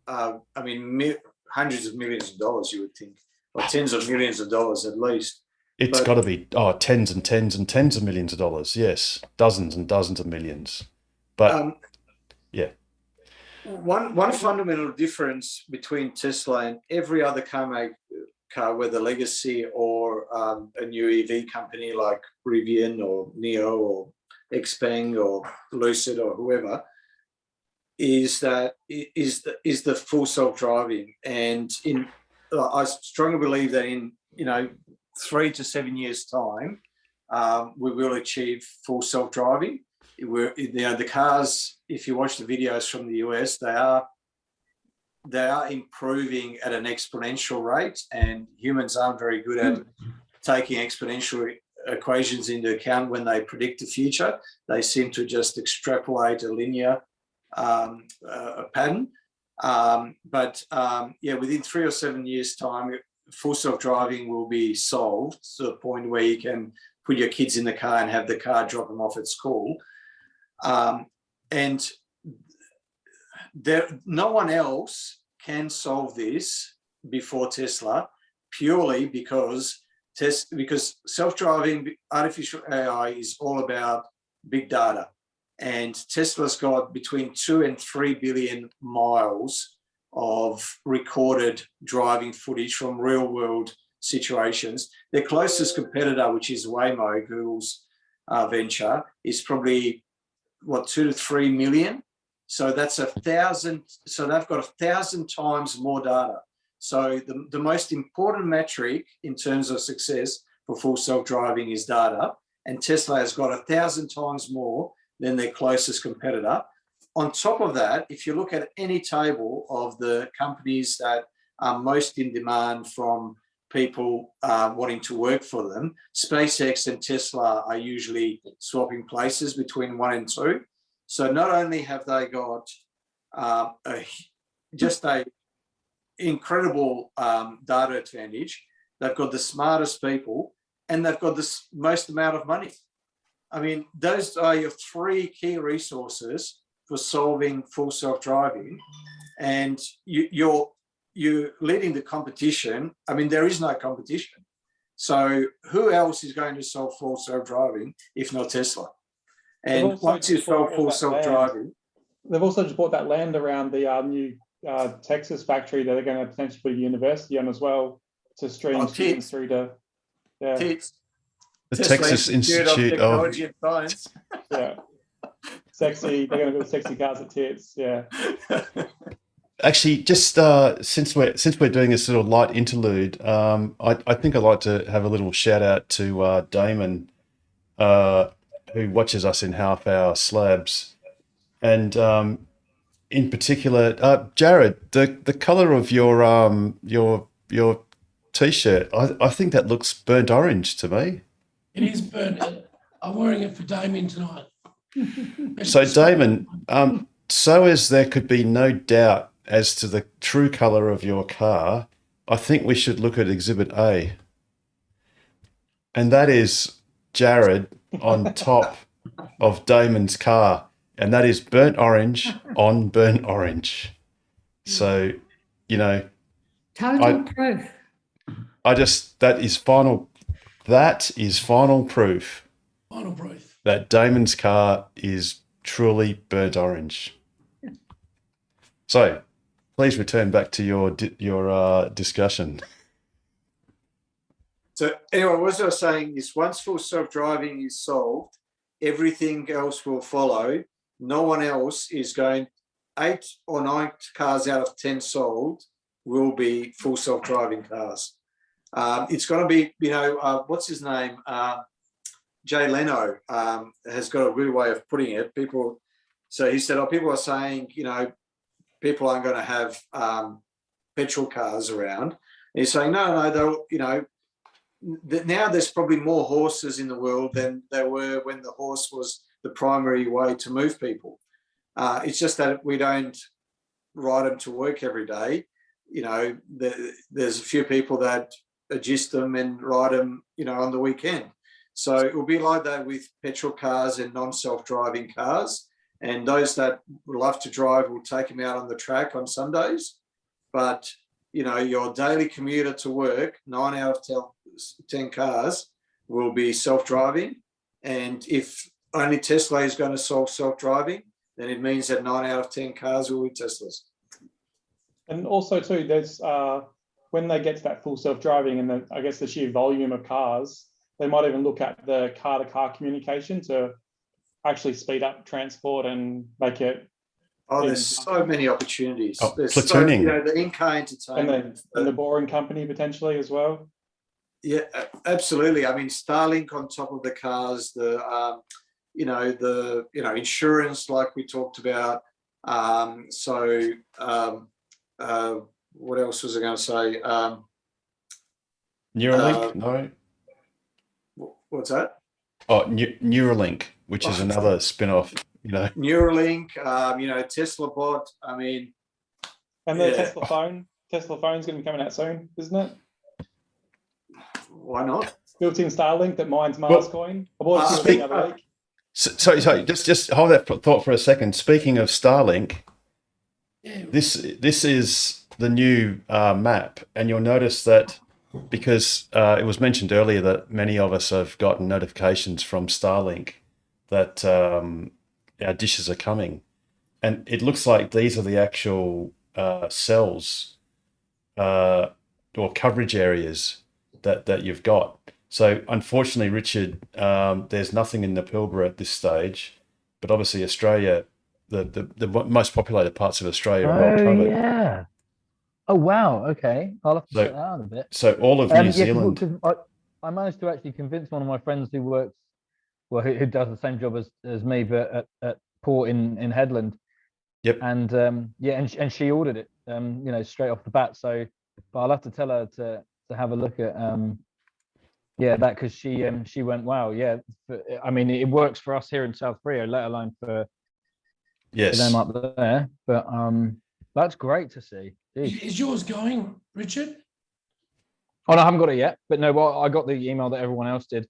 Hundreds of millions of dollars, you would think, or tens of millions of dollars at least. It's got to be tens and tens and tens of millions of dollars. Yes, dozens and dozens of millions. But yeah, one fundamental difference between Tesla and every other car, whether legacy or a new EV company like Rivian or NIO or Xpeng or Lucid or whoever, is the full self-driving. And I strongly believe that in 3 to 7 years time, we will achieve full self-driving. The cars, if you watch the videos from the US, they are improving at an exponential rate, and humans aren't very good at taking exponential equations into account when they predict the future. They seem to just extrapolate a linear pattern. Within 3 or 7 years' time, full self-driving will be solved to the point where you can put your kids in the car and have the car drop them off at school. And no one else can solve this before Tesla, purely because self-driving artificial AI is all about big data. And Tesla's got between 2 and 3 billion miles of recorded driving footage from real world situations. Their closest competitor, which is Waymo, Google's venture, is probably 2 to 3 million. So that's 1,000. So they've got 1,000 times more data. So the most important metric in terms of success for full self-driving is data. And Tesla has got 1,000 times more than their closest competitor. On top of that, if you look at any table of the companies that are most in demand from people wanting to work for them, SpaceX and Tesla are usually swapping places between 1 and 2. So not only have they got just a incredible data advantage, they've got the smartest people, and they've got the most amount of money. I mean, those are your 3 key resources for solving full self-driving, and you're leading the competition. I mean, there is no competition. So who else is going to solve full self-driving if not Tesla? And once you solve full self-driving, they've also just bought that land around the new Texas factory that they're going to potentially put a university on as well to stream students through to the Texas Institute of Technology and Science. Yeah, sexy. They're going to build sexy cars at Tits. Yeah. Actually, just since we're doing this little light interlude, I think I'd like to have a little shout out to Damon who watches us in half-hour slabs, and in particular, Jared, the colour of your t-shirt, I think that looks burnt orange to me. It is burnt. I'm wearing it for Damien tonight. So Damon, so as there could be no doubt as to the true colour of your car, I think we should look at Exhibit A. And that is Jared on top of Damon's car. And that is burnt orange on burnt orange. So, you know, Total proof. that is final proof. Final proof. That Damon's car is truly burnt orange. So, please return back to your discussion. So anyway, what I was saying is once full self-driving is solved, everything else will follow. No one else is going, 8 or 9 cars out of 10 sold will be full self-driving cars. It's going to be, what's his name? Jay Leno has got a good way of putting it. So he said, people are saying, people aren't going to have petrol cars around. And he's saying, no, they'll, now there's probably more horses in the world than there were when the horse was the primary way to move people. It's just that we don't ride them to work every day. There's a few people that adjust them and ride them, on the weekend. So it will be like that with petrol cars and non-self-driving cars. And those that love to drive will take them out on the track on Sundays. But, your daily commuter to work, 9 out of 10 cars will be self-driving. And if only Tesla is going to solve self-driving, then it means that 9 out of 10 cars will be Teslas. And also too, there's when they get to that full self-driving and the sheer volume of cars, they might even look at the car-to-car communication to actually speed up transport and make it. Oh, there's so many opportunities. There's platooning. The in-car entertainment. And the boring company potentially as well. Yeah, absolutely. I mean, Starlink on top of the cars, the insurance like we talked about. What else was I going to say? Neuralink, no. What's that? Oh, Neuralink, which is another spin-off. Neuralink, Tesla bot. I mean, and the Tesla phone. Tesla phone's going to be coming out soon, isn't it? Why not? Built-in Starlink that mines Mars coin. I bought it the other week. Sorry. Just hold that thought for a second. Speaking of Starlink, this is the new map, and you'll notice that because it was mentioned earlier that many of us have gotten notifications from Starlink that our dishes are coming, and it looks like these are the actual cells or coverage areas that you've got. So unfortunately, Richard, there's nothing in the Pilbara at this stage, but obviously Australia, the most populated parts of Australia are well covered. Yeah. Oh wow. Okay, I'll have to check that out a bit. So all of New Zealand. I managed to actually convince one of my friends who works, who does the same job as me, but at port in Headland. Yep. And and she ordered it, straight off the bat. So, but I'll have to tell her to have a look at that, because she went, wow, yeah. I mean, it works for us here in South Freo, let alone for them up there. But that's great to see. Jeez. Is yours going, Richard? Oh no, I haven't got it yet. But no, well, I got the email that everyone else did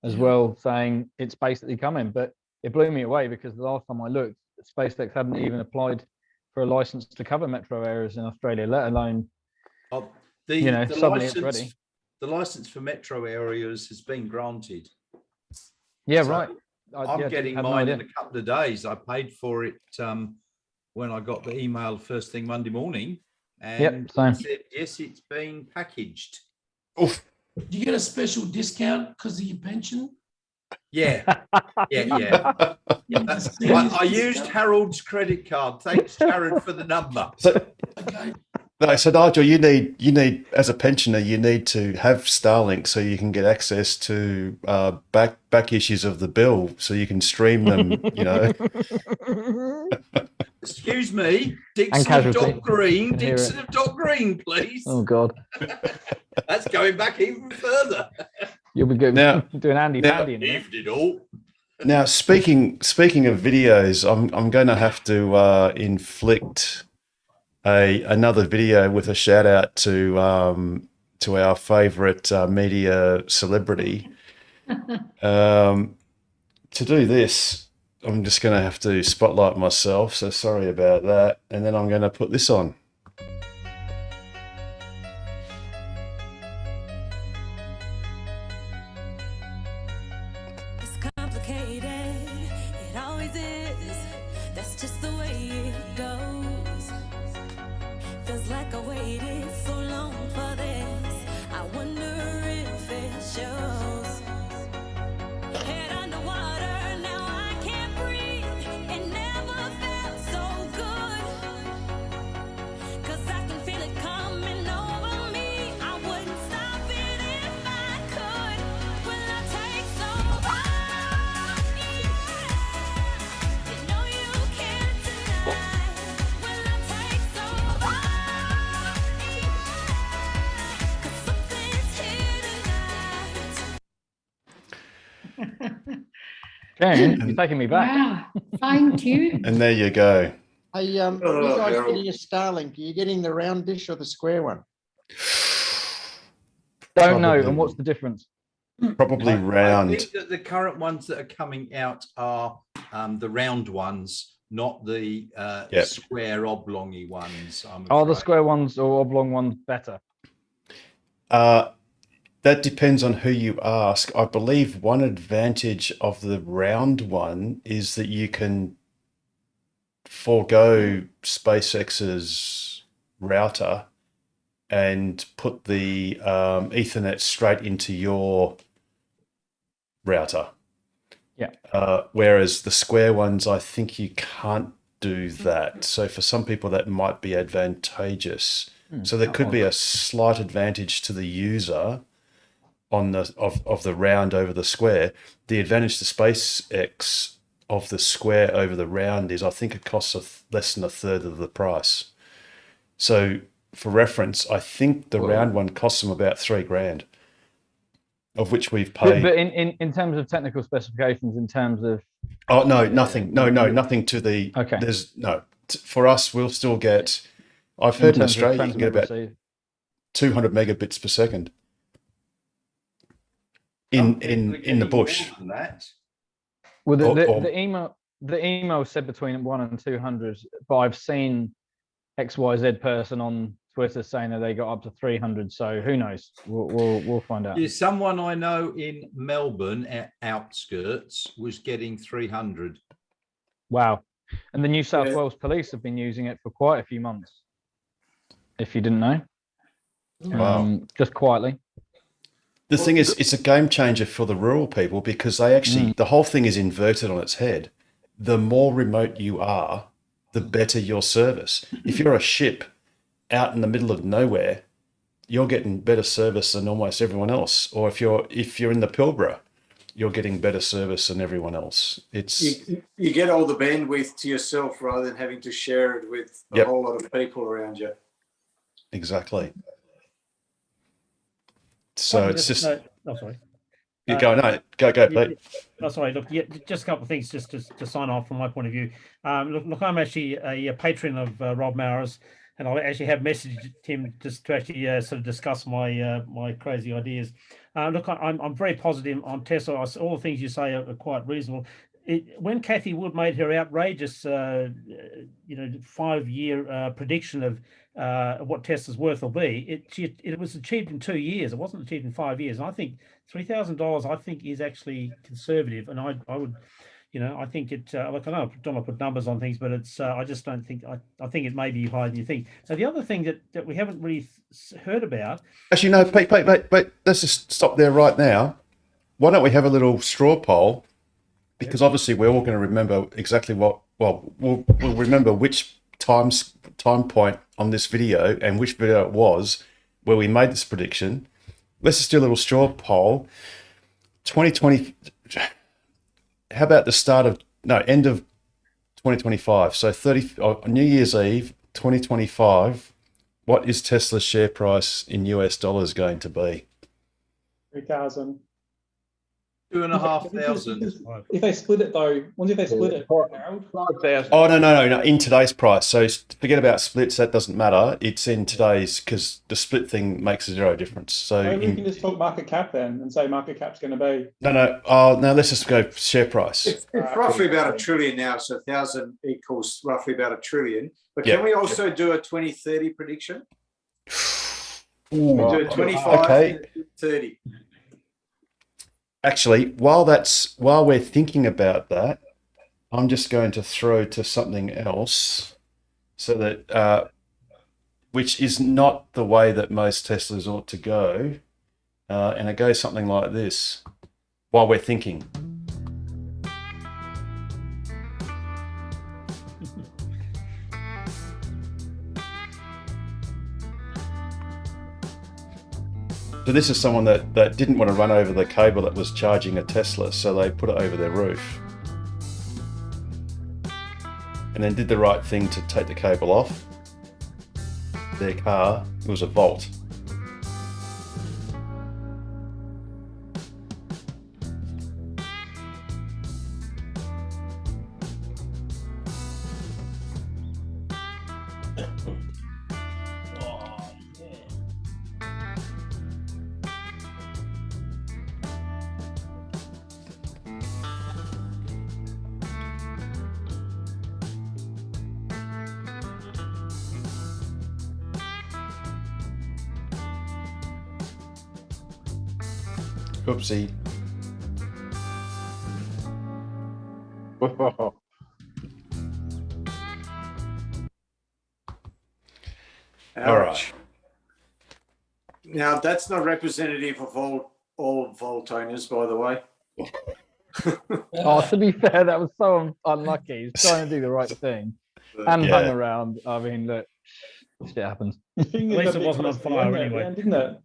as well, saying it's basically coming. But it blew me away because the last time I looked, SpaceX hadn't even applied for a license to cover metro areas in Australia, let alone suddenly it's ready. The license for metro areas has been granted. Yeah, so right. I'm getting mine in a couple of days. I paid for it when I got the email first thing Monday morning, and it said yes, it's been packaged. Oof. Do you get a special discount because of your pension? Yeah. I used Harold's credit card. Thanks, Jared, for the number. So, okay. No, so Nigel, you need as a pensioner, you need to have Starlink so you can get access to back issues of the bill, so you can stream them. Excuse me, And Dixon of casualty. Dock Green, Can hear Dixon it. of Dock Green, please. Oh God, That's going back even further. you'll be good. Now- Doing Andy now- Pandy in a minute. If it all. Now, speaking of videos, I'm going to have to inflict another video with a shout out to our favourite media celebrity. To do this, I'm just going to have to spotlight myself, so sorry about that. And then I'm going to put this on. It's complicated, it always is. That's just the way it goes. Feels like I waited so long for this. I wonder if it shows. Head underwater, now I can't breathe. It never felt so good. 'Cause I can feel it coming over me. I wouldn't stop it if I could. Will I take over? You know you can't deny. Will I take over? 'Cause something's here tonight. Ken, you're taking me back. Wow, fine tune. And there you go. Hey, you guys getting a Starlink? Are you getting the round dish or the square one? Don't know. Probably. And what's the difference? Probably round. I think that the current ones that are coming out are the round ones, not the Yep. square oblongy ones. Are the square ones or oblong ones better? That depends on who you ask. I believe one advantage of the round one is that you can forego SpaceX's router and put the Ethernet straight into your router. Yeah. Whereas the square ones, I think you can't do that. So for some people, that might be advantageous. So there could be a slight advantage to the user on the of the round over the square. The advantage to SpaceX of the square over the round is I think it costs less than a third of the price. So for reference, I think the round one costs them about $3,000, of which we've paid. But in terms of technical specifications, in terms of Oh no, nothing. No, nothing to the. Okay. There's no. For us, we'll still get. I've heard in terms of Australia you can get about transmit receive. 200 megabits per second. In the bush. Well, Or- the email said between 1 and 200, but I've seen XYZ person on Twitter saying that they got up to 300. So who knows? We'll find out. There's someone I know in Melbourne, outskirts, was getting 300. Wow. And the New South Wales Police have been using it for quite a few months. If you didn't know. Wow. Just quietly. The thing is, it's a game changer for the rural people because they actually, the whole thing is inverted on its head. The more remote you are, the better your service. If you're a ship out in the middle of nowhere, you're getting better service than almost everyone else. Or if you're in the Pilbara, you're getting better service than everyone else. It's You get all the bandwidth to yourself rather than having to share it with a Yep. whole lot of people around you. exactly. So it's just Oh, sorry. you go go Pete. Oh, sorry. Look, yeah, just a couple of things just to sign off from my point of view. Look, I'm actually a patron of Rob Maurer's, and I actually have messaged him just to actually sort of discuss my my crazy ideas. Look, I'm very positive on Tesla. All the things you say are quite reasonable. When Kathy Wood made her outrageous, 5-year prediction of what Tesla's worth will be, it was achieved in 2 years. It wasn't achieved in 5 years. And I think $3,000, I think, is actually conservative. And I would, I think it. Look, I know I don't want to put numbers on things, but it's. I just don't think. I think it may be higher than you think. Now, the other thing that we haven't really heard about. Actually, no, Pete, let's just stop there right now. Why don't we have a little straw poll? Because obviously we're all going to remember exactly we'll remember which time point on this video and which video it was where we made this prediction. Let's just do a little straw poll. 2020, how about end of 2025? So New Year's Eve, 2025, what is Tesla's share price in US dollars going to be? 3,000. 2,500. If they split it though, once if they split it, Harold? 5,000. Oh, no. In today's price. So forget about splits. That doesn't matter. It's in today's, because the split thing makes zero difference. So Maybe we can just talk market cap then and say market cap's going to be. No. Oh, no. Let's just go share price. It's roughly about $1 trillion now, so 1,000 equals roughly about $1 trillion. But Yep. can we also do a 2030 prediction? Ooh, We do a 25 okay. and a 30. Actually, while we're thinking about that, I'm just going to throw to something else, so that which is not the way that most Teslas ought to go, and it goes something like this. While we're thinking. So this is someone that didn't want to run over the cable that was charging a Tesla, so they put it over their roof. And then did the right thing to take the cable off their car. It was a Volt. Oopsie. All right. Now, that's not representative of all Volt owners, by the way. Oh, to be fair, that was so unlucky. He's trying to do the right thing and hung around. I mean, look, shit happens. At least it wasn't on fire anyway, didn't it?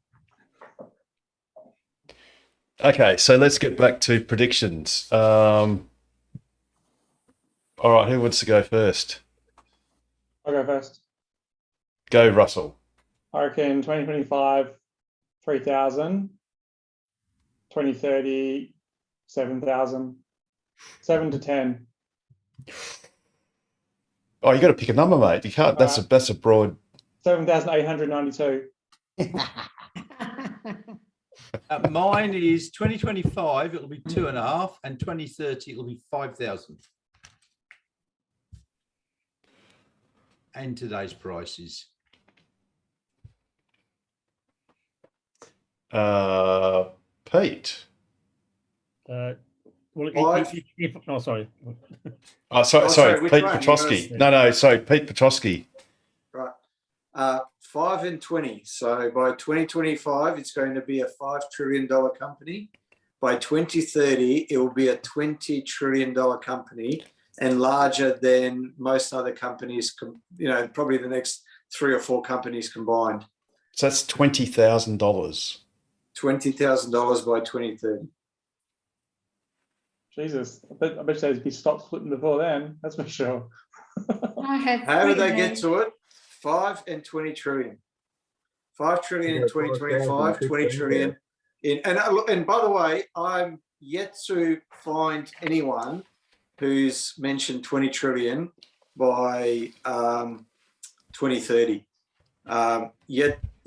Okay, so let's get back to predictions. All right, who wants to go first? I'll go first. Go, Russell. I reckon 2025, 3,000. 2030, 7,000. 7 to 10. Oh, you got to pick a number, mate. You can't. That's a broad. 7,892. Mine is 2025, it'll be 2.5, and 2030, it'll be 5,000. And today's prices. Pete. Sorry. Oh, sorry, Pete Petrosky. No, sorry, Pete Petrosky. Right. 5 and 20. So by 2025, it's going to be a $5 trillion company. By 2030, it will be a $20 trillion company and larger than most other companies, probably the next 3 or 4 companies combined. So that's $20,000. $20,000 by 2030. Jesus, I bet they'd be stopped splitting before then. That's for sure. How did they get to it? 5 and 20 trillion. 5 trillion in 2025, 20 trillion in. And by the way, I'm yet to find anyone who's mentioned 20 trillion by 2030.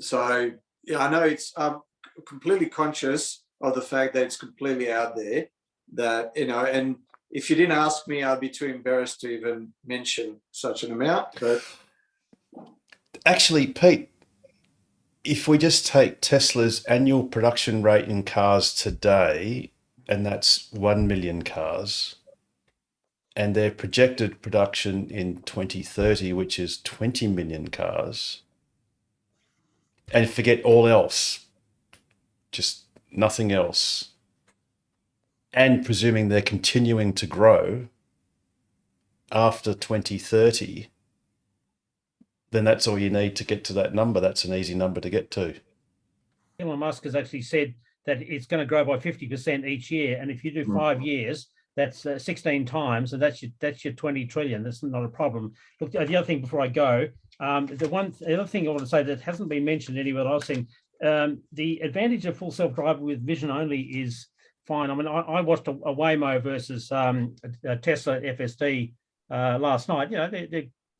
So yeah, I know it's completely conscious of the fact that it's completely out there. That and if you didn't ask me, I'd be too embarrassed to even mention such an amount. But actually, Pete, if we just take Tesla's annual production rate in cars today, and that's 1 million cars, and their projected production in 2030, which is 20 million cars, and forget all else, just nothing else, and presuming they're continuing to grow after 2030, then that's all you need to get to that number. That's an easy number to get to. Elon Musk has actually said that it's going to grow by 50% each year, and if you do 5 years, that's 16 times, and that's your 20 trillion. That's not a problem. Look, the other thing before I go, the other thing I want to say that hasn't been mentioned anywhere that I've seen, the advantage of full self-driving with vision only is fine. I mean, I watched a Waymo versus a Tesla FSD last night. You know,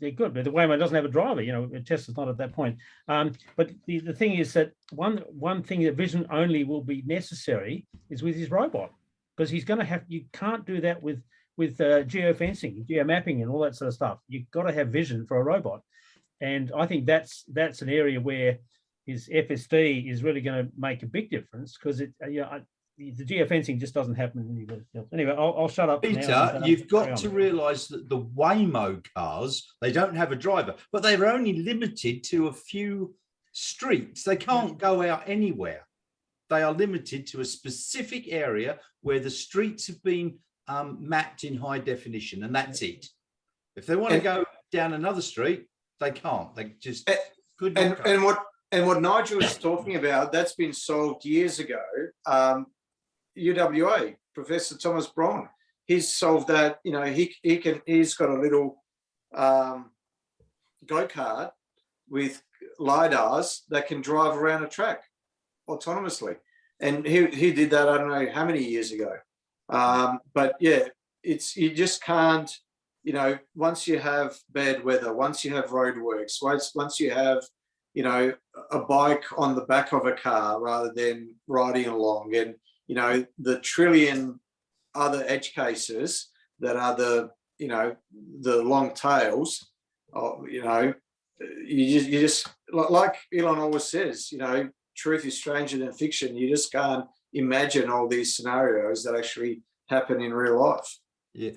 they're good, but the Waymo doesn't have a driver. You know, Tesla's not at that point. But the thing is that one thing that vision only will be necessary is with his robot, because he's going to have. You can't do that with geofencing, geomapping, and all that sort of stuff. You've got to have vision for a robot, and I think that's an area where his FSD is really going to make a big difference, because the geofencing just doesn't happen anywhere else. Anyway, I'll shut up. Peter, now you've got to realise that the Waymo cars, they don't have a driver, but they're only limited to a few streets. They can't go out anywhere. They are limited to a specific area where the streets have been mapped in high definition, and that's it. If they want to go down another street, they can't. They just could not go. And what Nigel is talking about, that's been solved years ago. UWA, Professor Thomas Braun, he's solved that. You know, he's got a little go-kart with lidars that can drive around a track autonomously, and he did that, I don't know how many years ago. But yeah, you just can't. You know, once you have bad weather, once you have roadworks, once you have, you know, a bike on the back of a car rather than riding along, and you know, the trillion other edge cases that are the long tails. You know, you just like Elon always says, you know, truth is stranger than fiction. You just can't imagine all these scenarios that actually happen in real life. Yeah.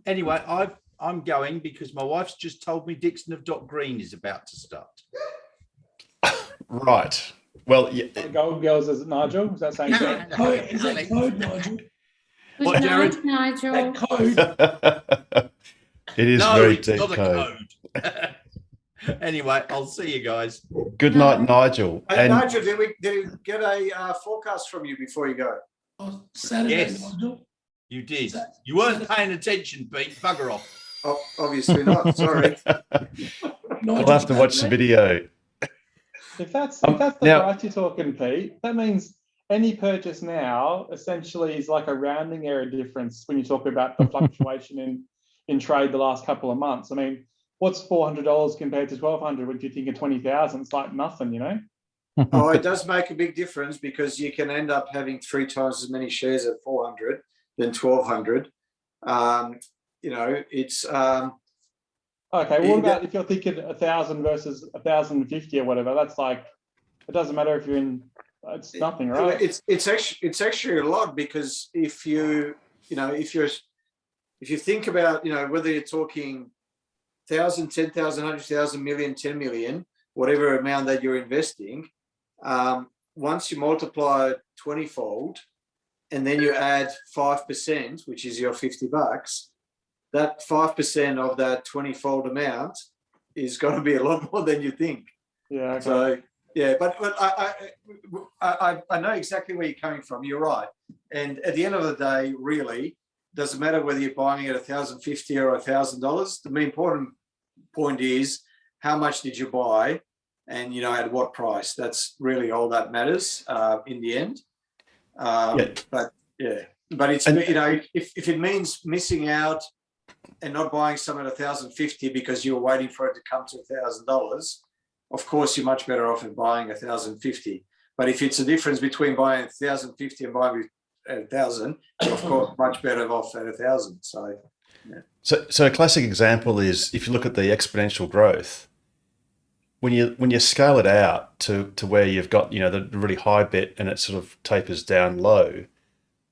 Anyway, I'm going because my wife's just told me Dixon of Dock Green is about to start. Right. Well, yeah. Golden Girls, is it Nigel? Is that saying? Is that code, Nigel? Good night, Nigel. That code. It is very deep not code. a code. Anyway, I'll see you guys. Good night, Nigel. Hey, Nigel, did we get a forecast from you before you go? Oh, Saturday, Yes. Nigel. You did. You weren't paying attention, Pete. Bugger off. Oh, obviously not. Sorry. We'll have to watch the video. If that's the price you're talking, Pete, that means any purchase now essentially is like a rounding error difference when you talk about the fluctuation in trade the last couple of months. I mean, what's $400 compared to $1,200? What do you think of 20,000? It's like nothing, you know. Oh, it does make a big difference, because you can end up having 3 times as many shares at 400 than 1,200. You know, it's okay. What about if you're thinking 1,000 versus 1,050 or whatever? That's like, it doesn't matter if you're in. It's nothing, right? It's actually a lot, because if you think about, you know, whether you're talking 1,000, 10,000, 100,000, million, 10 million, whatever amount that you're investing, once you multiply it 20-fold, and then you add 5%, which is your $50, that 5% of that 20-fold amount is going to be a lot more than you think. Yeah. Okay. So yeah, but I know exactly where you're coming from. You're right. And at the end of the day, really, doesn't matter whether you're buying it at $1,050 or $1,000. The important point is, how much did you buy, and you know, at what price? That's really all that matters in the end. But it's, you know, if it means missing out and not buying some at $1,050 because you're waiting for it to come to $1,000, of course you're much better off at buying $1,050. But if it's a difference between buying $1,050 and buying at $1,000, you're of course much better off at $1,000. So, yeah. So a classic example is, if you look at the exponential growth, when you scale it out to where you've got, you know, the really high bit and it sort of tapers down low.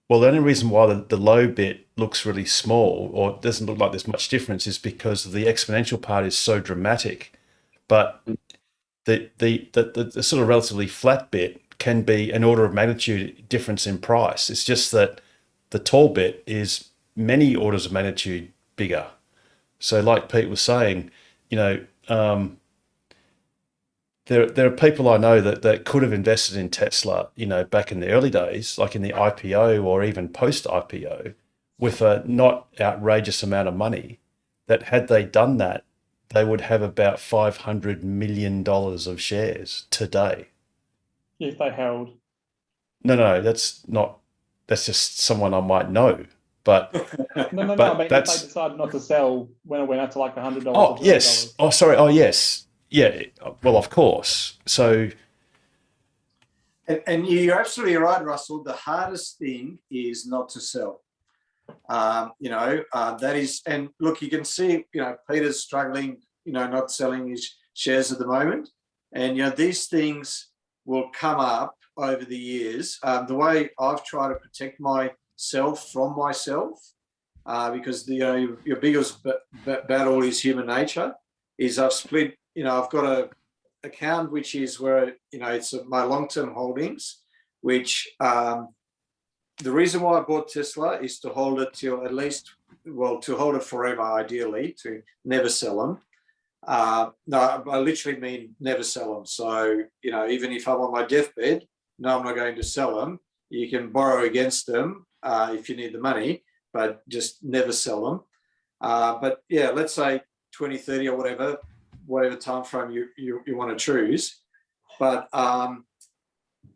Well, the only reason why the low bit looks really small, or doesn't look like there's much difference, is because the exponential part is so dramatic. But the sort of relatively flat bit can be an order of magnitude difference in price. It's just that the tall bit is many orders of magnitude bigger. So like Pete was saying, you know, there are people I know that could have invested in Tesla, back in the early days, like in the IPO or even post IPO, with a not outrageous amount of money. That had they done that, they would have about $500 million of shares today. If they held. No, that's just someone I might know. But No. but I mean, if they decided not to sell when it went up to like $100 oh or $200. yes, oh sorry, oh yes, yeah. Well, of course. So, and you're absolutely right, Russell. The hardest thing is not to sell. That is, and look, you can see, Peter's struggling, not selling his shares at the moment. And, these things will come up over the years. The way I've tried to protect myself from myself, because, your biggest battle is human nature, is I've split, I've got a account which is where, it's my long-term holdings, which, the reason why I bought Tesla is to hold it till at least, to hold it forever, ideally, to never sell them. No, I literally mean never sell them. So, even if I'm on my deathbed, no, I'm not going to sell them. You can borrow against them if you need the money, but just never sell them. But yeah, let's say 2030 or whatever time frame you want to choose. But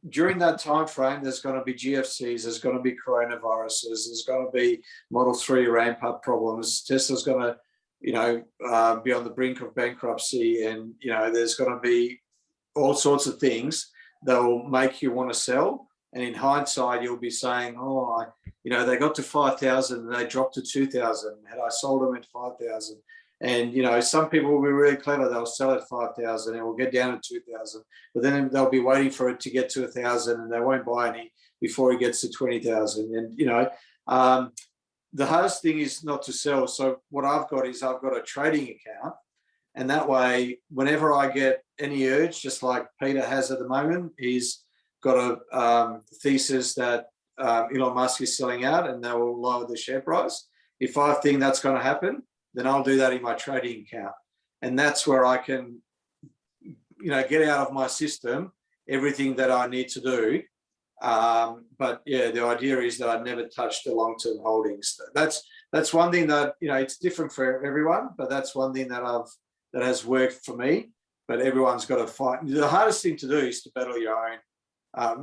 during that time frame, there's going to be GFCs, there's going to be coronaviruses, there's going to be Model 3 ramp-up problems. Tesla's going to, be on the brink of bankruptcy, and, there's going to be all sorts of things that will make you want to sell. And in hindsight, you'll be saying, they got to 5,000 and they dropped to 2,000. Had I sold them at 5,000? And, some people will be really clever. They'll sell at 5,000 and will get down to 2,000, but then they'll be waiting for it to get to 1,000 and they won't buy any before it gets to 20,000. And, the hardest thing is not to sell. So what I've got a trading account, and that way, whenever I get any urge, just like Peter has at the moment, he's got a thesis that Elon Musk is selling out and they will lower the share price. If I think that's going to happen, then I'll do that in my trading account. And that's where I can, get out of my system everything that I need to do. But yeah, the idea is that I never touch the long-term holdings. That's one thing that, it's different for everyone, but that's one thing that has worked for me. But everyone's got to fight. The hardest thing to do is to battle your own.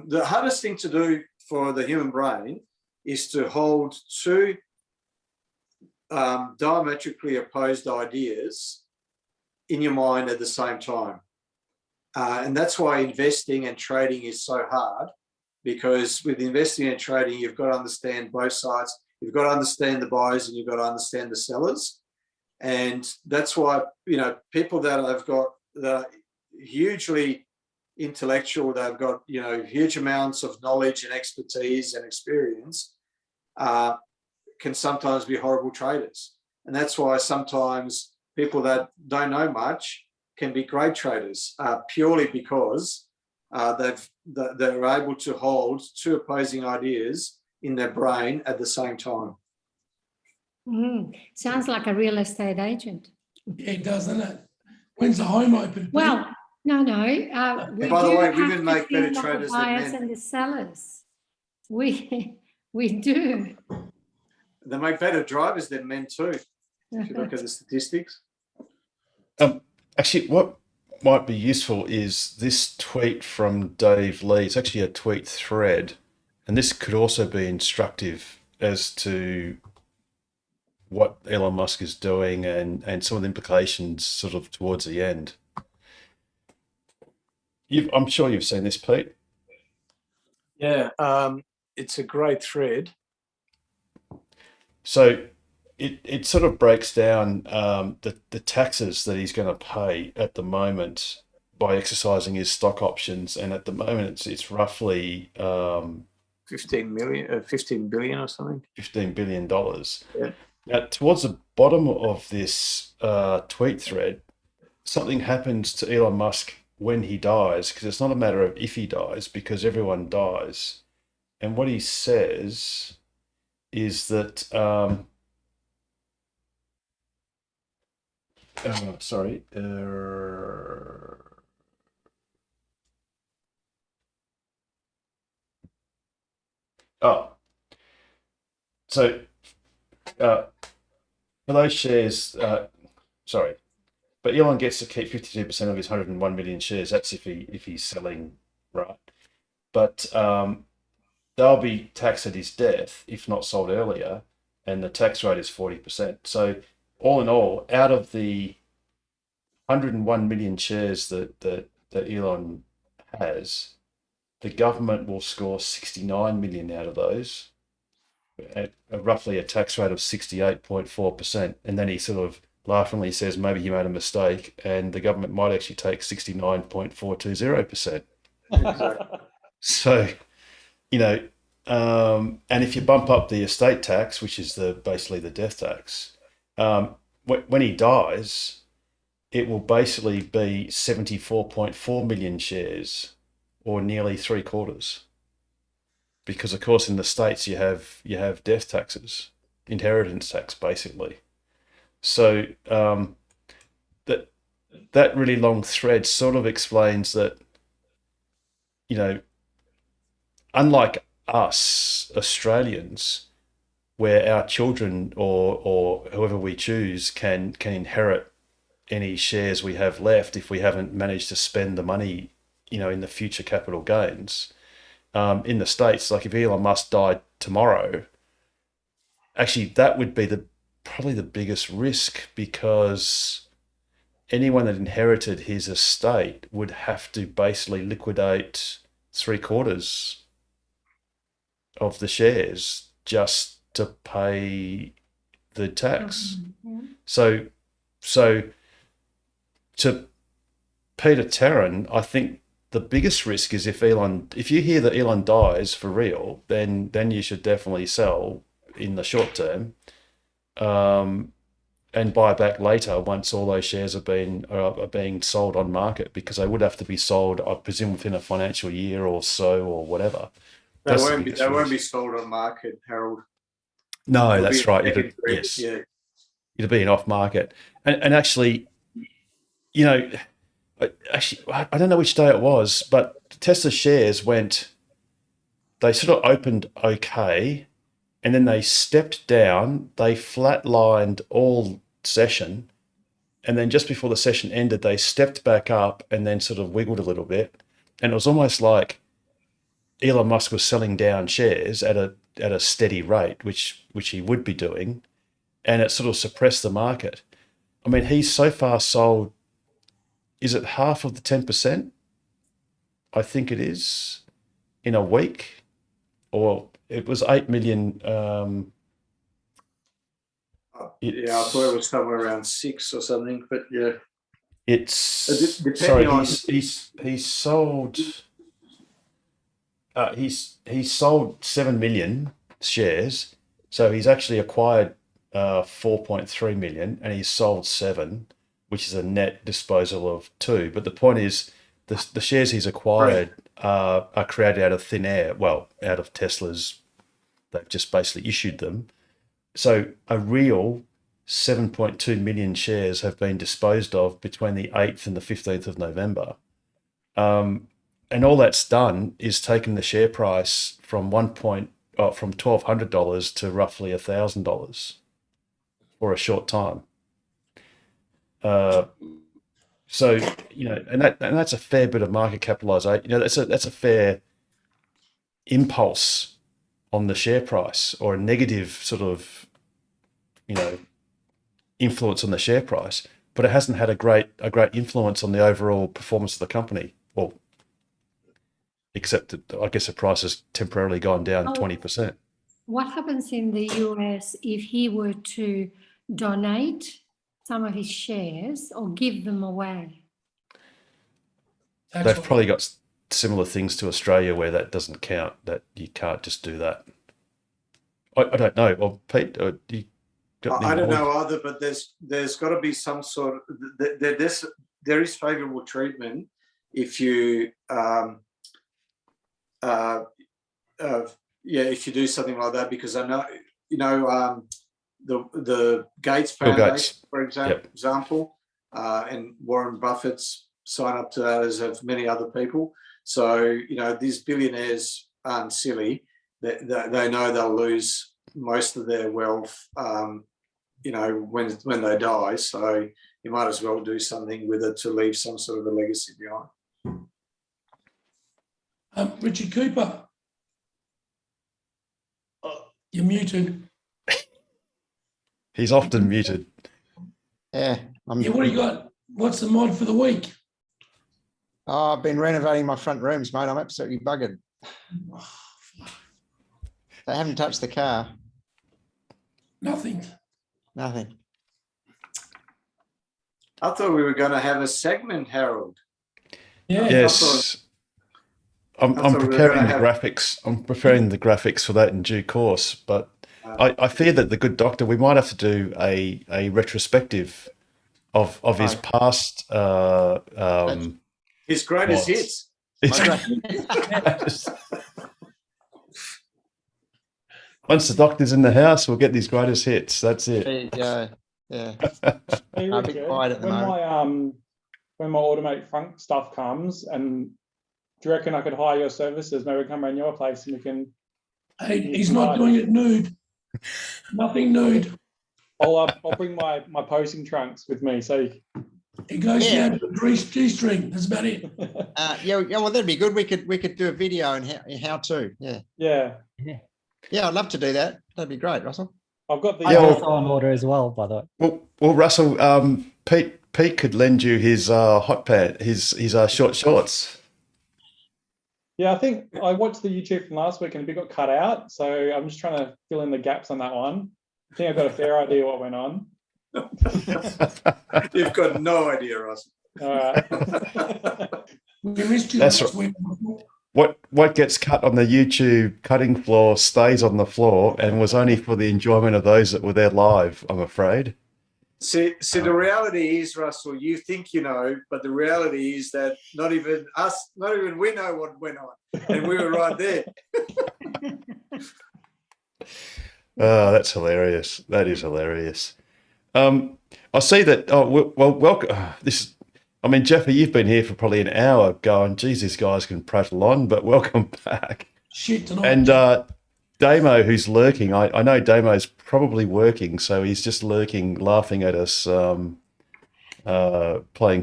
The hardest thing to do for the human brain is to hold two diametrically opposed ideas in your mind at the same time. And that's why investing and trading is so hard, because with investing and trading, you've got to understand both sides. You've got to understand the buyers and you've got to understand the sellers. And that's why, people that are hugely intellectual, they've got, huge amounts of knowledge and expertise and experience, can sometimes be horrible traders. And that's why sometimes people that don't know much can be great traders, purely because they're able to hold two opposing ideas in their brain at the same time. Sounds like a real estate agent. Yeah, it does, doesn't it? When's the home open? Well, no. And by the way, women make better traders than buyers men. and the sellers. We do. They make better drivers than men too, if you look at the statistics. Actually, what might be useful is this tweet from Dave Lee. It's actually a tweet thread, and this could also be instructive as to what Elon Musk is doing and some of the implications sort of towards the end. I'm sure you've seen this, Pete. Yeah, it's a great thread. So it sort of breaks down the taxes that he's going to pay at the moment by exercising his stock options, and at the moment it's roughly 15 billion or something. $15 billion. Yeah. Now, towards the bottom of this tweet thread, something happens to Elon Musk when he dies, because it's not a matter of if he dies, because everyone dies. And what he says is that, Oh, so for those shares, sorry, but Elon gets to keep 52% of his 101 million shares. That's if he's selling, right? But they'll be taxed at his death if not sold earlier, and the tax rate is 40%. So all in all, out of the 101 million shares that Elon has, the government will score 69 million out of those at roughly a tax rate of 68.4%. And then he sort of laughingly says maybe he made a mistake and the government might actually take 69.420%. Exactly. So, and if you bump up the estate tax, which is basically the death tax, when he dies, it will basically be 74.4 million shares, or nearly 3/4. Because of course in the States you have death taxes, inheritance tax basically. So that really long thread sort of explains that, unlike us Australians, where our children or whoever we choose can inherit any shares we have left if we haven't managed to spend the money, in the future capital gains. In the States, like if Elon Musk died tomorrow, actually that would be probably the biggest risk, because anyone that inherited his estate would have to basically liquidate 3/4 of the shares just to pay the tax. So to Peter Terran, I think the biggest risk is if you hear that Elon dies for real, then you should definitely sell in the short term, and buy back later once all those shares are being sold on market, because they would have to be sold, I presume, within a financial year or so, or whatever. They won't be sold on market, Harold. No, that's right. Yes, Yeah. It'll be an off market, and actually, actually, I don't know which day it was, but Tesla shares they sort of opened okay, and then they stepped down. They flatlined all session, and then just before the session ended, they stepped back up and then sort of wiggled a little bit, and it was almost like Elon Musk was selling down shares at a steady rate, which he would be doing, and it sort of suppressed the market. I mean, he's so far sold, is it half of the 10%? I think it is, in a week, or it was 8 million. Yeah, I thought it was somewhere around 6 or something, but yeah. It's sorry, he's sold. He's sold 7 million shares, so he's actually acquired 4.3 million, and he's sold 7, which is a net disposal of 2. But the point is, the shares he's acquired are created out of thin air. Well, out of Tesla's, they've just basically issued them. So a real 7.2 million shares have been disposed of between the 8th and the 15th of November. And all that's done is taken the share price from $1,200 to roughly $1,000 for a short time. So, and that's a fair bit of market capitalization. That's a fair impulse on the share price, or a negative sort of, influence on the share price, but it hasn't had a great influence on the overall performance of the company. Well, except that I guess the price has temporarily gone down 20%. What happens in the US if he were to donate some of his shares or give them away? They've probably got similar things to Australia where that doesn't count, that you can't just do that. I don't know. Well, Pete, do you got any I don't knowledge? know either, but there's got to be some sort of, there is favourable treatment if you if you do something like that, because I know the Gates Foundation, for example, and Warren Buffett's signed up to that, as have many other people. So these billionaires aren't silly, they know they'll lose most of their wealth, you know, when they die. So you might as well do something with it to leave some sort of a legacy behind. Richard Cooper, you're muted. He's often muted. Yeah. What do you got? What's the mod for the week? Oh, I've been renovating my front rooms, mate. I'm absolutely buggered. They haven't touched the car. Nothing. Nothing. I thought we were going to have a segment, Harold. Yeah. Yes. I'm preparing the graphics. I'm preparing the graphics for that in due course. But I fear that the good doctor, we might have to do a retrospective of his past. His greatest hits. Once the doctor's in the house, we'll get these greatest hits. That's it. Yeah. Hey, I'm a bit quiet at the moment. When my automatic front stuff comes, and do you reckon I could hire your services? Maybe we come around your place and we can. Hey, he's not doing it nude. Nothing nude. I'll bring my posing trunks with me. So it goes down to the G-string. That's about it. Yeah. Well, that'd be good. We could do a video and how to. Yeah. Yeah, I'd love to do that. That'd be great, Russell. I've got the. I'm also on order as well, by the way. Well, Russell, Pete could lend you his hot pant, his short shorts. Yeah, I think I watched the YouTube from last week and a bit got cut out, so I'm just trying to fill in the gaps on that one. I think I've got a fair idea what went on. You've got no idea, Russell. All right. We missed you That's last week. What gets cut on the YouTube cutting floor stays on the floor and was only for the enjoyment of those that were there live, I'm afraid. See, the reality is, Russell, you think you know, but the reality is that not even we know what went on, and we were right there. Oh, that's hilarious. That is hilarious. I see that. Oh, well, welcome. I mean, Jeffy, you've been here for probably an hour going, geez, these guys can prattle on, but welcome back. Shit tonight. And Damo, who's lurking, I know Damo's probably working, so he's just lurking, laughing at us, playing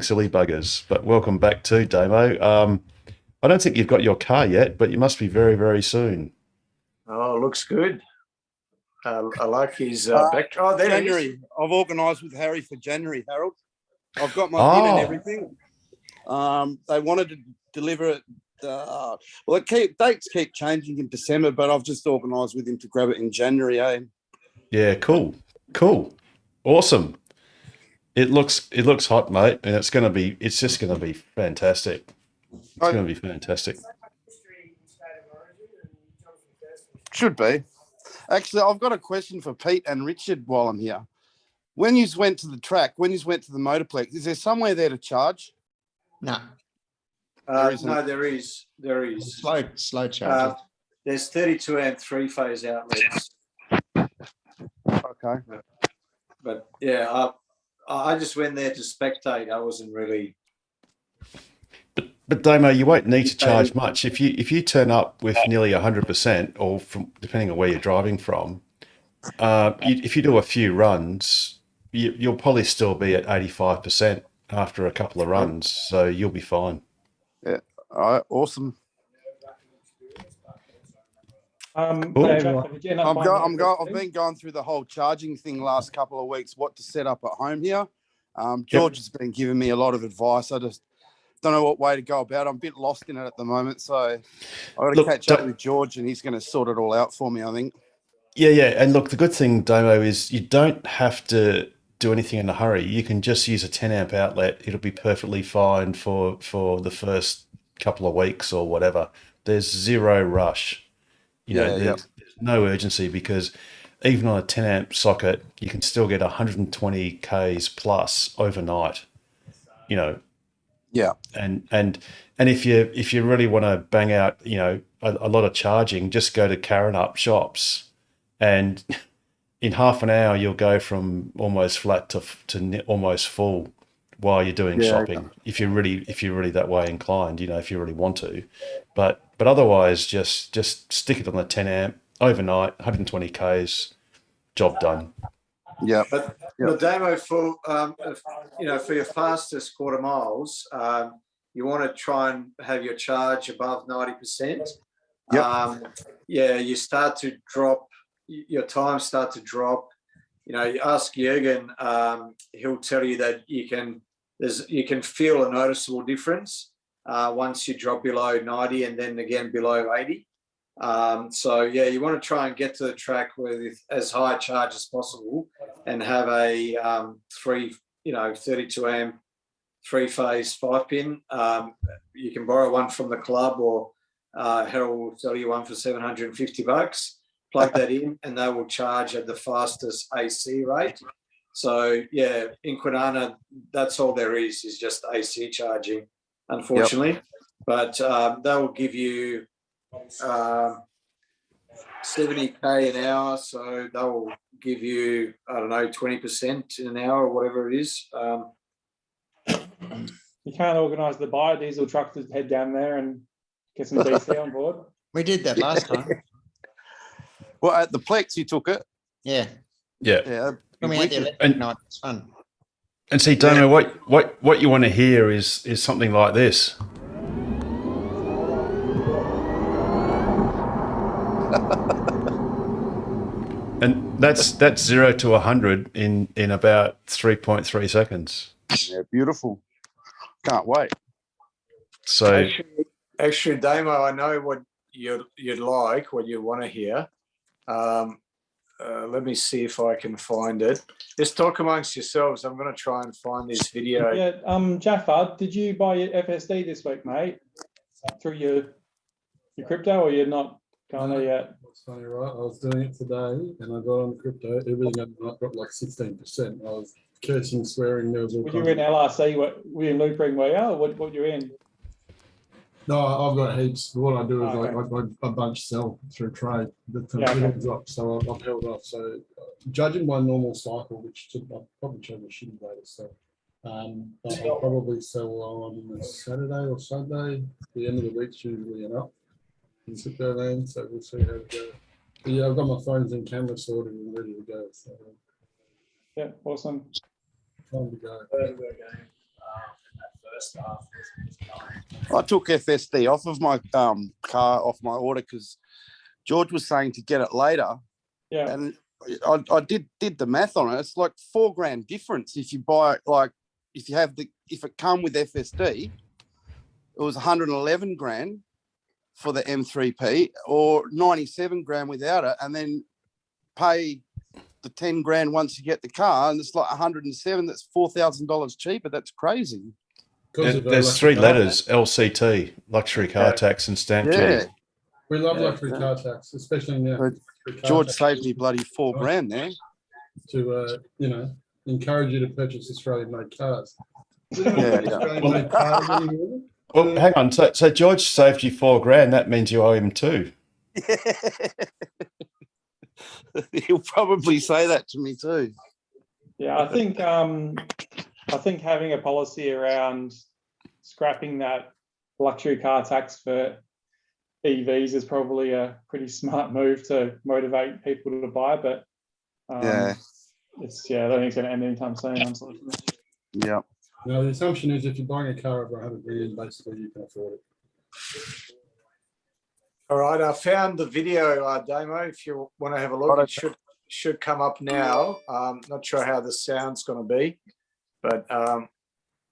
silly buggers. But welcome back too, Damo. I don't think you've got your car yet, but you must be very, very soon. Oh, looks good. I like his back. Oh, there January. I've organised with Harry for January, Harold. I've got my bin and everything. They wanted to deliver it. Dates keep changing in December, but I've just organised with him to grab it in January. Yeah, cool, awesome. It looks hot, mate, and it's just gonna be fantastic. It's gonna be fantastic. Should be. Actually, I've got a question for Pete and Richard while I'm here. When you went to the track, when you went to the Motorplex, is there somewhere there to charge? No. No, there is. Slow charge. There's 32 amp 3-phase outlets. Okay. But yeah, I just went there to spectate. I wasn't really. But Damo, you won't need to charge much if you turn up with nearly 100%, or from depending on where you're driving from. If you do a few runs, you'll probably still be at 85% after a couple of runs, so you'll be fine. Yeah. All right. Awesome. I've been going through the whole charging thing last couple of weeks. What to set up at home here. George has been giving me a lot of advice. I just don't know what way to go about it. I'm a bit lost in it at the moment, so I've got to catch up with George, and he's going to sort it all out for me, I think. Yeah. And look, the good thing, Damo, is you don't have to do anything in a hurry. You can just use a 10 amp outlet. It'll be perfectly fine for the first couple of weeks or whatever. There's zero rush. There's no urgency, because even on a 10 amp socket, you can still get 120 Ks plus overnight. Yeah. And if you really want to bang out, a lot of charging, just go to Karen Up shops, and in half an hour you'll go from almost flat to almost full while you're doing shopping, if you're really that way inclined, if you really want to, but otherwise just stick it on the 10 amp overnight, 120 Ks, job done. Yeah. But Damo, for for your fastest quarter miles, you want to try and have your charge above 90%. You start to drop, your time start to drop. You ask Jürgen, he'll tell you that you can feel a noticeable difference once you drop below 90 and then again below 80. You want to try and get to the track with as high a charge as possible and have a 32 amp 3-phase 5-pin. You can borrow one from the club, or Harold will sell you one for $750. Plug that in and they will charge at the fastest AC rate. So in Kwinana, that's all there is just AC charging, unfortunately. But they will give you 70K an hour, so they will give you 20% in an hour or whatever it is. You can't organise the biodiesel truck to head down there and get some DC on board. We did that last time. Well, at the Plex, you took it. Yeah. When we had the electric night, it's fun. And see, Damo, what you want to hear is something like this. And that's 0 to 100 in about 3.3 seconds. Yeah, beautiful. Can't wait. So actually, Damo, I know what you'd like, what you want to hear. Let me see if I can find it. Just talk amongst yourselves. I'm going to try and find this video. Yeah, Jaffa, did you buy your FSD this week, mate? Through your crypto, or you're not going there yet? That's funny, right? I was doing it today, and I got on crypto. Everything overnight dropped like 16%. I was cursing, swearing. There was all. Were you in LRC? Were you in Loopring? Were you? Or what you in? No, I've got heaps. What I do is I bunch sell through trade. It'll drop, so I've held off. So judging by normal cycle, which I probably chose a shitty way to sell. I'll probably sell on Saturday or Sunday. The end of the week's usually an up in crypto land, so we'll see how it goes. But yeah, I've got my phones and cameras sorted and ready to go. So yeah, awesome. Time to go. I took FSD off of my car, off my order, because George was saying to get it later. Yeah. And I did the math on it. It's like $4,000 difference if you buy it, like if it come with FSD, it was 111 grand for the M3P, or 97 grand without it, and then pay the 10 grand once you get the car, and it's like 107. That's $4,000 cheaper. That's crazy. There's 3 letters: LCT, luxury car tax, and stamp duty. We love luxury car tax, especially now. George saved me bloody $4,000 there. To encourage you to purchase Australian-made cars. Yeah. Well, hang on. So George saved you $4,000. That means you owe him 2. He'll probably say that to me too. Yeah, I think having a policy around scrapping that luxury car tax for EVs is probably a pretty smart move to motivate people to buy. But I don't think it's going to end anytime soon, unfortunately. Yeah. No, the assumption is if you're buying a car over 100 million, basically you can afford it. All right, I found the video, Damo. If you want to have a look, it should come up now. Not sure how the sound's going to be, but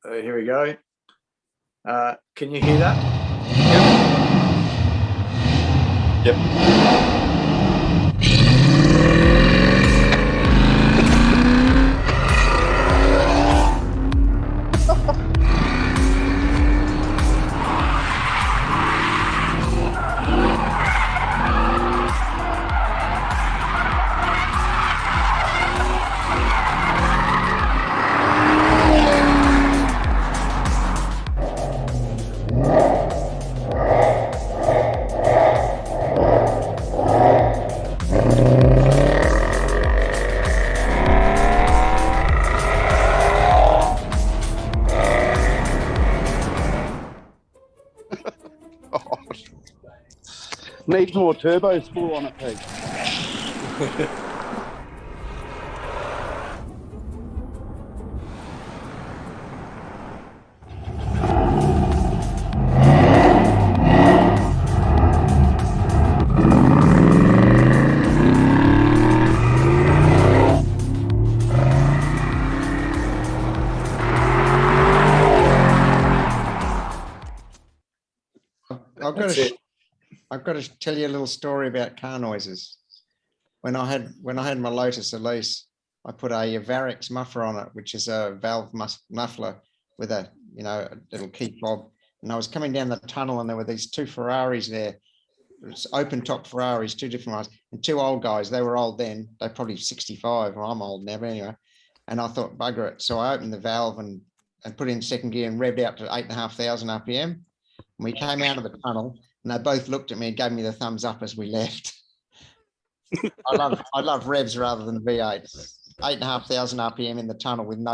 here we go. Can you hear that? Yep. Needs more turbo spool on it, Pete. I've got to tell you a little story about car noises. When I had my Lotus Elise, I put a Varex muffler on it, which is a valve muffler with a little key fob. And I was coming down the tunnel, and there were these two Ferraris there. It was open top Ferraris, two different ones, and two old guys. They were old then. They're probably 65. Well, I'm old now, but anyway. And I thought, bugger it. So I opened the valve and put in second gear and revved out to 8,500 RPM. And we came out of the tunnel, and they both looked at me and gave me the thumbs up as we left. I love revs rather than V8s. 8,500 RPM in the tunnel with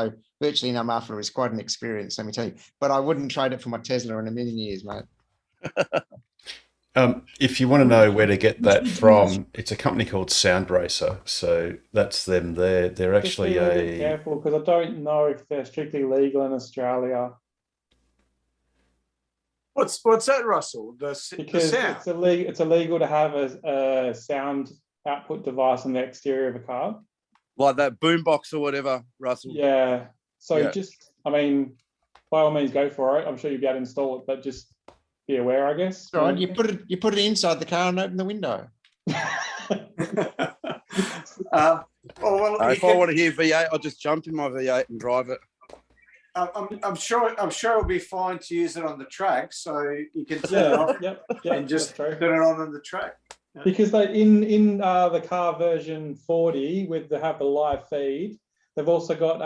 virtually no muffler is quite an experience, let me tell you. But I wouldn't trade it for my Tesla in a million years, mate. If you want to know where to get that from, it's a company called Sound Racer. So that's them. They're actually just be a bit careful, because I don't know if they're strictly legal in Australia. What's that, Russell? The sound? It's illegal to have a sound output device on the exterior of a car, like that boombox or whatever, Russell. Yeah. So by all means, go for it. I'm sure you'll be able to install it, but just be aware, I guess. Right, you put it inside the car and open the window. If I want to hear V8, I'll just jump in my V8 and drive it. I'm sure it'll be fine to use it on the track, so you can turn it off and just turn it on the track. Because they in the car version 40 have the live feed, they've also got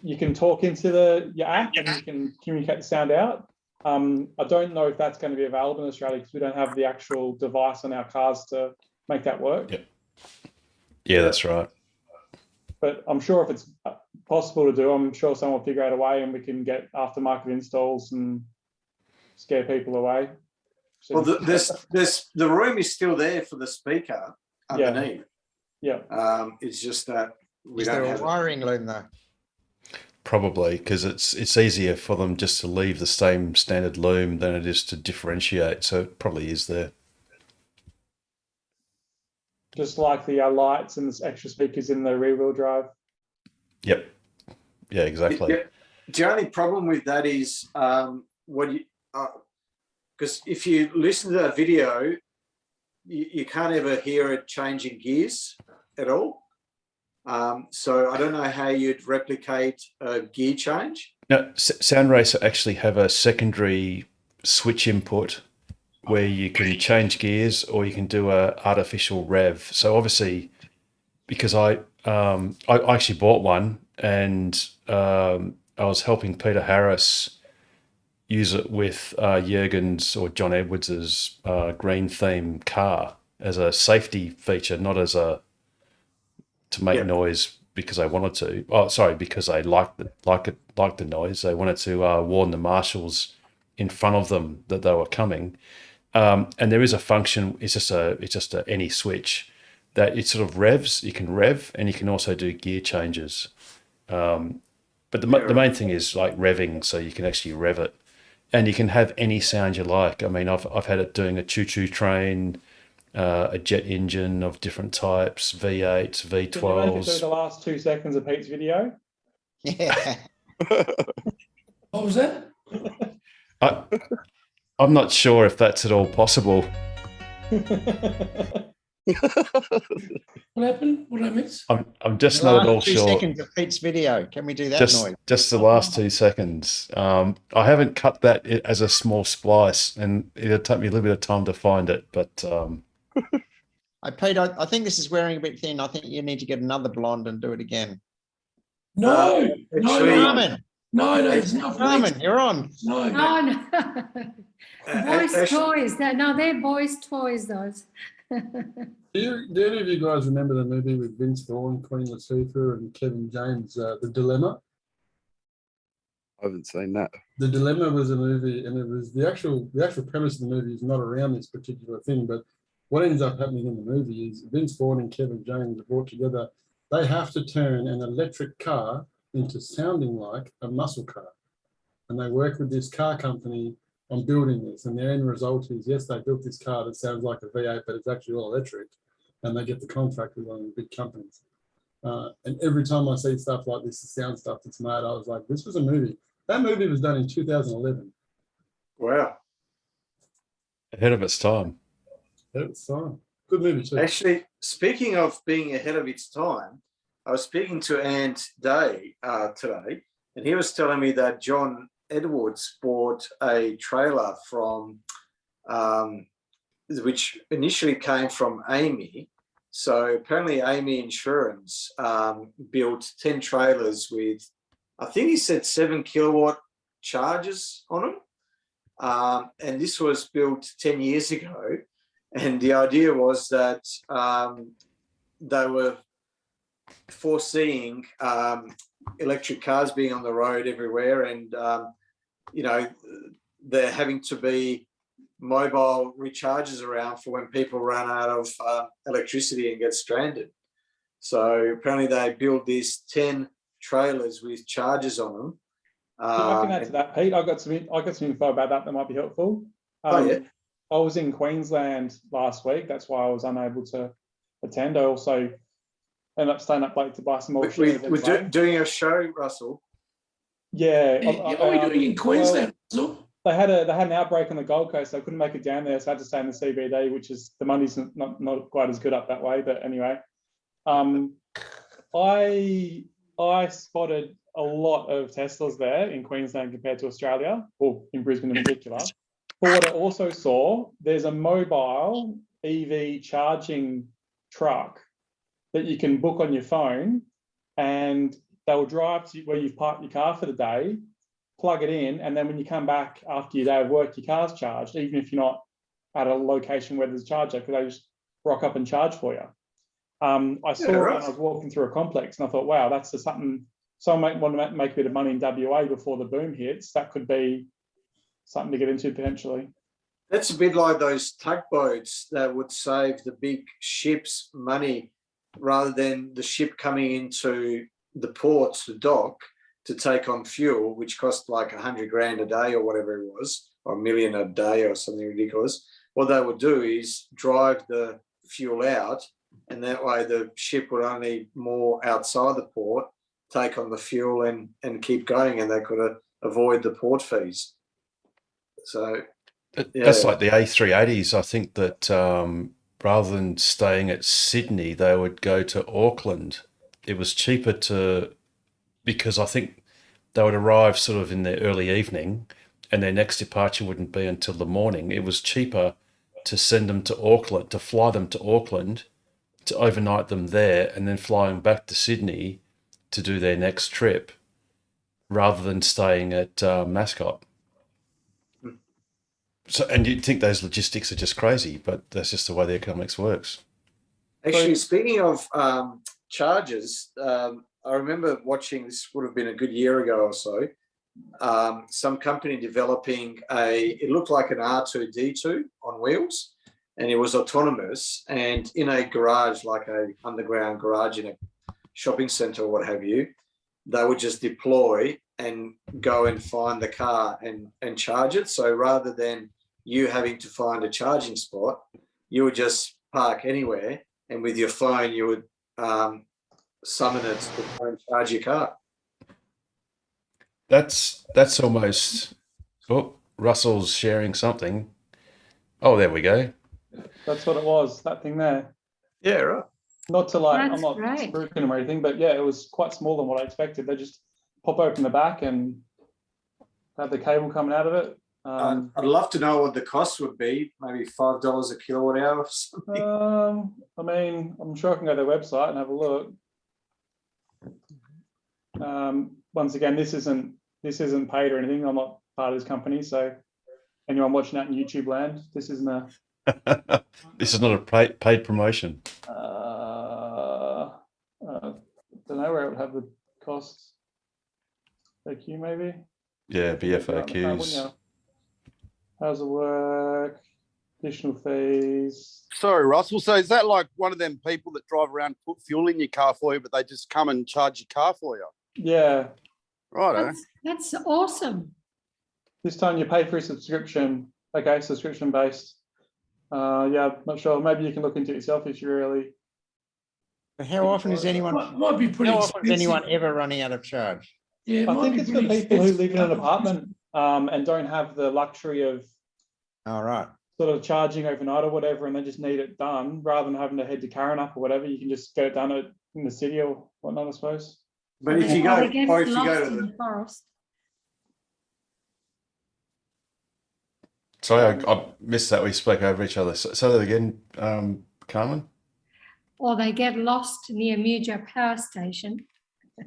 you can talk into your app and you can communicate the sound out. I don't know if that's going to be available in Australia because we don't have the actual device on our cars to make that work. Yeah, that's right. But I'm sure if it's possible to do, I'm sure someone will figure out a way, and we can get aftermarket installs and scare people away. Well, the room is still there for the speaker underneath. Yeah. It's just that we Is don't there have a wiring loom though? Probably, because it's easier for them just to leave the same standard loom than it is to differentiate. So it probably is there. Just like the lights and the extra speakers in the rear-wheel drive. Yep. Yeah, exactly. The only problem with that is because if you listen to that video, you can't ever hear it changing gears at all. So I don't know how you'd replicate a gear change. No, Sound Racer actually have a secondary switch input where you can change gears or you can do a artificial rev. So obviously, because I actually bought one, and I was helping Peter Harris use it with Jurgen's or John Edwards's green theme car as a safety feature, not as to make noise because I wanted to. Oh, sorry, because I liked the noise. They wanted to warn the marshals in front of them that they were coming. And there is a function. It's just a any switch that it sort of revs. You can rev, and you can also do gear changes. But the main thing is like revving, so you can actually rev it, and you can have any sound you like. I mean, I've had it doing a choo-choo train, a jet engine of different types, V8s, V12s. Can you make it through the last 2 seconds of Pete's video? Yeah. What was that? I'm not sure if that's at all possible. What happened? What did I miss? I'm just not at all Two sure. seconds of Pete's video. Can we do that noise? Just the last 2 seconds. I haven't cut that as a small splice, and it'll take me a little bit of time to find it. But Pete, I think this is wearing a bit thin. I think you need to get another blonde and do it again. No, Carmen. No, it's not. Carmen, you're on. No. Boys' toys. No, they're boys' toys, those. Do any of you guys remember the movie with Vince Vaughn, Queen Latifah, and Kevin James, The Dilemma? I haven't seen that. The Dilemma was a movie, and it was the actual premise of the movie is not around this particular thing, but what ends up happening in the movie is Vince Vaughn and Kevin James are brought together. They have to turn an electric car into sounding like a muscle car, and they work with this car company on building this. And their end result is, yes, they built this car that sounds like a V8, but it's actually all electric, and they get the contract with one of the big companies. And every time I see stuff like this, the sound stuff that's made, I was like, this was a movie. That movie was done in 2011. Wow. Ahead of its time. Ahead of its time. Good movie too. Actually, speaking of being ahead of its time, I was speaking to Ant Day today, and he was telling me that John Edwards bought a trailer from, which initially came from Amy. So apparently Amy Insurance built 10 trailers with, I think he said 7 kilowatt chargers on them. And this was built 10 years ago. And the idea was that they were foreseeing electric cars being on the road everywhere, and, you know, there having to be mobile recharges around for when people run out of electricity and get stranded. So apparently they build these 10 trailers with chargers on them. I can add to that, Pete. I got some info about that might be helpful. Yeah. I was in Queensland last week. That's why I was unable to attend. I also ended up staying up late to buy some more. We're doing a show, Russell. Yeah. What are we doing in Queensland, Russell? They had an outbreak on the Gold Coast. So I couldn't make it down there, so I had to stay in the CBD, which is the money's not quite as good up that way. But anyway, I spotted a lot of Teslas there in Queensland compared to Australia, or in Brisbane in particular. But what I also saw, there's a mobile EV charging truck that you can book on your phone, and they will drive to where you've parked your car for the day, plug it in, and then when you come back after your day of work, your car's charged, even if you're not at a location where there's a charger, because they just rock up and charge for you. I saw it when I was walking through a complex, and I thought, wow, that's just something. Someone might want to make a bit of money in WA before the boom hits. That could be something to get into potentially. That's a bit like those tugboats that would save the big ships money, rather than the ship coming into the ports, the dock, to take on fuel, which cost like $100,000 a day or whatever it was, or $1 million a day or something ridiculous. What they would do is drive the fuel out, and that way the ship would only moor outside the port, take on the fuel and keep going, and they could avoid the port fees. So that's like the A380s. I think that rather than staying at Sydney, they would go to Auckland. It was cheaper because I think they would arrive sort of in the early evening, and their next departure wouldn't be until the morning. It was cheaper to send them to Auckland, to fly them to Auckland, to overnight them there, and then fly them back to Sydney to do their next trip, rather than staying at Mascot. So, and you'd think those logistics are just crazy, but that's just the way the economics works. Actually, speaking of charges, I remember watching, this would have been a good year ago or so, some company developing it looked like an R2-D2 on wheels, and it was autonomous, and in a garage, like a underground garage in a shopping centre or what have you, they would just deploy and go and find the car and charge it. So rather than you having to find a charging spot, you would just park anywhere, and with your phone you would summon it to go and charge your car. That's almost. Oh, Russell's sharing something. Oh, there we go. That's what it was. That thing there. Yeah, right. Not to like, That's I'm not great. spooking them or anything, but yeah, it was quite smaller than what I expected. They just pop open the back and have the cable coming out of it. I'd love to know what the cost would be, maybe $5 a kilowatt hour or something. I mean, I'm sure I can go to their website and have a look. Once again, this isn't paid or anything. I'm not part of this company, so anyone watching that in YouTube land, this isn't a. This is not a paid promotion. Don't know where it would have the costs. AQ maybe. Yeah, Be on the phone, wouldn't BFAQs. you? How's it work? Additional fees. Sorry, Russell. So is that like one of them people that drive around, put fuel in your car for you, but they just come and charge your car for you? Yeah. Right. That's awesome. This time you pay for a subscription. Okay, subscription based. Yeah, not sure. Maybe you can look into it yourself if you really. How often is anyone? Might be pretty How often is expensive. anyone ever running out of charge? Yeah, it I might think be it's for pretty people who expensive. live in an apartment and don't have the luxury of All right. sort of charging overnight or whatever, and they just need it done rather than having to head to Karrinyup or whatever. You can just get it done in the city or whatnot, I suppose. But if you Or go, they get or if you lost go to in the, the forest. Sorry, I missed that. We spoke over each other. Say that again, Carmen. Or they get lost near Muja Power Station.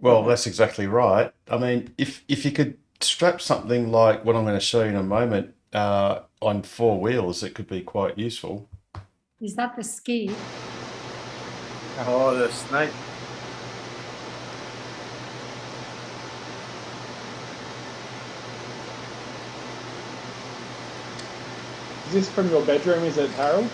Well, that's exactly right. I mean, if you could strap something like what I'm going to show you in a moment on 4 wheels, it could be quite useful. Is that the ski? oh, the snake. Is this from your bedroom, is it, Harold?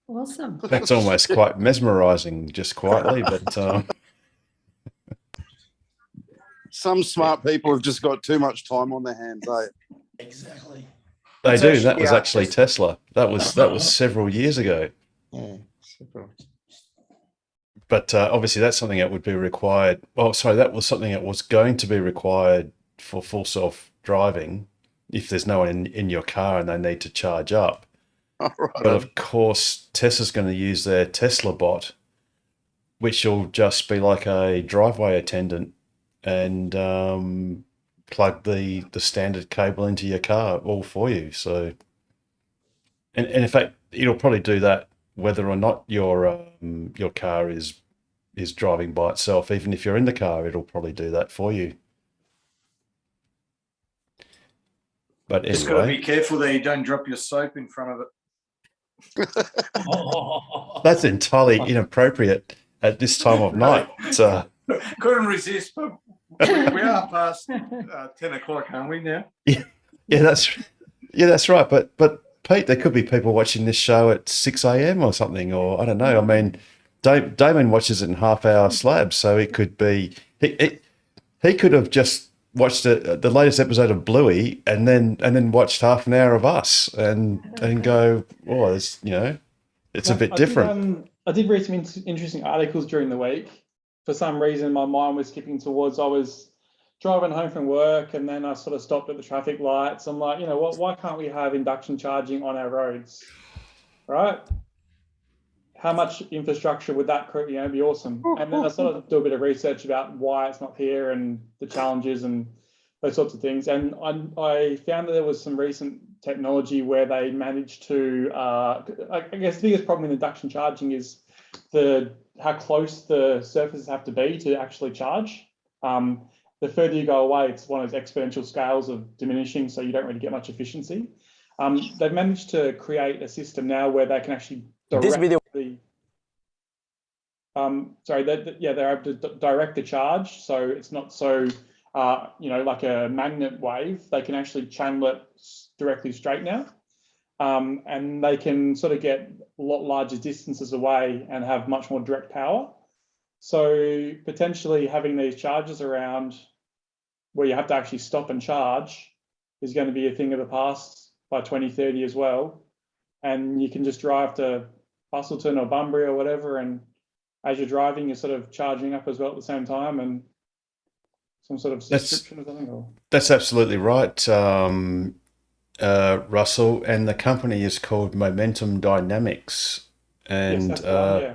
Awesome. That's almost quite mesmerizing, just quietly, but Some smart people have just got too much time on their hands, eh? Exactly. they It's do. actually, That was uh, actually Tesla. That was several years ago. Yeah. Super. But obviously, that's something that would be required. Well, sorry, that was something that was going to be required for full self-driving if there's no one in your car and they need to charge up. Right. But of course, Tesla's going to use their Tesla bot, which will just be like a driveway attendant and plug the standard cable into your car all for you. So, and in fact, it'll probably do that whether or not your car is driving by itself. Even if you're in the car, it'll probably do that for you. But Just got to anyway, be careful there. You don't drop your soap in front of it. that's entirely inappropriate at this time of night. Couldn't resist, but we are past 10 o'clock, aren't we now? Yeah, that's right. But Pete, there could be people watching this show at 6 a.m. or something, or I don't know. I mean, Damon watches it in half-hour slabs, so it could be he could have just watched the latest episode of Bluey and then watched half an hour of us and go, oh, it's it's a bit different. I did read some interesting articles during the week. For some reason, my mind was skipping towards. I was driving home from work, and then I sort of stopped at the traffic lights. I'm like, what? Why can't we have induction charging on our roads? Right? How much infrastructure would that create? Be awesome. And then I sort of do a bit of research about why it's not here and the challenges and those sorts of things. And I found that there was some recent technology where they managed to. I guess the biggest problem in induction charging is how close the surfaces have to be to actually charge. The further you go away, it's one of those exponential scales of diminishing, so you don't really get much efficiency. They've managed to create a system now where they can actually direct they're able to direct the charge, so it's not so like a magnet wave. They can actually channel it directly straight now, and they can sort of get a lot larger distances away and have much more direct power. So potentially having these chargers around where you have to actually stop and charge is going to be a thing of the past by 2030 as well. And you can just drive to Bustleton or Bunbury or whatever, and as you're driving, you're sort of charging up as well at the same time, and some sort of subscription or something. Or... That's absolutely right, Russell. And the company is called Momentum Dynamics, and yes, that's the one, yeah.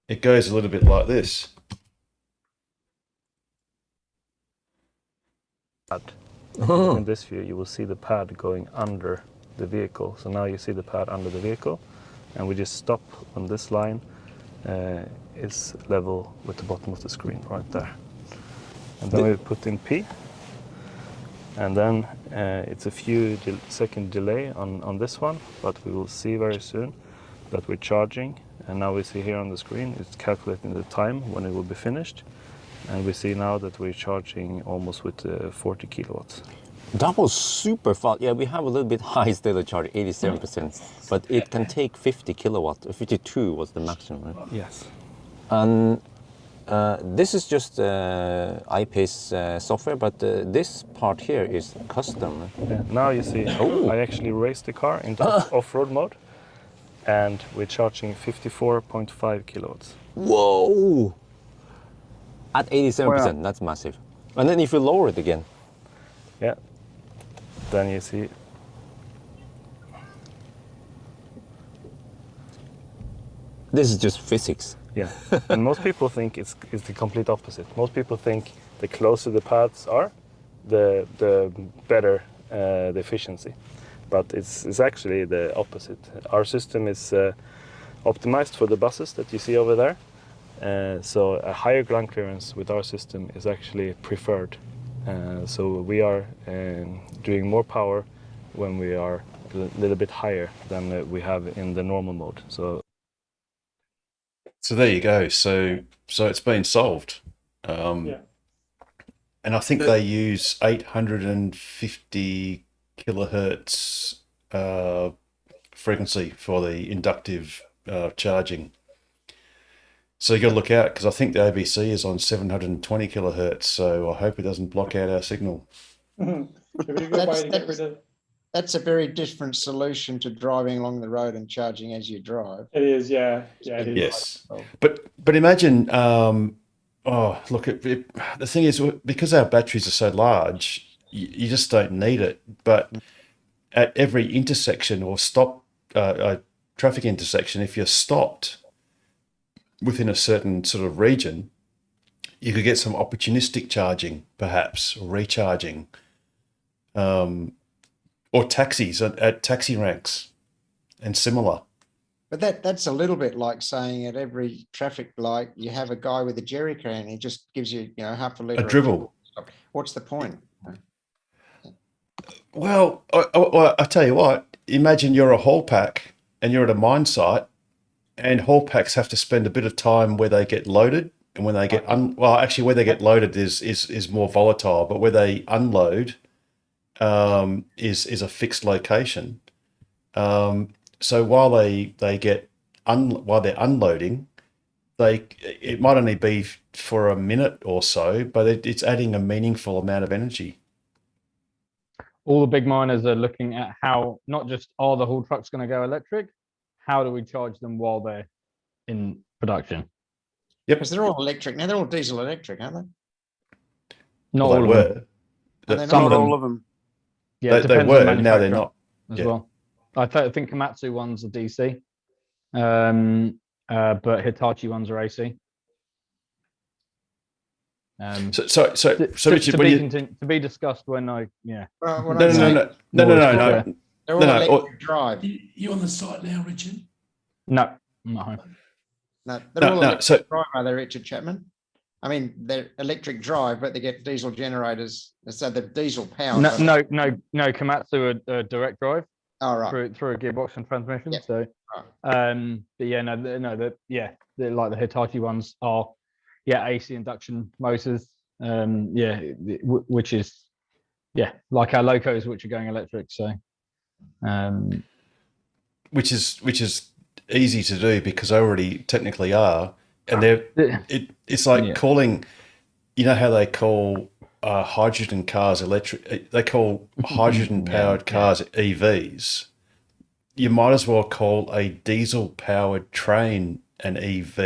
It goes a little bit like this. In this view, you will see the pad going under the vehicle. So now you see the pad under the vehicle. and we just stop on this line. Is level with the bottom of the screen right there. And then we put in P, and then it's a few second delay on this one, but we will see very soon that we're charging. And now we see here on the screen, it's calculating the time when it will be finished. And we see now that we're charging almost with 40 kilowatts. That was super fast. Yeah, we have a little bit high state of charge, 87%, but it can take 50 kilowatt. 52 was the maximum, right? Yes. And this is just iPace software, but this part here is custom. Yeah. Now you see, I actually raised the car into off-road mode, and we're charging 54.5 kilowatts. Whoa! At 87%, Wow. that's massive. And then if you lower it again. Yeah. Then you see. This is just physics. Yeah, and most people think it's the complete opposite. Most people think the closer the pads are, the better the efficiency. But it's actually the opposite. Our system is optimized for the buses that you see over there. So a higher ground clearance with our system is actually preferred. So we are doing more power when we are a little bit higher than we have in the normal mode. So there you go. So it's been solved. And I think they use 850 kilohertz frequency for the inductive charging. So you got to look out, because I think the ABC is on 720 kilohertz. So I hope it doesn't block out our signal. That's a very different solution to driving along the road and charging as you drive. It is, yeah. Yeah, it is. Yes. But imagine, look, the thing is, because our batteries are so large, you just don't need it. But at every intersection or traffic intersection, if you're stopped within a certain sort of region, you could get some opportunistic charging, perhaps, or recharging. Or taxis at taxi ranks and similar. But that's a little bit like saying at every traffic light you have a guy with a jerry can. He just gives you, half a litre. A dribble. What's the point? Well, I tell you what, imagine you're a haul pack and you're at a mine site, and haul packs have to spend a bit of time where they get loaded, and when they get actually where they get loaded is more volatile, but where they unload is a fixed location. So while they're unloading, it might only be for a minute or so, but it's adding a meaningful amount of energy. All the big miners are looking at how, not just are the haul trucks going to go electric, how do we charge them while they're in production? Yep, because they're all electric now. They're all diesel electric, aren't they? Not all of them. Some of all of them. Yeah, it they depends were, on now they're manufacturer not. as Yeah. well. I think Komatsu ones are DC, but Hitachi ones are AC. So Richard, to be discussed when I Well, no. They're all electric drive. You on the site now, Richard? No, I'm not home. No, they're all electric drive, are they, Richard Chapman? I mean, they're electric drive, but they get diesel generators, so they're diesel powered. No. Komatsu are direct drive. Oh, right. Through a gearbox and transmission. Yep. So, but yeah, they're like the Hitachi ones are, AC induction motors. Which is, like our locos, which are going electric. So, which is easy to do because they already technically are, and it's like calling, how they call hydrogen cars electric. They call hydrogen powered cars EVs. You might as well call a diesel powered train an EV,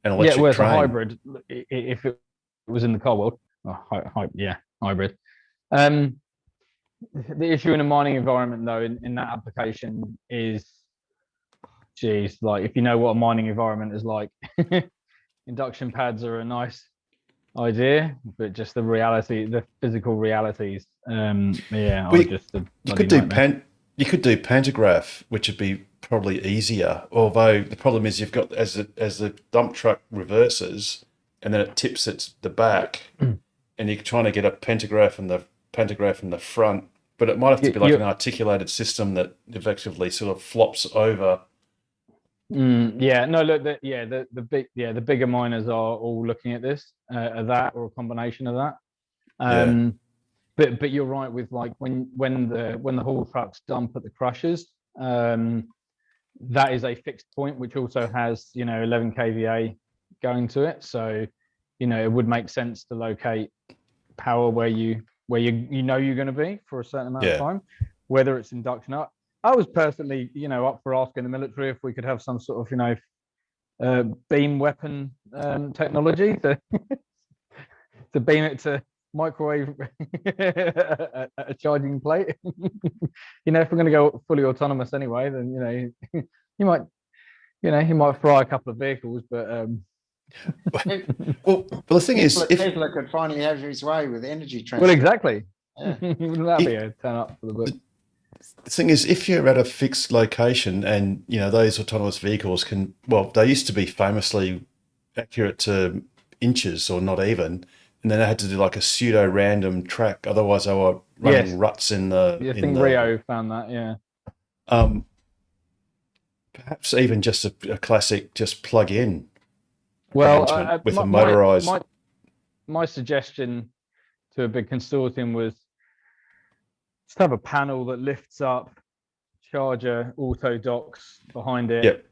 an electric whereas train. a hybrid, if it was in the car world, hybrid. The issue in a mining environment, though, in that application is, like if you know what a mining environment is like, induction pads are a nice idea, but just the reality, the physical realities, You could do You could do pantograph, which would be probably easier. Although the problem is you've got as the dump truck reverses, and then it tips at the back, and you're trying to get a pantograph in the front. But it might have to be like an articulated system that effectively sort of flops over. Yeah, no, look, the bigger miners are all looking at this, that or a combination of that. But you're right with like when the haul trucks dump at the crushers, that is a fixed point which also has 11 kVA going to it. So it would make sense to locate power where you know you're going to be for a certain amount of time, whether it's induction up. I was personally up for asking the military if we could have some sort of beam weapon technology to to beam it to microwave a charging plate. If we're going to go fully autonomous anyway, then you might fry a couple of vehicles, but well, the thing is, if Tesla could finally have his way with energy transport. Well, exactly. Yeah. Wouldn't that be a turn up for the book? The thing is, if you're at a fixed location and, those autonomous vehicles they used to be famously accurate to inches or not even, and then they had to do like a pseudo-random track. Otherwise, they were running ruts in the... I think Rio found that, yeah. Perhaps even just a classic, just plug-in Well, with a motorized... My suggestion to a big consortium was just have a panel that lifts up, charger, auto docks behind it,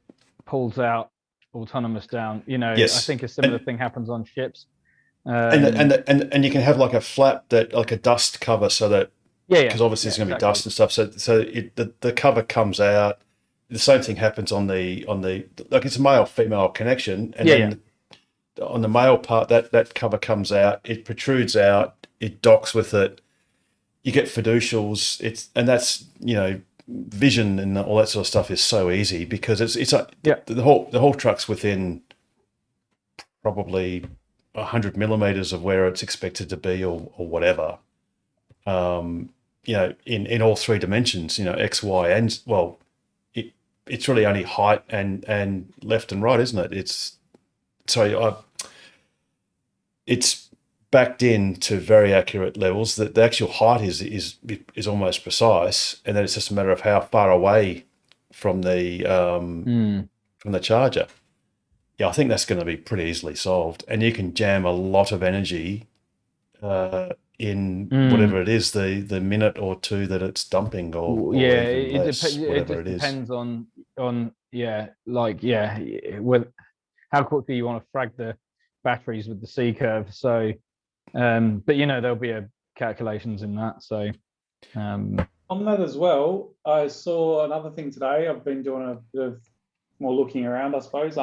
pulls out, autonomous down. I think a similar thing happens on ships. And you can have like a flap that like a dust cover so that because obviously there's going to be dust and stuff. So the cover comes out. The same thing happens on the like it's a male female connection, and then on the male part that cover comes out. It protrudes out. It docks with it. You get fiducials. That's vision and all that sort of stuff is so easy because it's the whole truck's within probably 100 millimeters of where it's expected to be or whatever. In all three dimensions, X, Y, and it's really only height and left and right, isn't it? It's backed in to very accurate levels. That the actual height is almost precise, and then it's just a matter of how far away from the charger. Yeah, I think that's going to be pretty easily solved, and you can jam a lot of energy in whatever it is, the minute or two that it's dumping, or it whatever it is. Depends on how quickly you want to frag the batteries with the C curve. So, but there'll be calculations in that. So, on that as well, I saw another thing today. I've been doing a bit of more looking around, I suppose.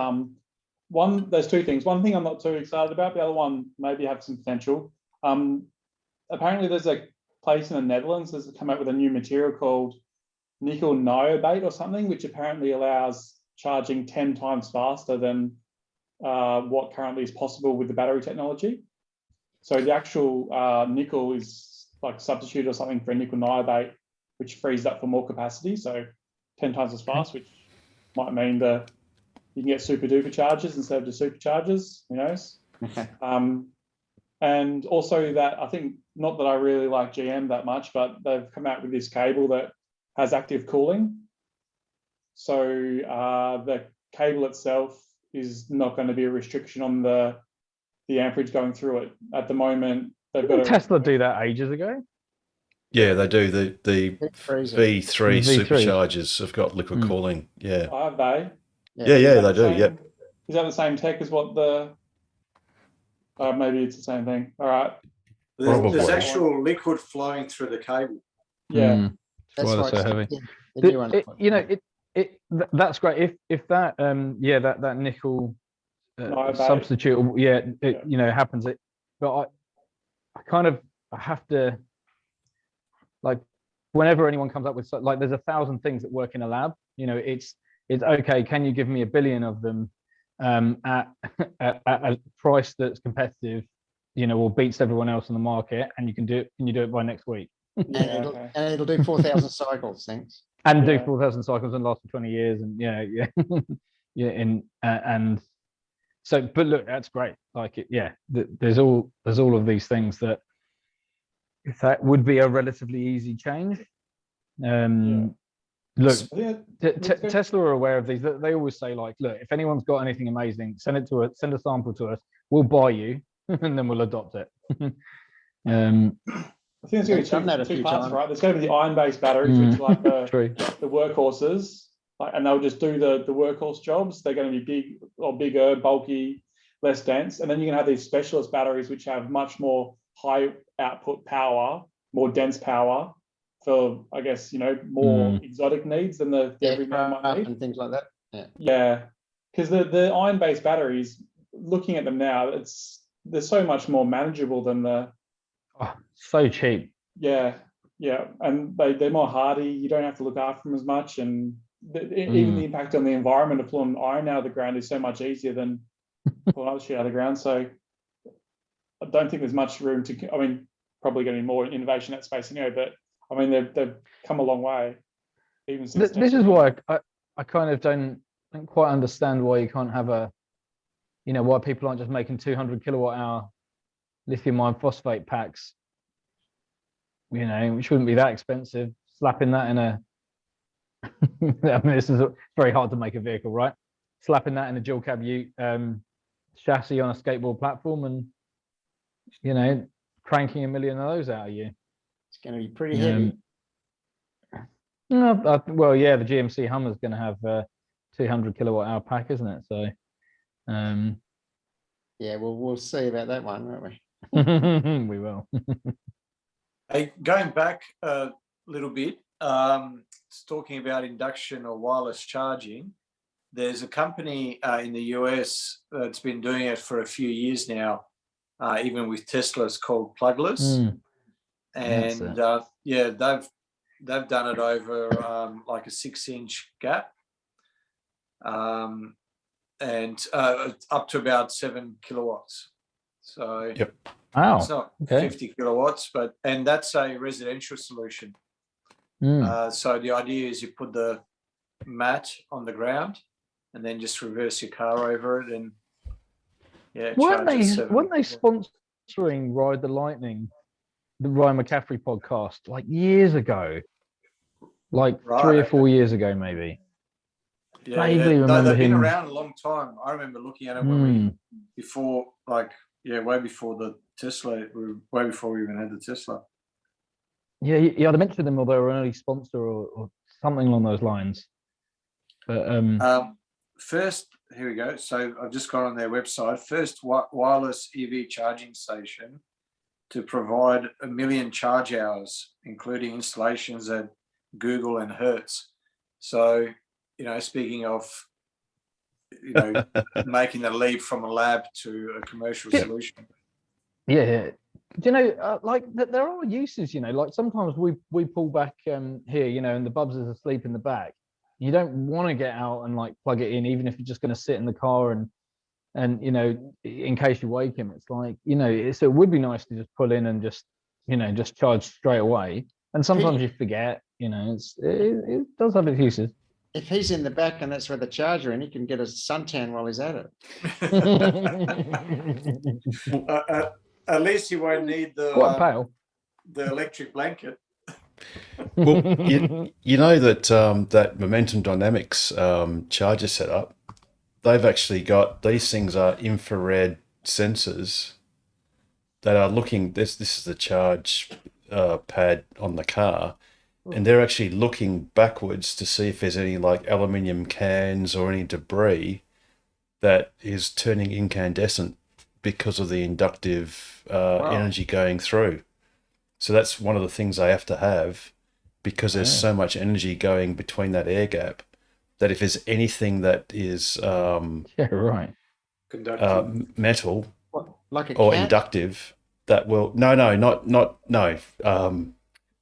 There's two things. One thing I'm not too excited about. The other one maybe have some potential. Apparently, there's a place in the Netherlands that's come out with a new material called nickel niobate or something, which apparently allows charging 10 times faster than what currently is possible with the battery technology. So the actual nickel is like substitute or something for a nickel niobate, which frees up for more capacity. So 10 times as fast, which might mean that you can get super duper chargers instead of just superchargers, who knows? And also that I think, not that I really like GM that much, but they've come out with this cable that has active cooling. So the cable itself is not going to be a restriction on the amperage going through it. At the moment, they've got Tesla do that ages ago. Yeah, they do. The V3 superchargers have got liquid cooling. Yeah. Oh, have they? Yeah, they do. Yep. Is that the same tech as what the? Maybe it's the same thing. All right. There's actual liquid flowing through the cable. Yeah. That's why it's so heavy. That's great. If that that nickel substitute happens. But I have to, like, whenever anyone comes up with like, there's 1,000 things that work in a lab. It's okay. Can you give me 1 billion of them at a price that's competitive, or beats everyone else in the market, and you can do it. Can you do it by next week? And it'll do 4,000 cycles. Thanks. and do 4,000 cycles and last for 20 years, and yeah, and so, but look, that's great. Like there's all of these things that if that would be a relatively easy change. Look, Tesla are aware of these. They always say, like, look, if anyone's got anything amazing, send it to us, send a sample to us. We'll buy you, and then we'll adopt it. I think there's going to be two parts, right? There's going to be the iron-based batteries, which are like the workhorses, and they'll just do the workhorse jobs. They're going to be big or bigger, bulky, less dense. And then you're going to have these specialist batteries, which have much more high output power, more dense power for, I guess, more exotic needs than the everyman might need. And things like that. Yeah. Because the iron-based batteries, looking at them now, they're so much more manageable than the... so cheap. Yeah. And they're more hardy. You don't have to look after them as much. And even the impact on the environment of pulling iron out of the ground is so much easier than pulling other shit out of the ground. So I don't think there's much room to, probably going to be more innovation in that space anyway, but they've come a long way. Even since this is why I kind of don't quite understand why you can't have why people aren't just making 200 kilowatt hour lithium iron phosphate packs, which wouldn't be that expensive. Slapping that in a, this is very hard to make a vehicle, right? Slapping that in a dual cab ute chassis on a skateboard platform, and cranking 1 million of those out of you. It's going to be pretty heavy. Well, yeah, the GMC Hummer's going to have a 200 kilowatt hour pack, isn't it? So, yeah, we'll see about that one, won't we? We will. Hey, going back a little bit, talking about induction or wireless charging, there's a company in the US that's been doing it for a few years now, even with Teslas, called Plugless. And they've done it over like a 6-inch gap, and up to about 7 kilowatts. So wow, it's not 50 kilowatts, and that's a residential solution. So the idea is you put the mat on the ground and then just reverse your car over it, and weren't they sponsoring Ride the Lightning, the Ryan McCaffrey podcast, like years ago, like 3 or 4 years ago, maybe? Vaguely remember they've been him around a long time. I remember looking at them way before the Tesla, way before we even had the Tesla. Yeah, I'd mentioned them, or they were an early sponsor or something along those lines. But first, here we go. So I've just gone on their website. First wireless EV charging station to provide 1 million charge hours, including installations at Google and Hertz. So, speaking of, making the leap from a lab to a commercial solution. Yeah. Do there are uses, like sometimes we pull back here, and the Bubs is asleep in the back. You don't want to get out and like plug it in, even if you're just going to sit in the car and in case you wake him. It's like, so it would be nice to just pull in and just charge straight away. And sometimes you forget, it does have its uses. If he's in the back and that's where the charger, and he can get a suntan while he's at it. At least you won't need the electric blanket. Well, you know that that Momentum Dynamics charger setup, they've actually got, these things are infrared sensors that are looking, this is the charge pad on the car, and they're actually looking backwards to see if there's any like aluminium cans or any debris that is turning incandescent because of the inductive energy going through. So that's one of the things they have to have, because there's so much energy going between that air gap, that if there's anything that is metal like or inductive, that will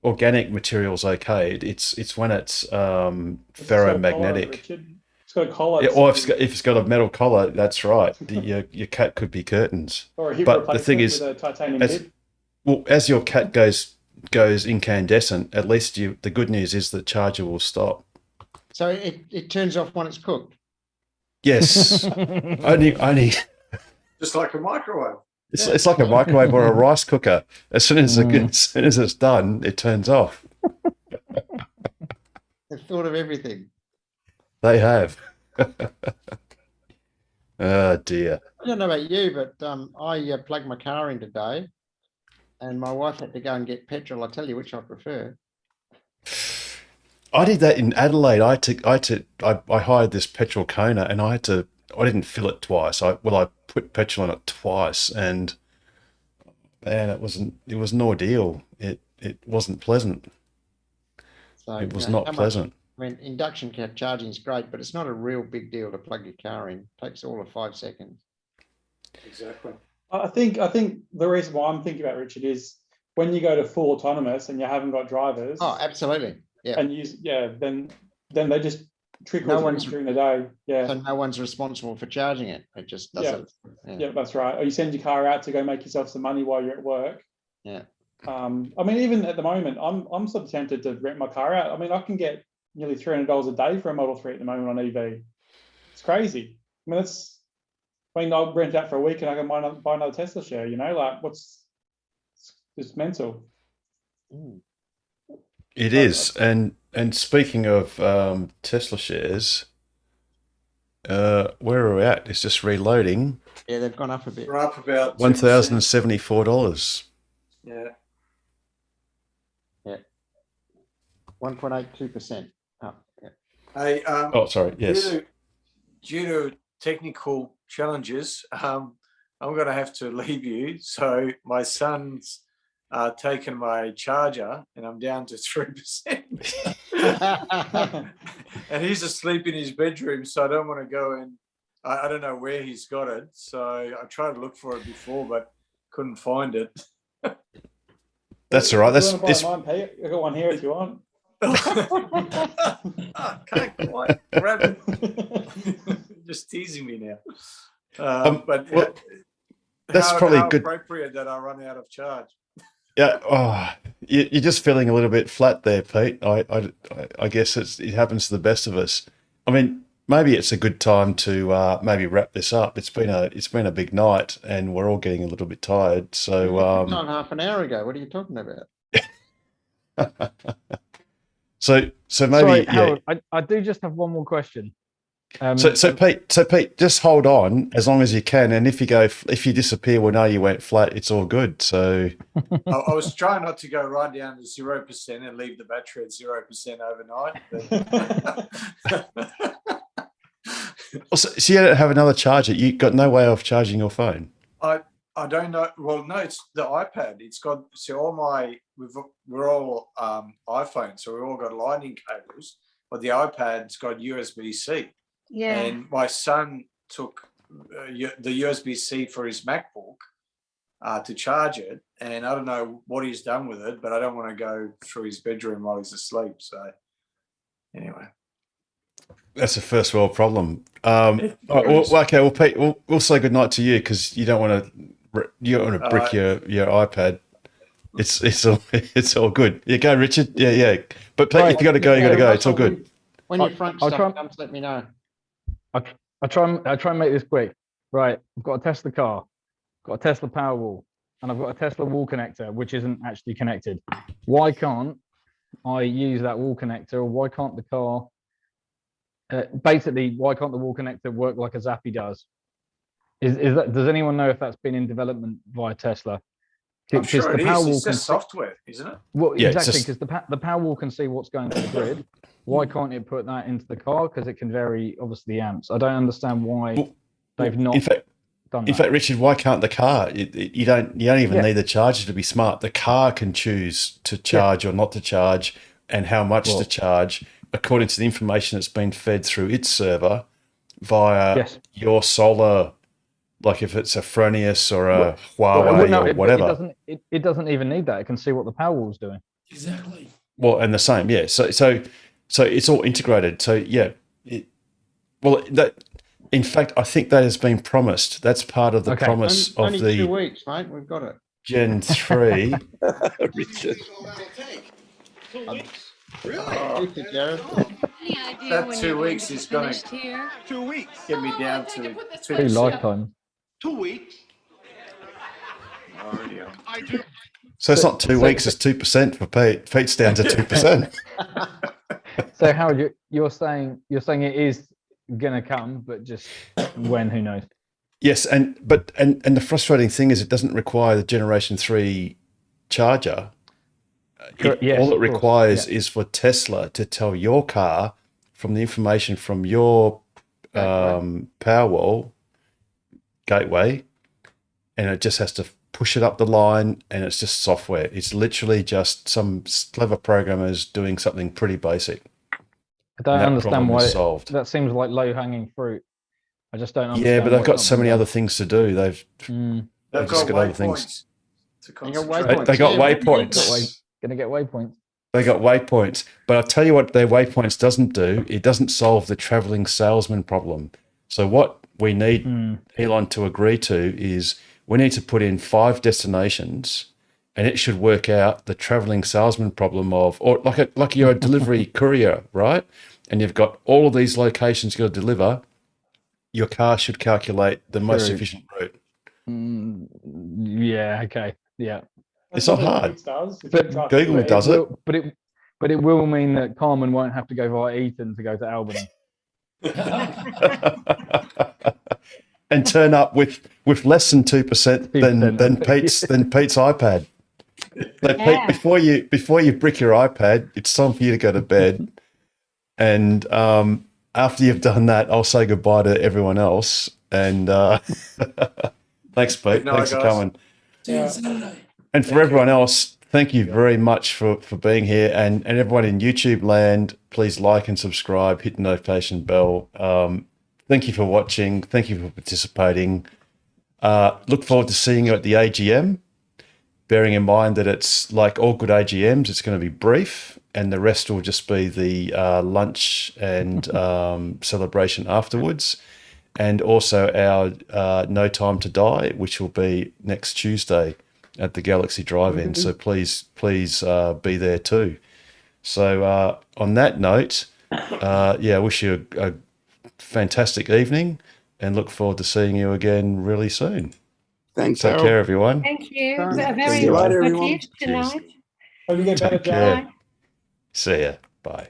organic material's okay. It's when it's ferromagnetic. It's got a collar. Or if it's got a metal collar, that's right. Your cat could be curtains. Or a hip but the thing replacement is, with a titanium hip. as your cat goes goes incandescent, at least the good news is the charger will stop. So it turns off when it's cooked. Yes, only. Just like a microwave. It's like a microwave or a rice cooker. As soon as it's done, it turns off. They've thought of everything. They have. Oh dear. I don't know about you, but I plugged my car in today, and my wife had to go and get petrol. I tell you which I prefer. I did that in Adelaide. I hired this petrol Kona, and I didn't fill it twice. I put petrol in it twice, and man, it was an ordeal. It wasn't pleasant. So it was not pleasant. I mean, induction charging is great, but it's not a real big deal to plug your car in. It takes all of 5 seconds. Exactly. I think the reason why I'm thinking about, Richard, is when you go to full autonomous and you haven't got drivers. Oh, absolutely. Yeah. And then they just trickle during the day. Yeah. So no one's responsible for charging it. It just does it. Yeah, that's right. Or you send your car out to go make yourself some money while you're at work. Yeah. I mean, even at the moment, I'm sort of tempted to rent my car out. I mean, I can get nearly $300 a day for a Model 3 at the moment on EV. It's crazy. I mean, I'll rent out for a week and I can buy another Tesla share, like it's mental. It is. And speaking of Tesla shares, where are we at? It's just reloading. Yeah, they've gone up a bit. We're up about $1,074. Yeah. Yeah. 1.82% up. Yeah. Hey, oh, sorry. Yes. Due to technical challenges, I'm going to have to leave you. So my son's taken my charger, and I'm down to 3%. And he's asleep in his bedroom, so I don't want to go and I don't know where he's got it. So I tried to look for it before, but couldn't find it. That's all right. That's mine, Pete. I've got one here if you want. I can't quite grab it. Just teasing me now. But that's probably how good. Appropriate that I run out of charge. Yeah. Oh, you're just feeling a little bit flat there, Pete. I guess it happens to the best of us. I mean, maybe it's a good time to maybe wrap this up. It's been a big night, and we're all getting a little bit tired. So not half an hour ago. What are you talking about? So maybe Sorry, Harold, I do just have one more question. So Pete, just hold on as long as you can, and if you disappear, we'll know you went flat. It's all good. So I was trying not to go right down to 0% and leave the battery at 0% overnight. So you don't have another charger. You got no way of charging your phone. I don't know. Well, no, it's the iPad. It's got we're all iPhones, so we've all got lightning cables, but the iPad's got USB-C. Yeah. And my son took the USB-C for his MacBook to charge it, and I don't know what he's done with it, but I don't want to go through his bedroom while he's asleep. So anyway. That's a first world problem. Okay, well, Pete, we'll say good night to you because you don't want to brick your iPad. It's all good. Yeah, go, Richard. Yeah. But Pete, if you got to go, you got to go. It's all good. When your front stuff comes, let me know. I'll try and make this quick. Right, I've got a Tesla car, got a Tesla Powerwall, and I've got a Tesla wall connector, which isn't actually connected. Why can't I use that wall connector, or why can't the car? Basically, why can't the wall connector work like a Zappy does? Is that? Does anyone know if that's been in development via Tesla? I'm sure it is. It's just software, isn't it? Well, yeah, exactly, because the Powerwall can see what's going to the grid. Why can't it put that into the car? Because it can vary, obviously, the amps. I don't understand why they've not done that. In fact, Richard, why can't the car? You don't even need the charger to be smart. The car can choose to charge or not to charge, and how much to charge according to the information that's been fed through its server via your solar. Like if it's a Fronius or a Huawei or whatever. It doesn't even need that. It can see what the Powerwall's doing. Exactly. Well, and the same, yeah. So it's all integrated. So yeah, in fact, I think that has been promised. That's part of the promise of only 2 weeks, mate. We've got it. Gen 3. Richard. That 2 weeks is going to 2 weeks. get me down to 2 2%. lifetimes. 2 weeks. I do. So it's not 2 weeks, it's 2% for Pete. Pete's down to 2%. So Howard, you're saying it is gonna come, but just when, who knows? Yes, and the frustrating thing is it doesn't require the Generation 3 charger. Yes, all it of course, requires yeah. is for Tesla to tell your car from the information from your Powerwall gateway, and it just has to push it up the line, and it's just software. It's literally just some clever programmers doing something pretty basic. I don't understand why solved. that seems like low-hanging fruit. I just don't understand. Yeah, but why they've got it's so not many been other done. things to do. They've just got other things. They got They got waypoints. waypoints. Gonna get waypoints. They got waypoints. But I'll tell you what their waypoints doesn't do. It doesn't solve the traveling salesman problem. So what we need Elon to agree to is we need to put in 5 destinations, and it should work out the traveling salesman problem of, or like you're a delivery courier, right? And you've got all of these locations you've got to deliver. Your car should calculate the most True. efficient route. Yeah. Okay. Yeah. It's not hard. But Google does it. But it will mean that Carmen won't have to go via Eton to go to Albany. And turn up with less than 2% than Pete's iPad. So Pete, before you brick your iPad, it's time for you to go to bed. And after you've done that, I'll say goodbye to everyone else. And thanks, Pete. Thanks for coming. See you on Saturday. And for everyone else, thank you very much for being here. And everyone in YouTube land, please like and subscribe, hit the notification bell. Thank you for watching. Thank you for participating. Look forward to seeing you at the AGM, bearing in mind that it's like all good AGMs, it's going to be brief, and the rest will just be the lunch and celebration afterwards. And also our No Time to Die, which will be next Tuesday at the Galaxy Drive-In. So please be there too. So on that note, I wish you a fantastic evening and look forward to seeing you again really soon. Thanks, Take Harold. care, everyone. Thank you. Thanks. Very See you later, everyone. informative tonight. Hope you get better, Take care. Bye. See ya. Bye.